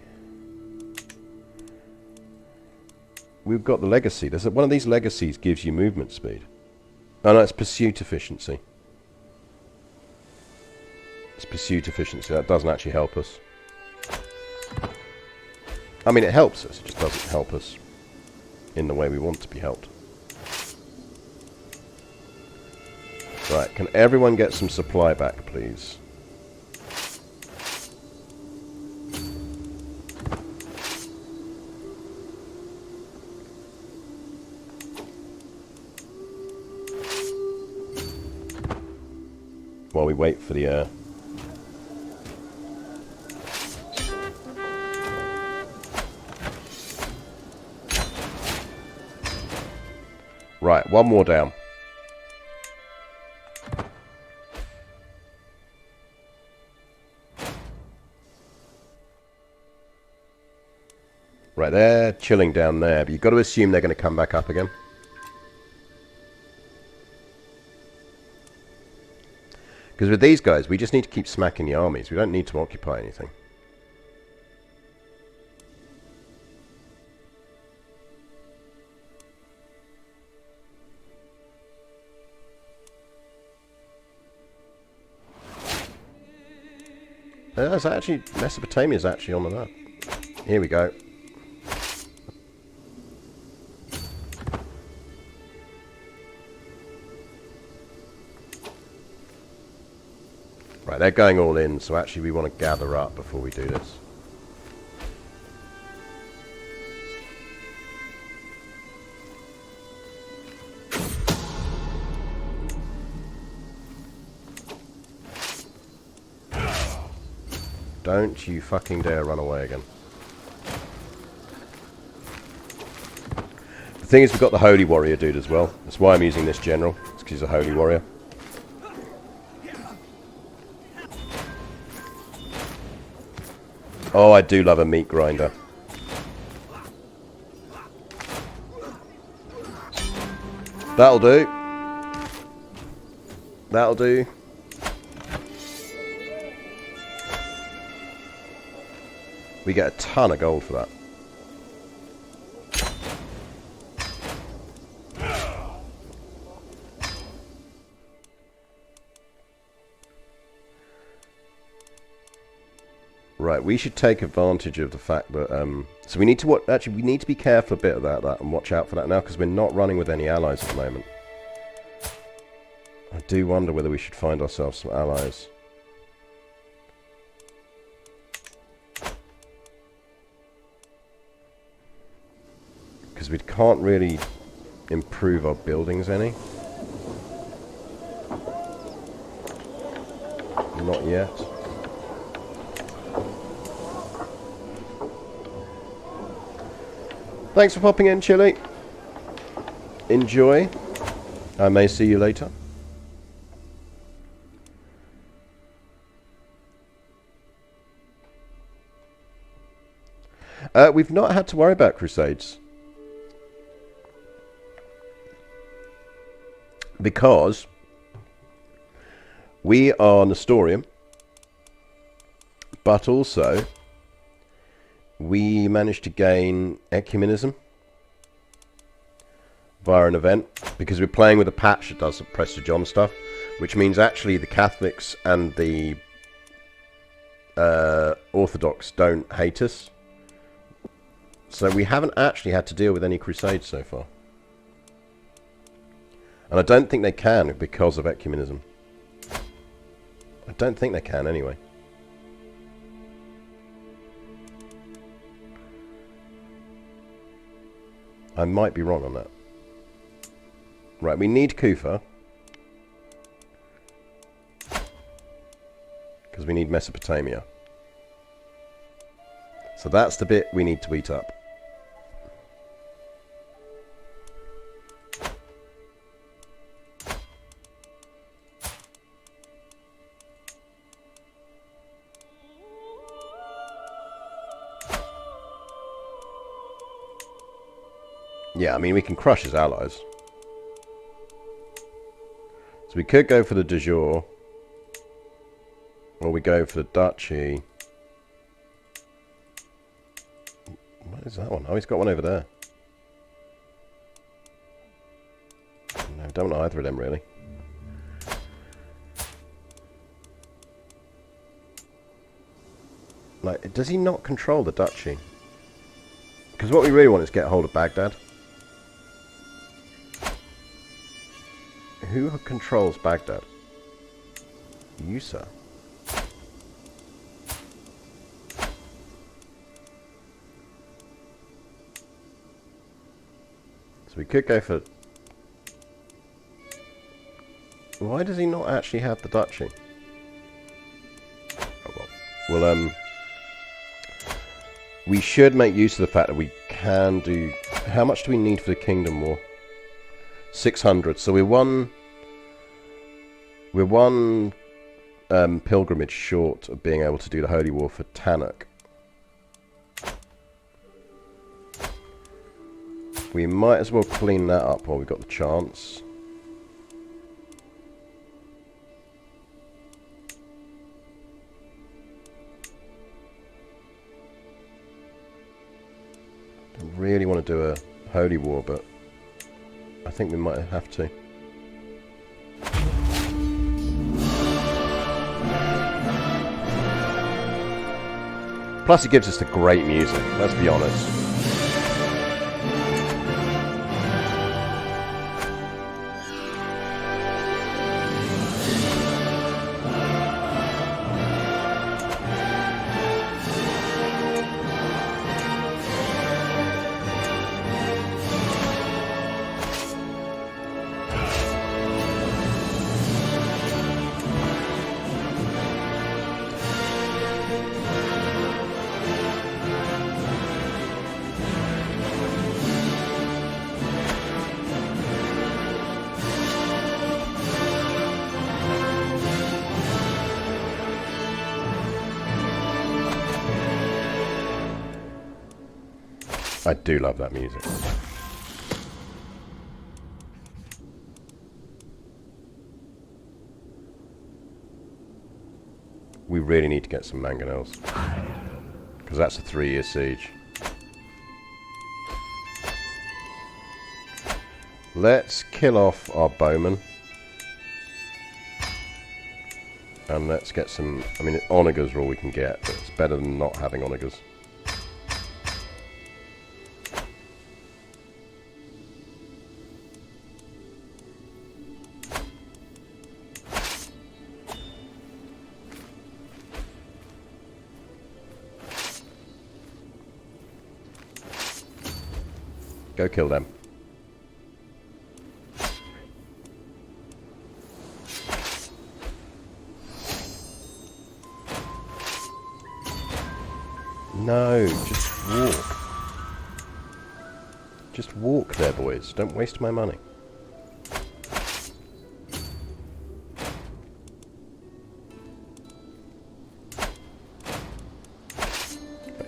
We've got the legacy. There's one of these legacies gives you movement speed. Oh no, it's pursuit efficiency. It's pursuit efficiency. That doesn't actually help us. I mean, it helps us. It just doesn't help us in the way we want to be helped. Right, can everyone get some supply back, please? while we wait for the... Right, one more down. Right, they're chilling down there, but you've got to assume they're going to come back up again. Because with these guys, we just need to keep smacking the armies. We don't need to occupy anything. That's actually, Mesopotamia's actually on the map. Here we go. Right, they're going all in, so actually we want to gather up before we do this. Don't you fucking dare run away again. The thing is, we've got the Holy Warrior dude as well. That's why I'm using this general. It's because he's a Holy Warrior. Oh, I do love a meat grinder. That'll do. That'll do. We get a ton of gold for that. Right, we should take advantage of the fact that so we need to actually we need to be careful a bit about that and watch out for that now, because we're not running with any allies at the moment. I do wonder whether we should find ourselves some allies. Because we can't really improve our buildings any. Not yet. Thanks for popping in, Chili. Enjoy. I may see you later. We've not had to worry about crusades. Because we are Nestorian, but also we managed to gain ecumenism via an event, because we're playing with a patch that does the Prester John stuff, which means actually the Catholics and the Orthodox don't hate us. So we haven't actually had to deal with any crusades so far. And I don't think they can because of ecumenism. I don't think they can anyway. I might be wrong on that. Right, we need Kufa. Because we need Mesopotamia. So that's the bit we need to eat up. Yeah, I mean, we can crush his allies. So we could go for the de jure. Or we go for the duchy. What is that one? Oh, he's got one over there. No, don't want either of them, really. Like, does he not control the duchy? Because what we really want is get hold of Baghdad. Who controls Baghdad? You, sir. So we could go for... Why does he not actually have the duchy? Well, we should make use of the fact that we can do... How much do we need for the Kingdom War? 600. So we're one pilgrimage short of being able to do the Holy War for Tannock. We might as well clean that up while we've got the chance. I really want to do a Holy War, but I think we might have to. Plus it gives us the great music, let's be honest. I do love that music. We really need to get some mangonels, because that's a 3-year siege. Let's kill off our bowmen. And let's get some... I mean, onagers are all we can get, but it's better than not having onagers. Go kill them. No, just walk. Just walk there, boys. Don't waste my money.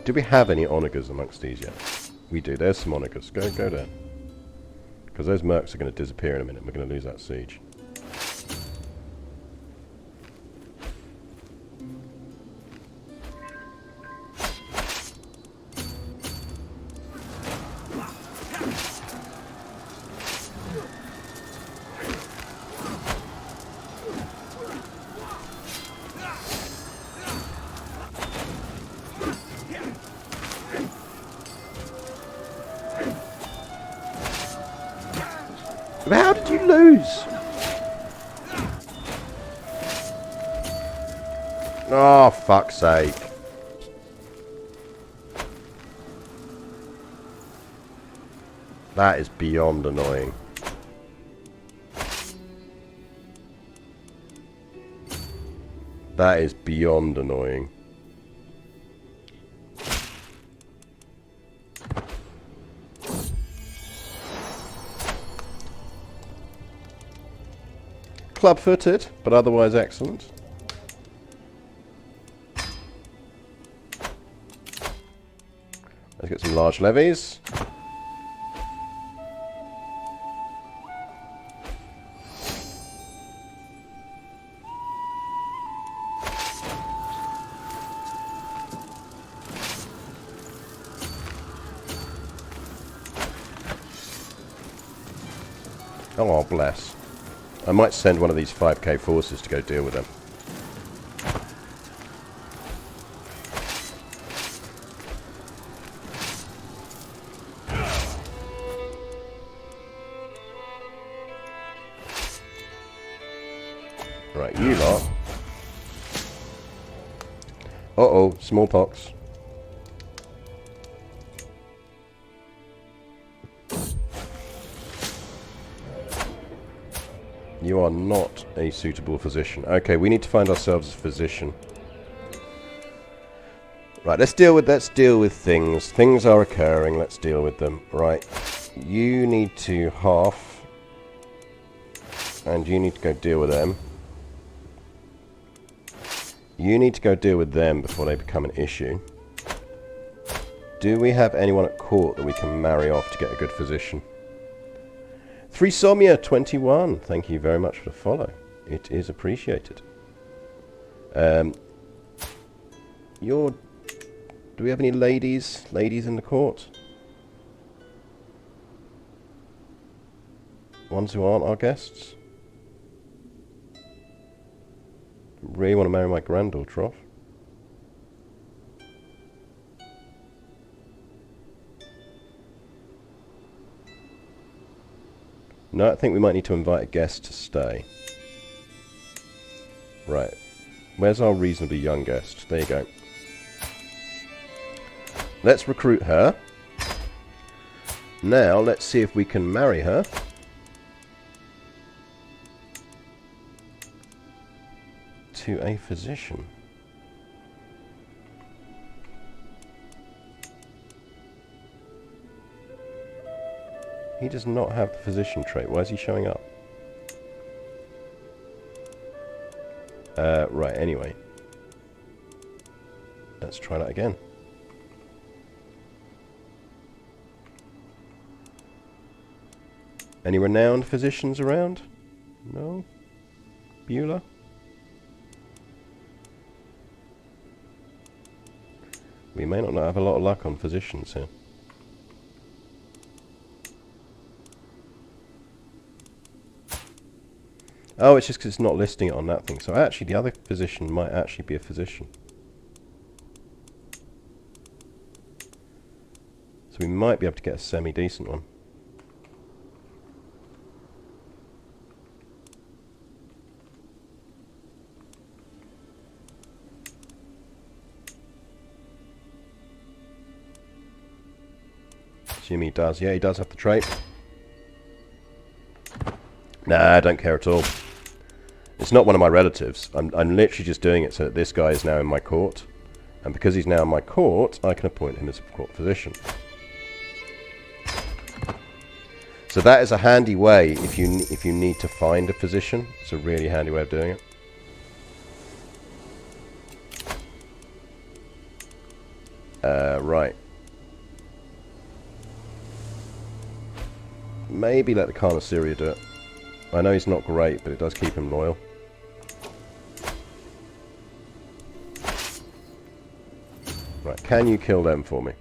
Do we have any onagers amongst these yet? We do. There's some onagers. Go there. Because those mercs are going to disappear in a minute. We're going to lose that siege. How did you lose? Oh, fuck's sake. That is beyond annoying. That is beyond annoying. Club-footed, but otherwise excellent. Let's get some large levies. Oh, bless. I might send one of these 5k forces to go deal with them. Right, you lot. Uh-oh, smallpox. You are not a suitable physician. Okay, we need to find ourselves a physician. Right, let's deal with things. Things are occurring, let's deal with them. Right. You need to half, and you need to go deal with them. You need to go deal with them before they become an issue. Do we have anyone at court that we can marry off to get a good physician? 3 Somia 21. Thank you very much for the follow. It is appreciated. Do we have any ladies in the court? Ones who aren't our guests? Really want to marry my granddaughter off. No, I think we might need to invite a guest to stay. Right. Where's our reasonably young guest? There you go. Let's recruit her. Now, let's see if we can marry her. To a physician. He does not have the physician trait. Why is he showing up? Right, anyway. Let's try that again. Any renowned physicians around? No? Beulah? We may not have a lot of luck on physicians here. Oh, it's just because it's not listing it on that thing. So actually, the other physician might actually be a physician. So we might be able to get a semi-decent one. Jimmy does. Yeah, he does have the trait. Nah, I don't care at all. It's not one of my relatives. I'm literally just doing it so that this guy is now in my court. And because he's now in my court, I can appoint him as a court physician. So that is a handy way if you need to find a physician. It's a really handy way of doing it. Right. Maybe let the Khan of Syria do it. I know he's not great, but it does keep him loyal. Right, can you kill them for me?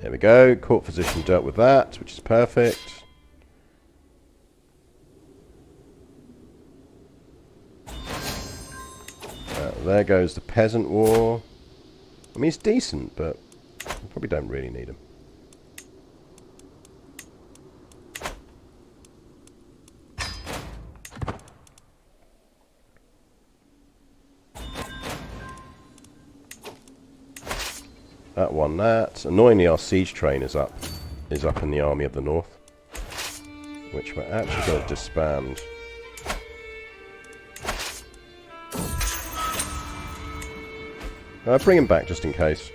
There we go. Court physician dealt with that, which is perfect. There goes the peasant war. I mean, he's decent, but we probably don't really need him. That won that. Annoyingly, our siege train is up in the army of the north, which we're actually going to disband. Bring him back just in case.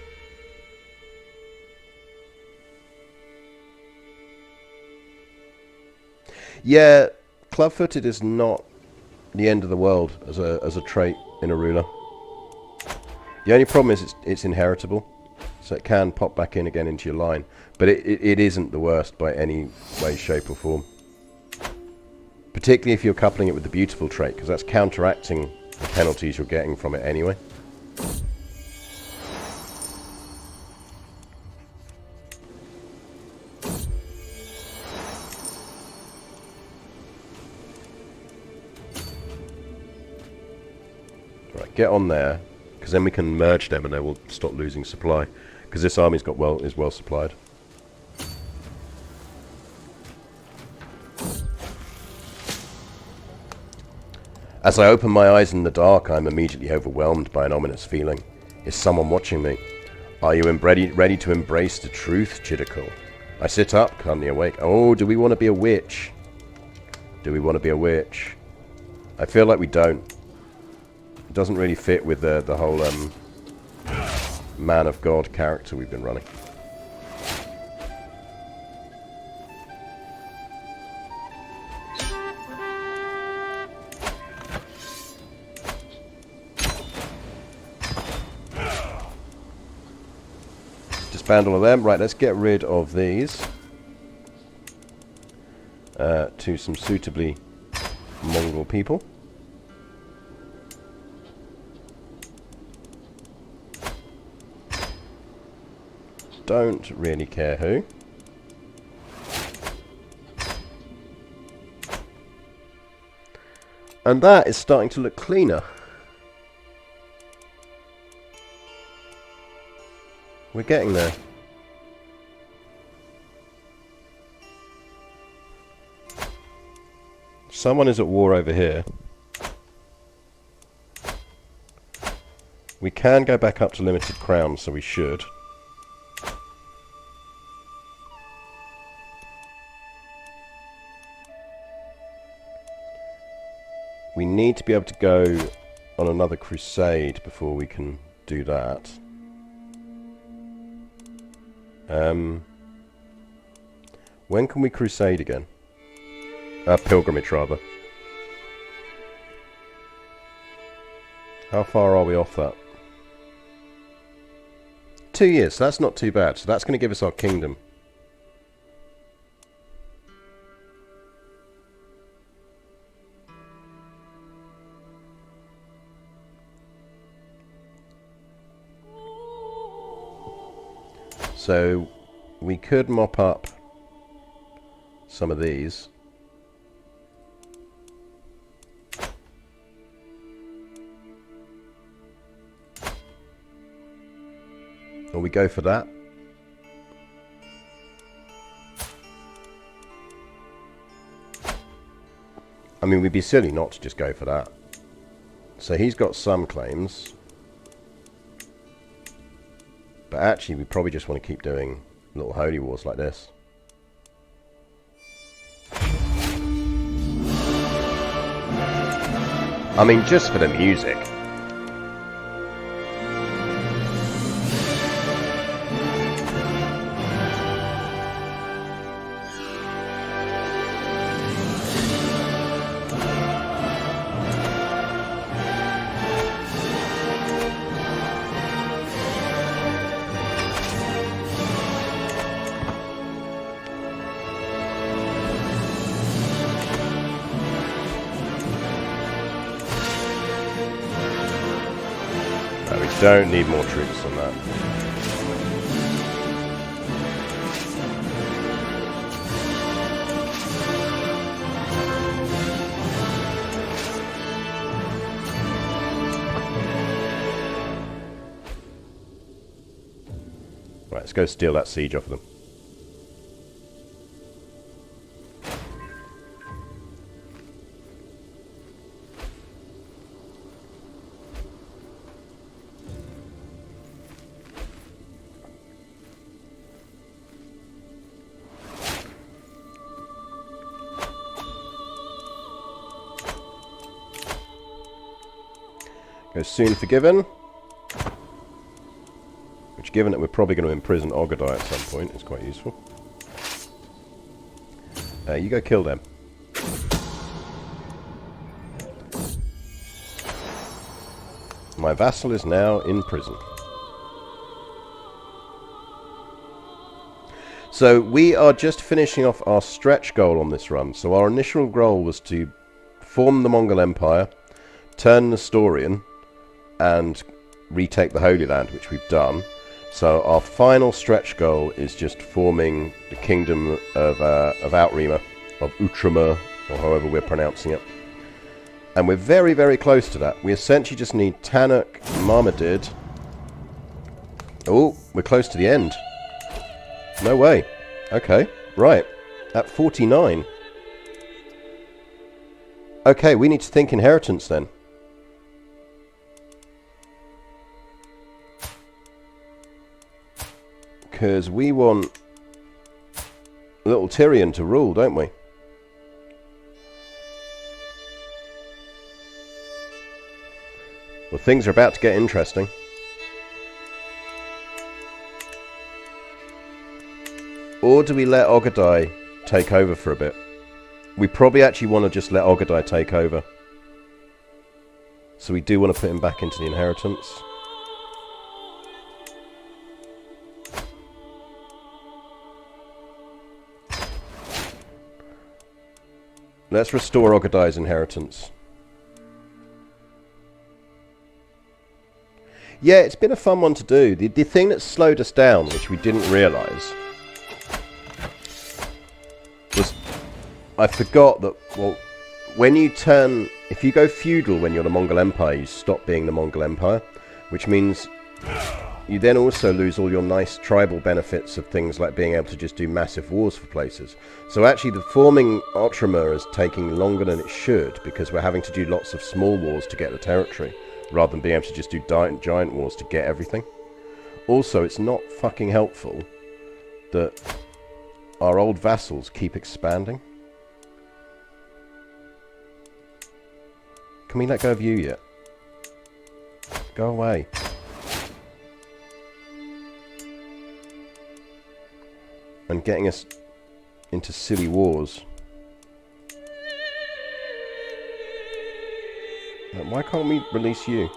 Yeah, club-footed is not the end of the world as a trait in a ruler. The only problem is it's inheritable. So it can pop back in again into your line. But it isn't the worst by any way, shape or form. Particularly if you're coupling it with the beautiful trait, because that's counteracting the penalties you're getting from it anyway. Right, get on there, because then we can merge them and they will stop losing supply. Because this army's is well supplied. As I open my eyes in the dark, I am immediately overwhelmed by an ominous feeling. Is someone watching me? Are you ready to embrace the truth, Chidakul? I sit up, calmly awake. Oh, do we want to be a witch? Do we want to be a witch? I feel like we don't. It doesn't really fit with the whole man of God character we've been running. Disband all of them. Right, let's get rid of these to some suitably Mongol people. Don't really care who. And that is starting to look cleaner. We're getting there. Someone is at war over here. We can go back up to limited crowns, so we should. We need to be able to go on another crusade before we can do that. When can we crusade again? Pilgrimage, rather. How far are we off that? 2 years, so that's not too bad. So that's going to give us our kingdom. So we could mop up some of these. Or we go for that. I mean, we'd be silly not to just go for that. So he's got some claims. But actually, we probably just want to keep doing little holy wars like this. I mean, just for the music. Don't need more troops than that. Right, let's go steal that siege off of them. Go soon forgiven. Which, given that we're probably going to imprison Ogadai at some point, is quite useful. You go kill them. My vassal is now in prison. So we are just finishing off our stretch goal on this run. So our initial goal was to form the Mongol Empire, turn Nestorian, and retake the Holy Land, which we've done. So our final stretch goal is just forming the kingdom of Outrima, of Utrima, or however we're pronouncing it. And we're very, very close to that. We essentially just need Tanuk, Marmadid. Oh, we're close to the end. No way. Okay, right. At 49. Okay, we need to think inheritance then. Because we want little Tyrion to rule, don't we? Well, things are about to get interesting. Or do we let Ogadai take over for a bit? We probably actually want to just let Ogadai take over. So we do want to put him back into the inheritance. Let's restore Ogadai's inheritance. Yeah, it's been a fun one to do. The thing that slowed us down, which we didn't realise, was I forgot that, well, when you turn, if you go feudal when you're the Mongol Empire, you stop being the Mongol Empire, which means you then also lose all your nice tribal benefits of things like being able to just do massive wars for places. So actually the forming Outremer is taking longer than it should, because we're having to do lots of small wars to get the territory, rather than being able to just do giant wars to get everything. Also, it's not fucking helpful that our old vassals keep expanding. Can we let go of you yet? Go away. And getting us into silly wars. Why can't we release you?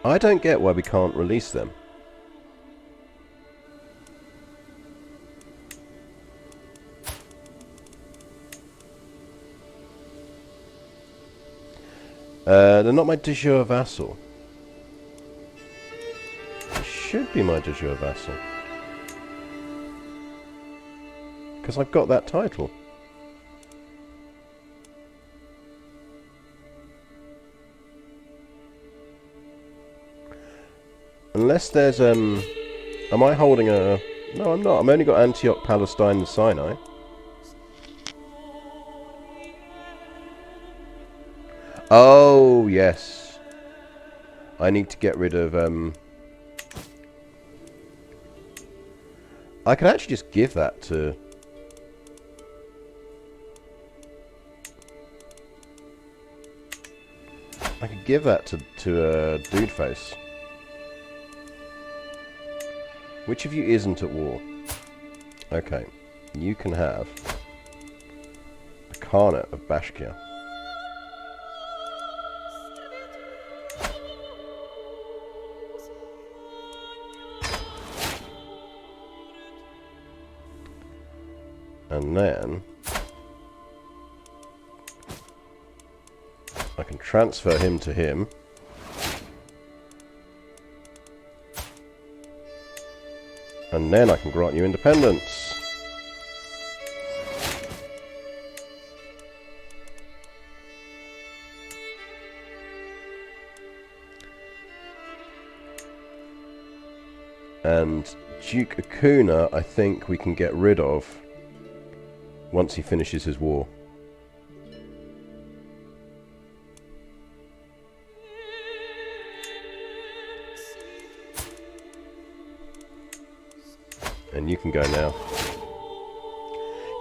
I don't get why we can't release them. They're not my de jure vassal. They should be my de jure vassal. Because I've got that title. Unless there's, am I holding a... No, I'm not. I'm only got Antioch, Palestine and Sinai. Oh, yes. I need to get rid of, I could actually just give that to... I could give that to Dudeface. Which of you isn't at war? Okay. You can have the Khanate of Bashkia. And then I can transfer him to him. And then I can grant you independence. And Duke Akuna, I think we can get rid of once he finishes his war. And you can go now.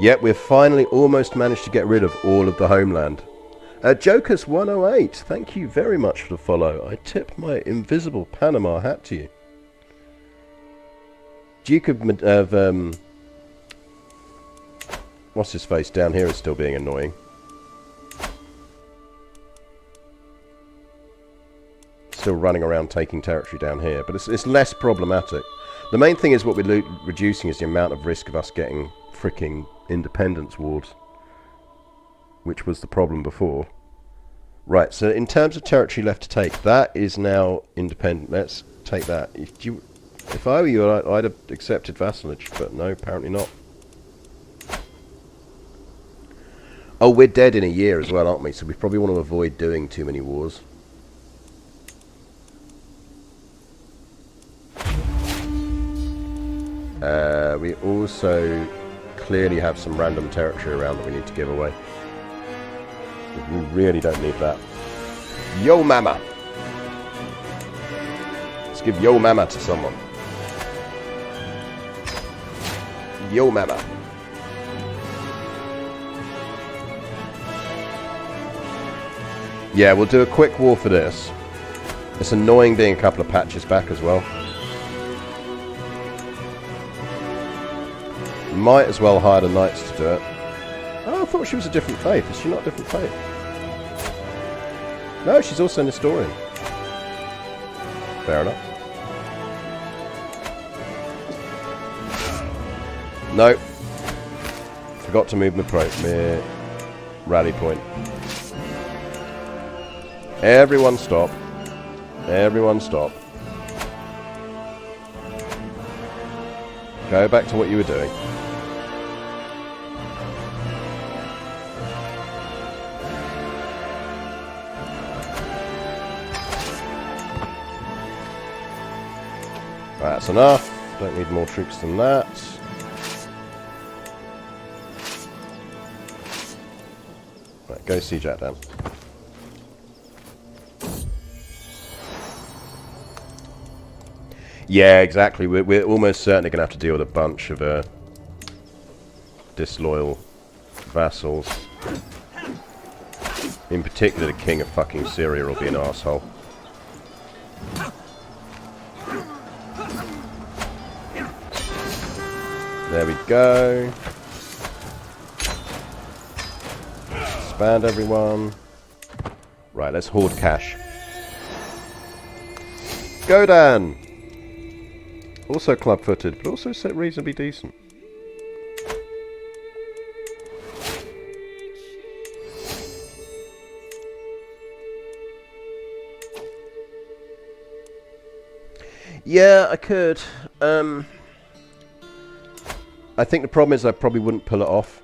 Yep, we've finally almost managed to get rid of all of the homeland. Jokers 108, thank you very much for the follow. I tip my invisible Panama hat to you. Duke of what's his face down here is still being annoying. Still running around taking territory down here, but it's less problematic. The main thing is what we're reducing is the amount of risk of us getting fricking independence wars, which was the problem before. Right, so in terms of territory left to take, that is now independent. Let's take that. If I were you, I'd have accepted vassalage, but no, apparently not. Oh, we're dead in a year as well, aren't we? So we probably want to avoid doing too many wars. We also clearly have some random territory around that we need to give away. We really don't need that. Yo Mama! Let's give Yo Mama to someone. Yo Mama. Yeah, we'll do a quick war for this. It's annoying being a couple of patches back as well. Might as well hire the knights to do it. Oh, I thought she was a different faith. Is she not a different faith? No, she's also a nestorian. Fair enough. No. Forgot to move my rally point. Everyone stop. Everyone stop. Go back to what you were doing. That's enough. Don't need more troops than that. Right, go siege that down. Yeah, exactly. We're almost certainly going to have to deal with a bunch of disloyal vassals. In particular, the king of fucking Syria will be an arsehole. There we go. Expand everyone. Right, let's hoard cash. Go, Dan! Also club-footed, but also reasonably decent. Yeah, I could. I think the problem is I probably wouldn't pull it off.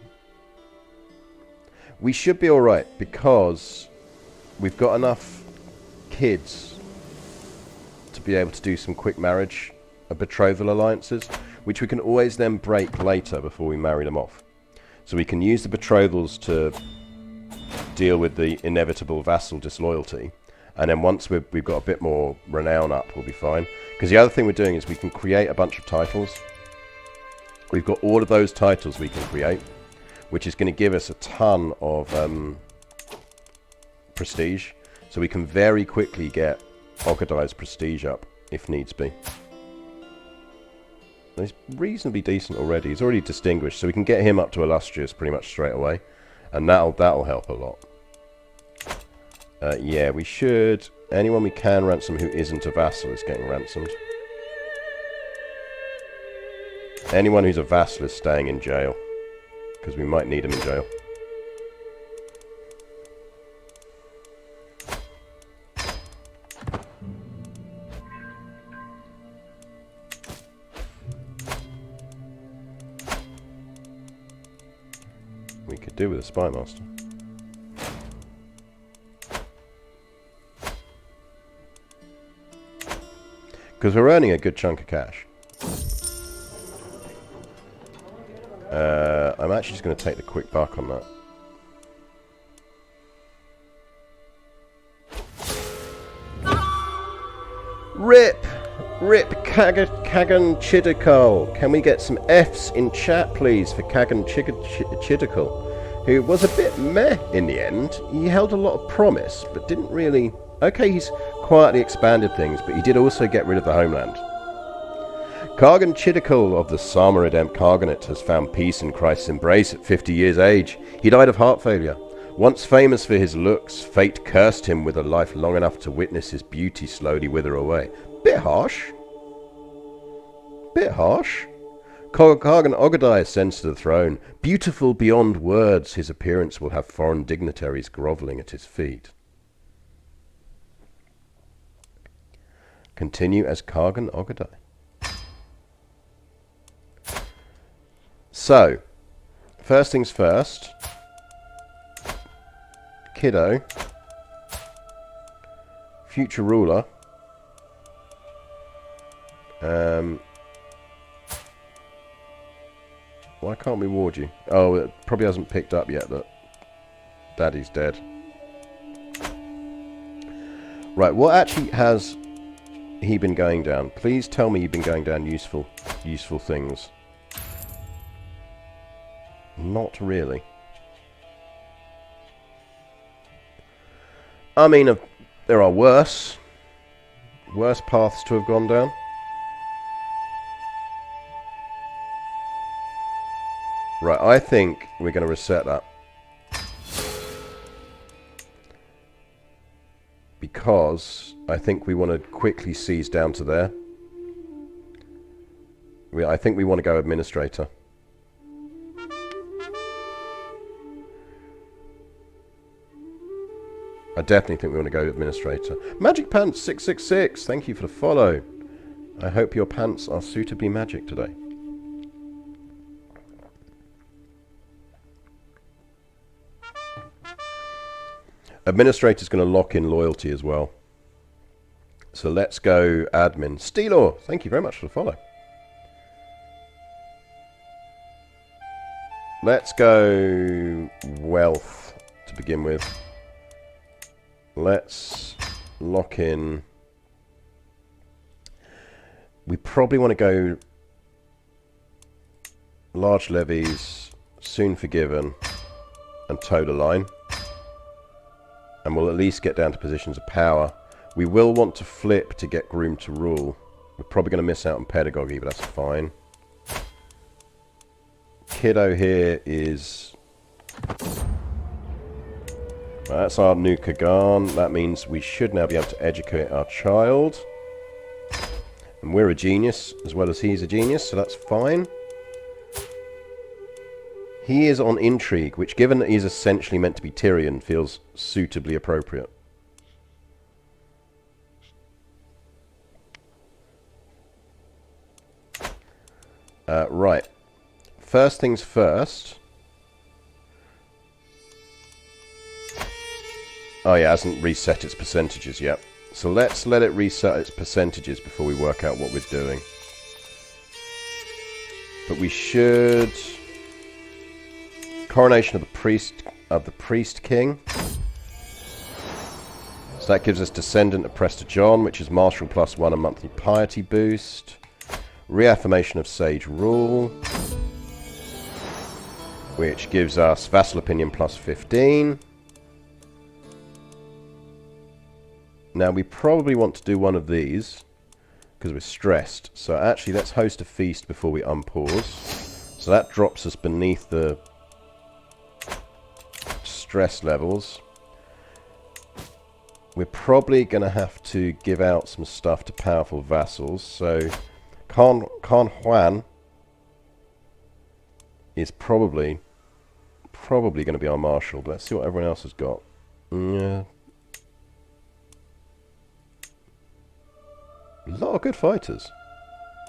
We should be alright, because we've got enough kids to be able to do some quick marriage, betrothal alliances, which we can always then break later before we marry them off. So we can use the betrothals to deal with the inevitable vassal disloyalty, and then once we've got a bit more renown up, we'll be fine. Because the other thing we're doing is we can create a bunch of titles. We've got all of those titles we can create, which is going to give us a ton of prestige. So we can very quickly get Ogedai's prestige up, if needs be. And he's reasonably decent already. He's already distinguished, so we can get him up to illustrious pretty much straight away. And that'll help a lot. Yeah, we should... Anyone we can ransom who isn't a vassal is getting ransomed. Anyone who's a vassal is staying in jail, because we might need him in jail. We could do with a spy master. Because we're earning a good chunk of cash. I'm actually just going to take the quick buck on that. RIP! RIP Kagan Chidikal. Can we get some F's in chat, please, for Kagan Chidikal, who was a bit meh in the end. He held a lot of promise, but didn't really... Okay, he's quietly expanded things, but he did also get rid of the homeland. Kagan Chidikal of the Samoridemp Khaganate has found peace in Christ's embrace at 50 years age. He died of heart failure. Once famous for his looks, fate cursed him with a life long enough to witness his beauty slowly wither away. Bit harsh. Bit harsh. Kagan Ogedai ascends to the throne. Beautiful beyond words, his appearance will have foreign dignitaries grovelling at his feet. Continue as Kagan Ogedai. So, first things first. Kiddo. Future ruler. Why can't we ward you? Oh, it probably hasn't picked up yet that Daddy's dead. Right, what actually has he been going down? Please tell me you've been going down useful things. Not really. I mean, there are worse paths to have gone down. Right, I think we're going to reset that. Because I think we want to quickly seize down to there. I think we want to go administrator. I definitely think we want to go administrator. Magic Pants 666, thank you for the follow. I hope your pants are suitably magic today. Administrator's going to lock in loyalty as well. So let's go admin. Steelor, thank you very much for the follow. Let's go wealth to begin with. Let's lock in. We probably want to go large levies, soon forgiven, and toe the line. And we'll at least get down to positions of power. We will want to flip to get groom to rule. We're probably going to miss out on pedagogy, but that's fine. Kiddo here is... Well, that's our new Kagan. That means we should now be able to educate our child. And we're a genius, as well as he's a genius, so that's fine. He is on intrigue, which, given that he's essentially meant to be Tyrion, feels suitably appropriate. Right. First things first. Oh yeah, it hasn't reset its percentages yet. So let's let it reset its percentages before we work out what we're doing. But we should... Coronation of the priest king. So that gives us descendant of Prester John, which is martial +1 and monthly piety boost. Reaffirmation of sage rule, which gives us vassal opinion +15. Now we probably want to do one of these because we're stressed. So actually let's host a feast before we unpause. So that drops us beneath the stress levels. We're probably going to have to give out some stuff to powerful vassals. So Khan Juan is probably going to be our marshal. But let's see what everyone else has got. Yeah. A lot of good fighters.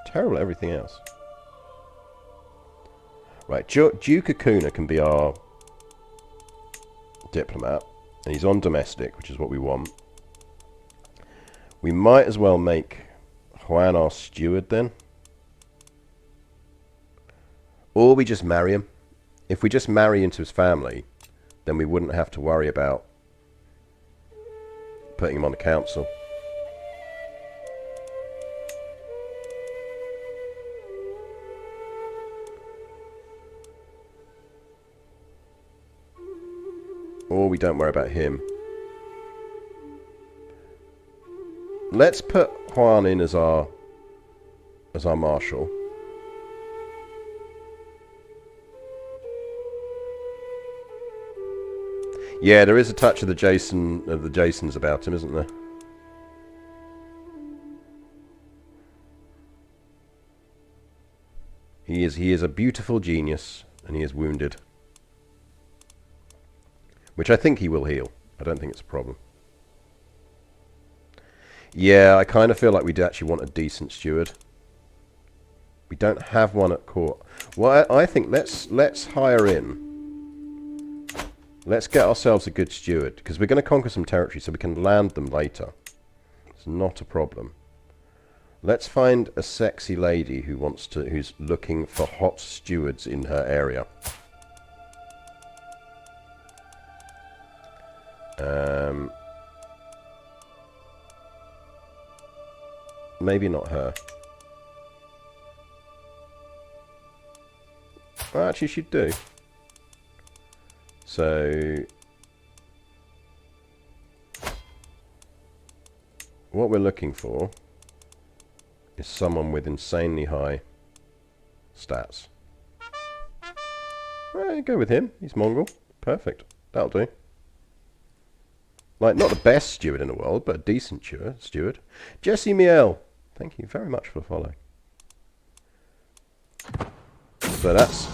Terrible at everything else. Right, Duke Khatun can be our diplomat. And he's on domestic, which is what we want. We might as well make Juan our steward then. Or we just marry him. If we just marry into his family, then we wouldn't have to worry about putting him on the council. Or we don't worry about him. Let's put Juan in as our marshal. Yeah, there is a touch of the Jasons about him, isn't there? He is a beautiful genius, and he is wounded. Which I think he will heal. I don't think it's a problem. Yeah, I kind of feel like we do actually want a decent steward. We don't have one at court. Well, I think let's hire in. Let's get ourselves a good steward, because we're going to conquer some territory, so we can land them later. It's not a problem. Let's find a sexy lady who's looking for hot stewards in her area. Maybe not her. Well, actually, she'd do. So what we're looking for is someone with insanely high stats. Go with him. He's Mongol. Perfect. That'll do. Like, not the best steward in the world, but a decent steward. Jesse Miel. Thank you very much for the follow. So that's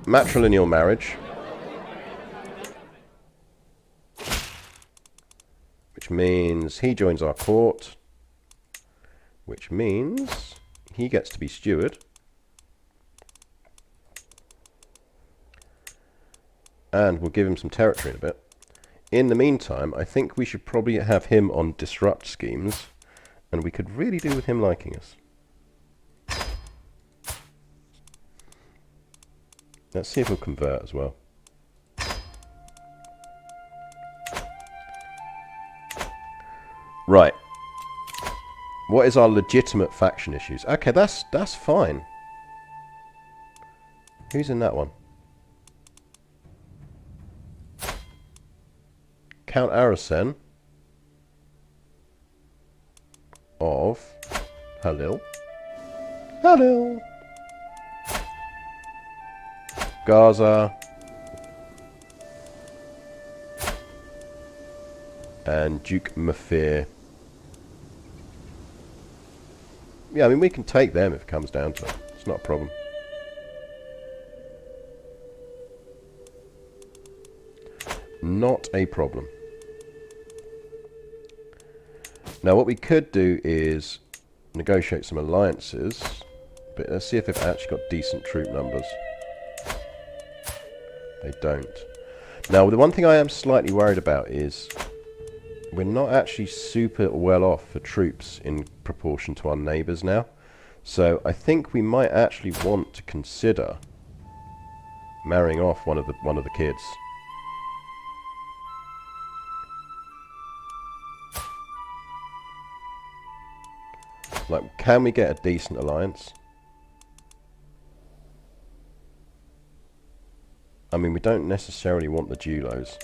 matrilineal marriage. Which means he joins our court. Which means he gets to be steward. And we'll give him some territory in a bit. In the meantime, I think we should probably have him on disrupt schemes. And we could really do with him liking us. Let's see if he'll convert as well. Right. What is our legitimate faction issues? Okay, that's fine. Who's in that one? Count Arasen of Halil. Halil. Gaza. And Duke Mafir. Yeah, I mean, we can take them if it comes down to it. It's not a problem. Not a problem. Now, what we could do is negotiate some alliances. But let's see if they've actually got decent troop numbers. They don't. Now, the one thing I am slightly worried about is we're not actually super well off for troops in proportion to our neighbours now. So I think we might actually want to consider marrying off one of the kids. Like, can we get a decent alliance? I mean, we don't necessarily want the Dulos.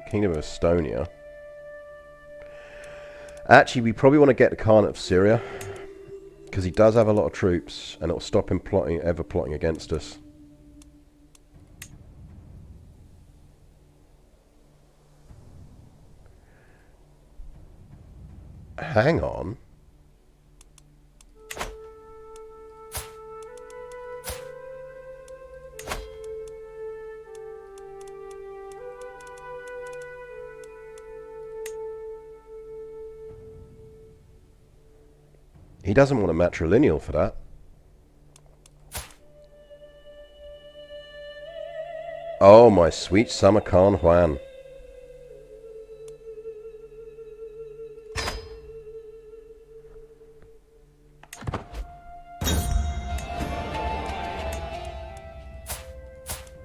Kingdom of Estonia. Actually, we probably want to get the Khanate of Syria, because he does have a lot of troops, and it'll stop him ever plotting against us. Hang on. He doesn't want a matrilineal for that. Oh, my sweet summer Khan Juan.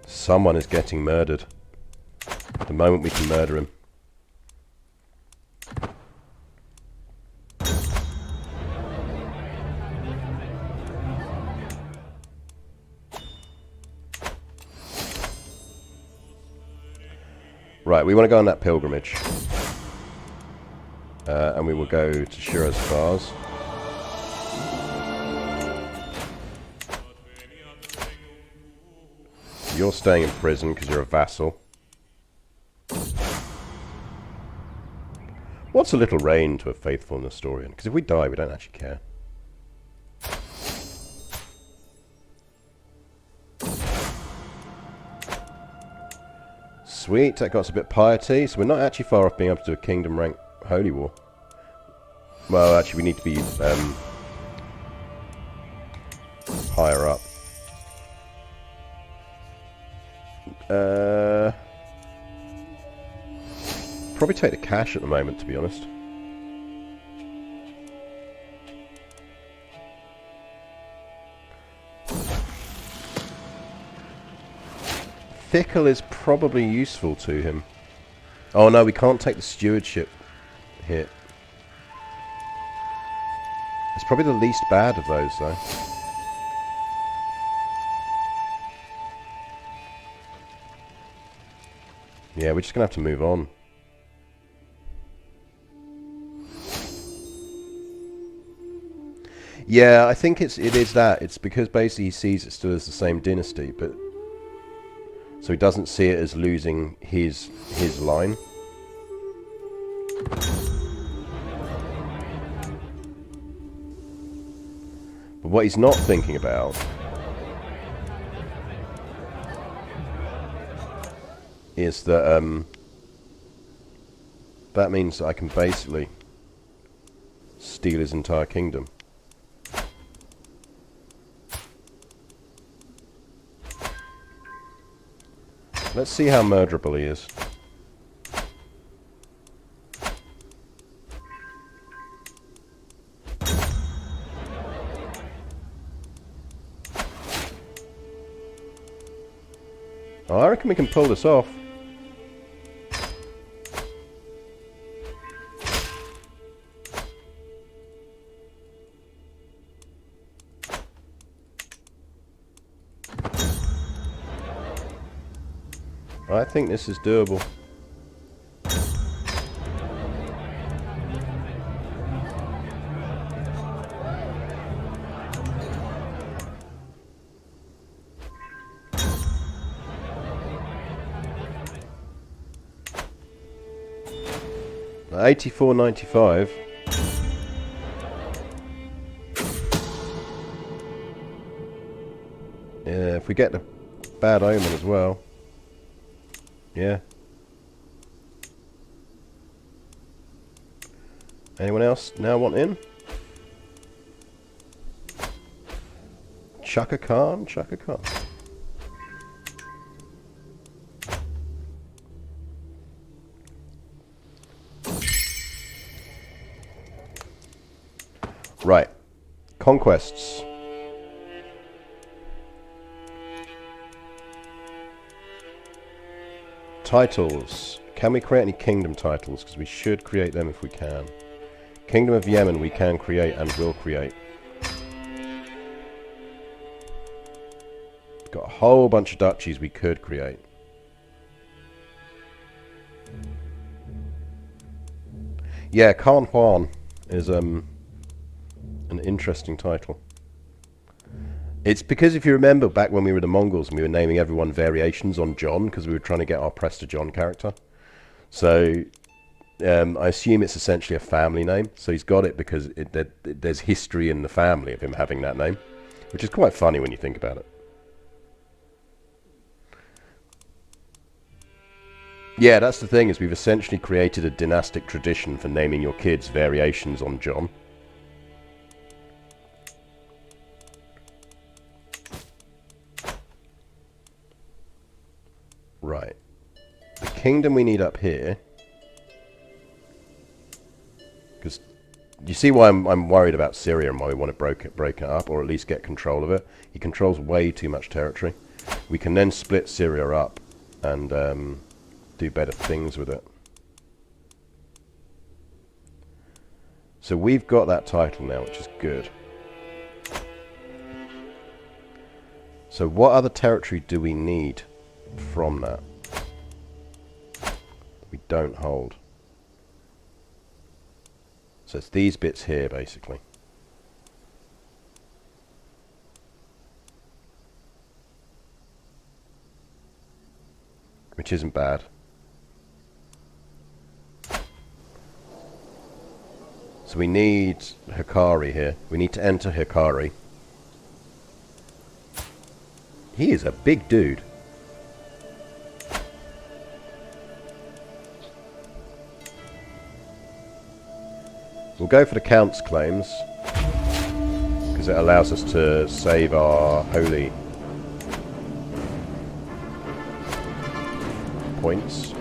Someone is getting murdered. The moment we can murder him. Right, we want to go on that pilgrimage. And we will go to Shiraz Fars. You're staying in prison because you're a vassal. What's a little rain to a faithful Nestorian? Because if we die, we don't actually care. Sweet, that got us a bit of piety, so we're not actually far off being able to do a kingdom rank holy war. Well, actually, we need to be higher up. Probably take the cash at the moment, to be honest. Fickle is probably useful to him. Oh no, we can't take the stewardship hit. It's probably the least bad of those, though. Yeah, we're just going to have to move on. Yeah, I think it is that. It's because basically he sees it still as the same dynasty, but so he doesn't see it as losing his line. But what he's not thinking about is that that means that I can basically steal his entire kingdom. Let's see how murderable he is. Oh, I reckon we can pull this off. I think this is doable. $84.95. Yeah, if we get the bad omen as well. Yeah. Anyone else now want in? Chaka Khan, Chaka Khan. Right. Conquests. Titles. Can we create any kingdom titles? Because we should create them if we can. Kingdom of Yemen we can create and will create. Got a whole bunch of duchies we could create. Yeah, Khan Huan is an interesting title. It's because if you remember back when we were the Mongols and we were naming everyone variations on John because we were trying to get our Prester John character. So I assume it's essentially a family name. So he's got it because there's history in the family of him having that name, which is quite funny when you think about it. Yeah, that's the thing, is we've essentially created a dynastic tradition for naming your kids variations on John. Right. The kingdom we need up here, because you see why I'm worried about Syria and why we want to break it up, or at least get control of it. He controls way too much territory. We can then split Syria up and do better things with it. So we've got that title now, which is good. So what other territory do we need from that? We don't hold. So it's these bits here, basically. Which isn't bad. So we need Hikari here. We need to enter Hikari. He is a big dude. We'll go for the Count's claims, because it allows us to save our holy points.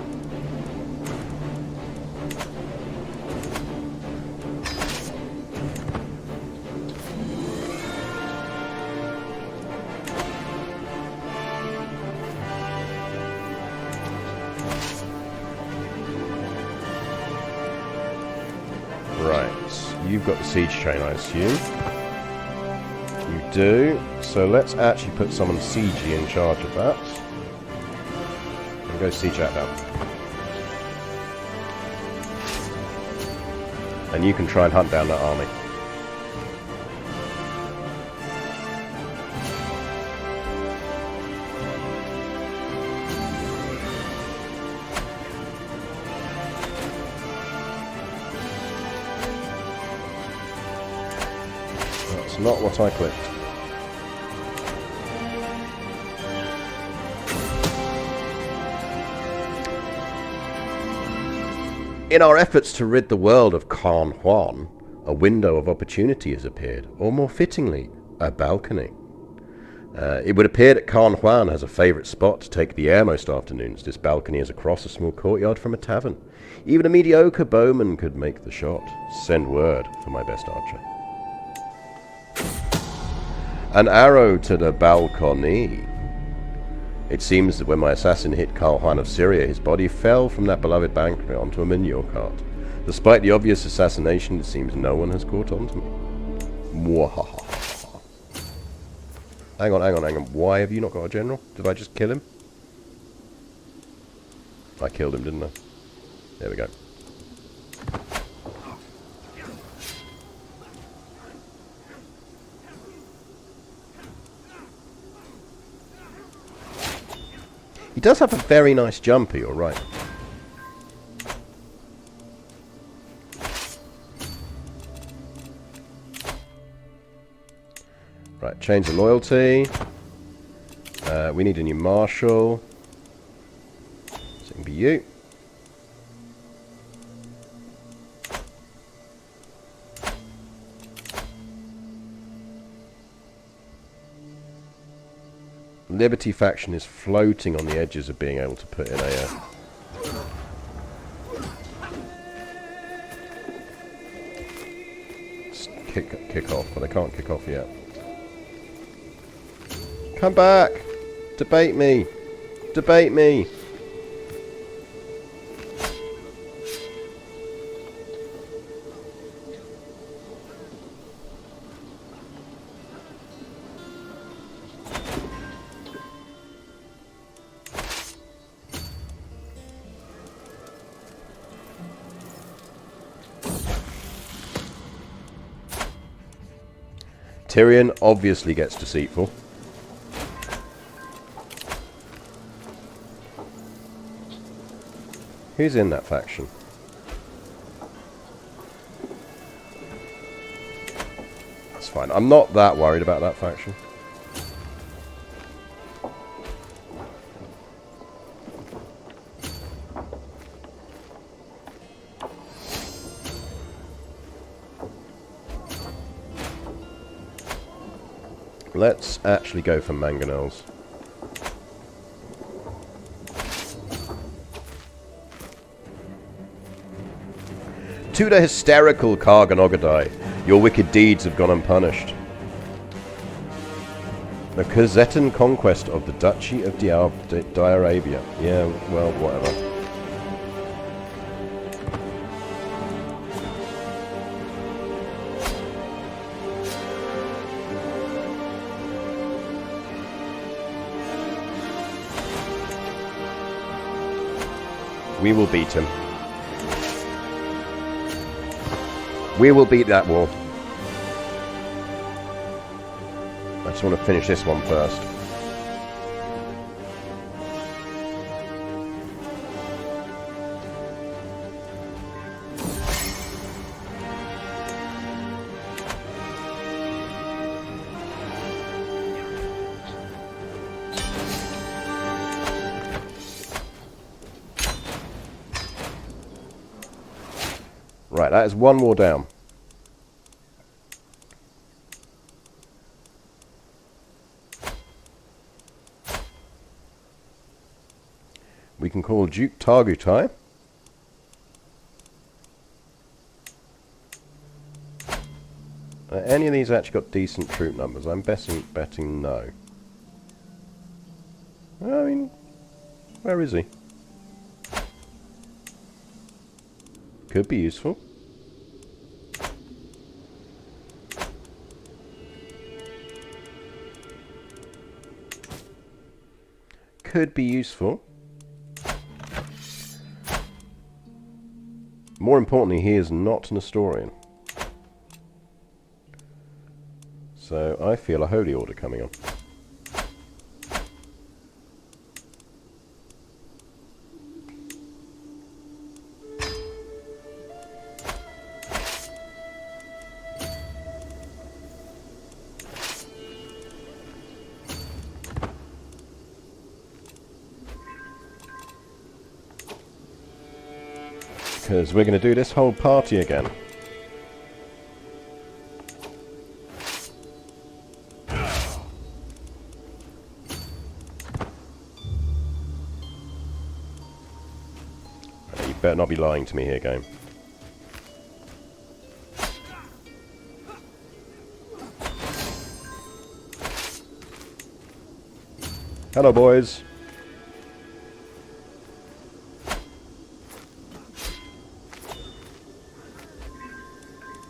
You've got the siege train, I assume. You do. So let's actually put someone siegey in charge of that. And go siege that down. And you can try and hunt down that army. That's not what I clicked. In our efforts to rid the world of Khan Juan, a window of opportunity has appeared, or more fittingly, a balcony. It would appear that Khan Juan has a favourite spot to take the air most afternoons. This balcony is across a small courtyard from a tavern. Even a mediocre bowman could make the shot. Send word for my best archer. An arrow to the balcony. It seems that when my assassin hit Khan Juan of Syria, his body fell from that beloved balcony onto a manure cart. Despite the obvious assassination, it seems no one has caught on to me. Mwahaha. Hang on. Why have you not got a general? Did I just kill him? I killed him, didn't I? There we go. He does have a very nice jumper, you're right. Right, change the loyalty. We need a new marshal. So it can be you. Liberty faction is floating on the edges of being able to put in a... kick off, but they can't kick off yet. Come back! Debate me! Debate me! Tyrion obviously gets deceitful. Who's in that faction? That's fine. I'm not that worried about that faction. Let's actually go for mangonels. To the hysterical Karganogadai, your wicked deeds have gone unpunished. The Khatun conquest of the Duchy of Diarabia. Yeah, well, whatever. We will beat him. We will beat that war. I just want to finish this one first. Right, that is one war down. We can call Duke Targutai. Any of these actually got decent troop numbers? I'm betting no. I mean, where is he? Could be useful. Could be useful. More importantly, he is not nestorian. So I feel a holy order coming on. Because we're going to do this whole party again. You better not be lying to me here, game. Hello, boys.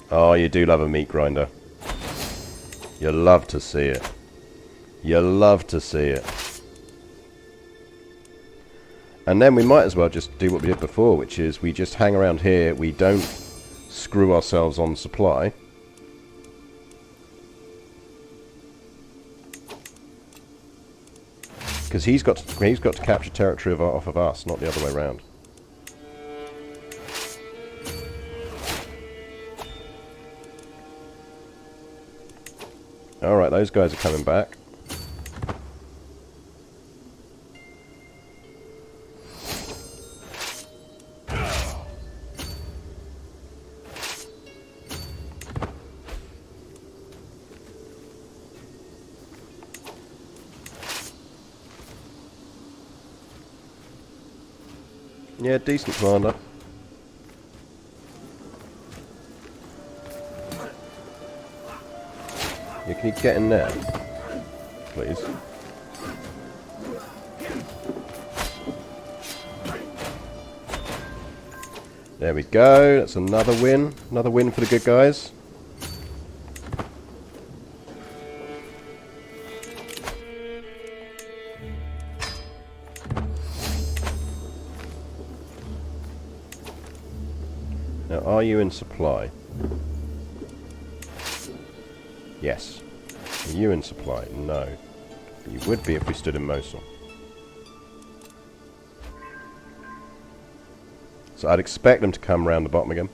Oh, you do love a meat grinder. You love to see it. You love to see it. And then we might as well just do what we did before, which is we just hang around here. We don't screw ourselves on supply. Because he's got to capture territory off of us, not the other way around. Alright, those guys are coming back. Yeah, decent commander. Yeah, can you get in there, please? There we go. That's another win. Another win for the good guys. Now, are you in supply? Yes. Are you in supply? No. You would be if we stood in Mosul. So I'd expect them to come round the bottom again.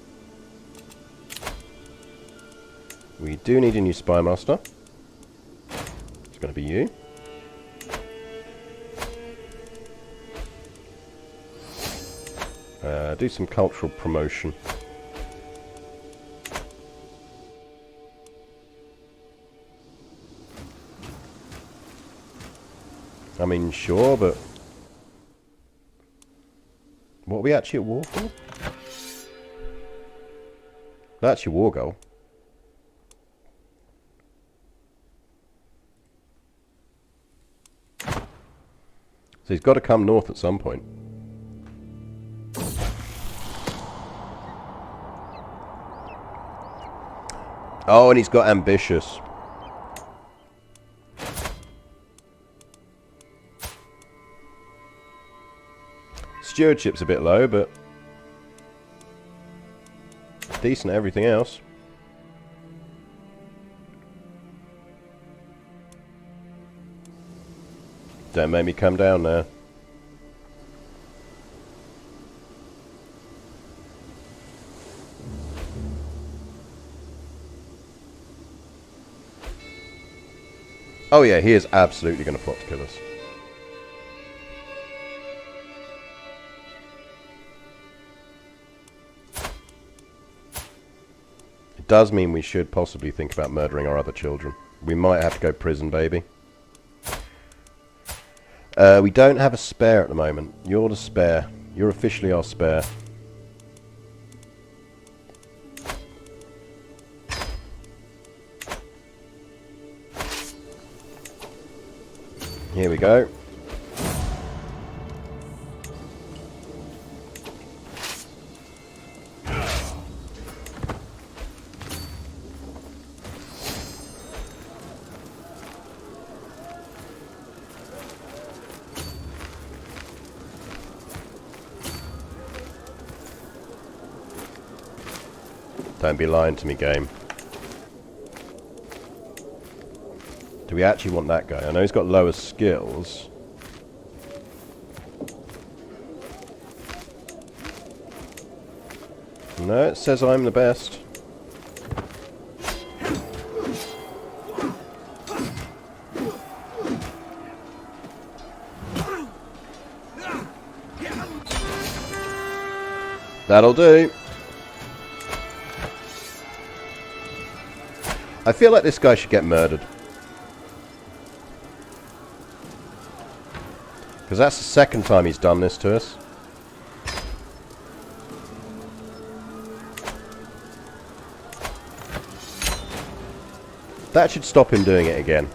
We do need a new spy master. It's going to be you. Do some cultural promotion. I mean, sure, but what are we actually at war for? That's your war goal. So he's got to come north at some point. Oh, and he's got ambitious. Stewardship's a bit low, but decent at everything else. Don't make me come down there. Oh yeah, he is absolutely going to plot to kill us. It does mean we should possibly think about murdering our other children. We might have to go prison, baby. We don't have a spare at the moment. You're the spare. You're officially our spare. Here we go. Don't be lying to me, game. Do we actually want that guy? I know he's got lower skills. No, it says I'm the best. That'll do. I feel like this guy should get murdered. Because that's the second time he's done this to us. That should stop him doing it again.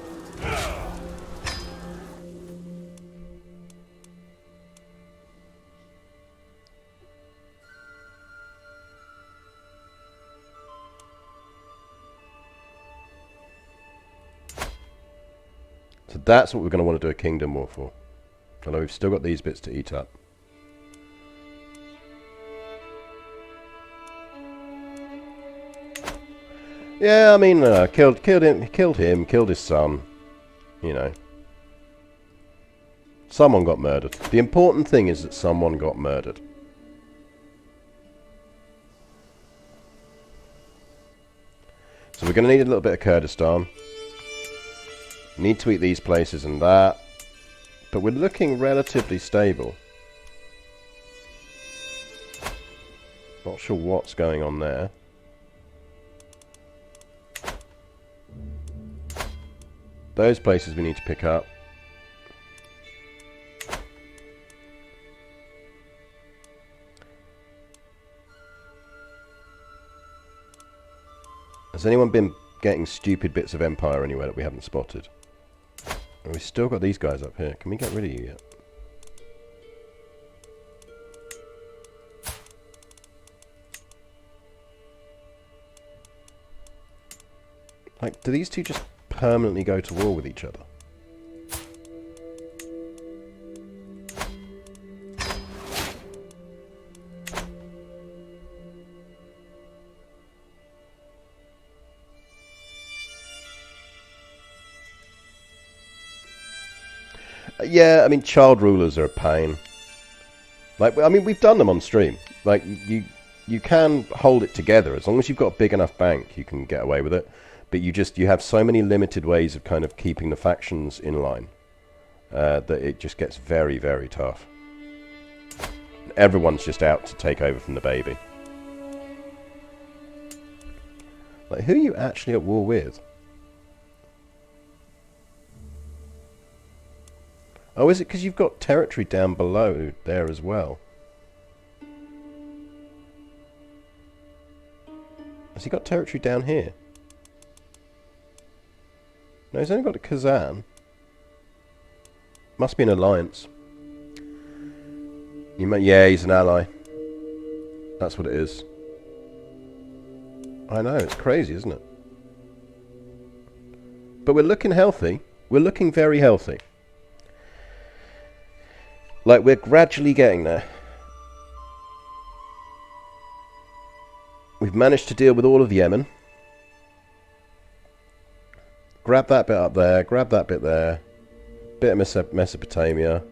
So that's what we're going to want to do a kingdom war for. Although we've still got these bits to eat up. Yeah, I mean, killed him, killed his son. You know. Someone got murdered. The important thing is that someone got murdered. So we're going to need a little bit of Kurdistan. Need to eat these places and that. But we're looking relatively stable. Not sure what's going on there. Those places we need to pick up. Has anyone been getting stupid bits of empire anywhere that we haven't spotted? And we've still got these guys up here. Can we get rid of you yet? Like, do these two just permanently go to war with each other? Yeah, I mean, child rulers are a pain. Like, I mean, we've done them on stream. Like, you can hold it together. As long as you've got a big enough bank, you can get away with it. But you have so many limited ways of kind of keeping the factions in line that it just gets very, very tough. Everyone's just out to take over from the baby. Like, who are you actually at war with? Oh, is it because you've got territory down below there as well? Has he got territory down here? No, he's only got a Kazan. Must be an alliance. Yeah, he's an ally. That's what it is. I know, it's crazy, isn't it? But we're looking healthy. We're looking very healthy. Like, we're gradually getting there. We've managed to deal with all of Yemen. Grab that bit up there, grab that bit there. Bit of Mesopotamia.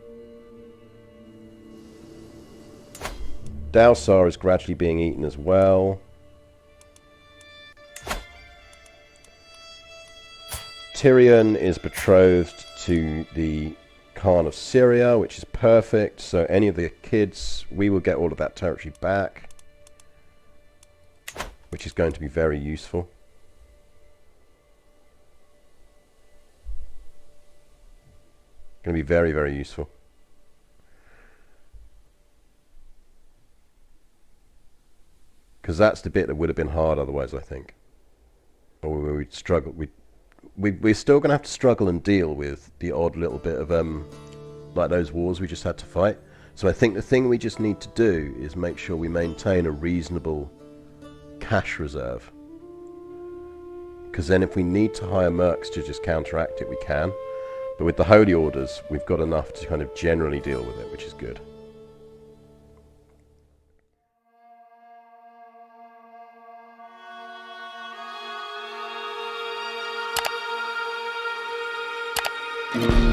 Dowsar is gradually being eaten as well. Tyrion is betrothed to the Khan of Syria, which is perfect. So any of the kids, we will get all of that territory back, which is going to be very useful. Going to be very, very useful. Because that's the bit that would have been hard otherwise, I think. Or we'd struggle. We're still going to have to struggle and deal with the odd little bit of like those wars we just had to fight. So I think the thing we just need to do is make sure we maintain a reasonable cash reserve. Because then if we need to hire mercs to just counteract it, we can. But with the Holy Orders, we've got enough to kind of generally deal with it, which is good. you.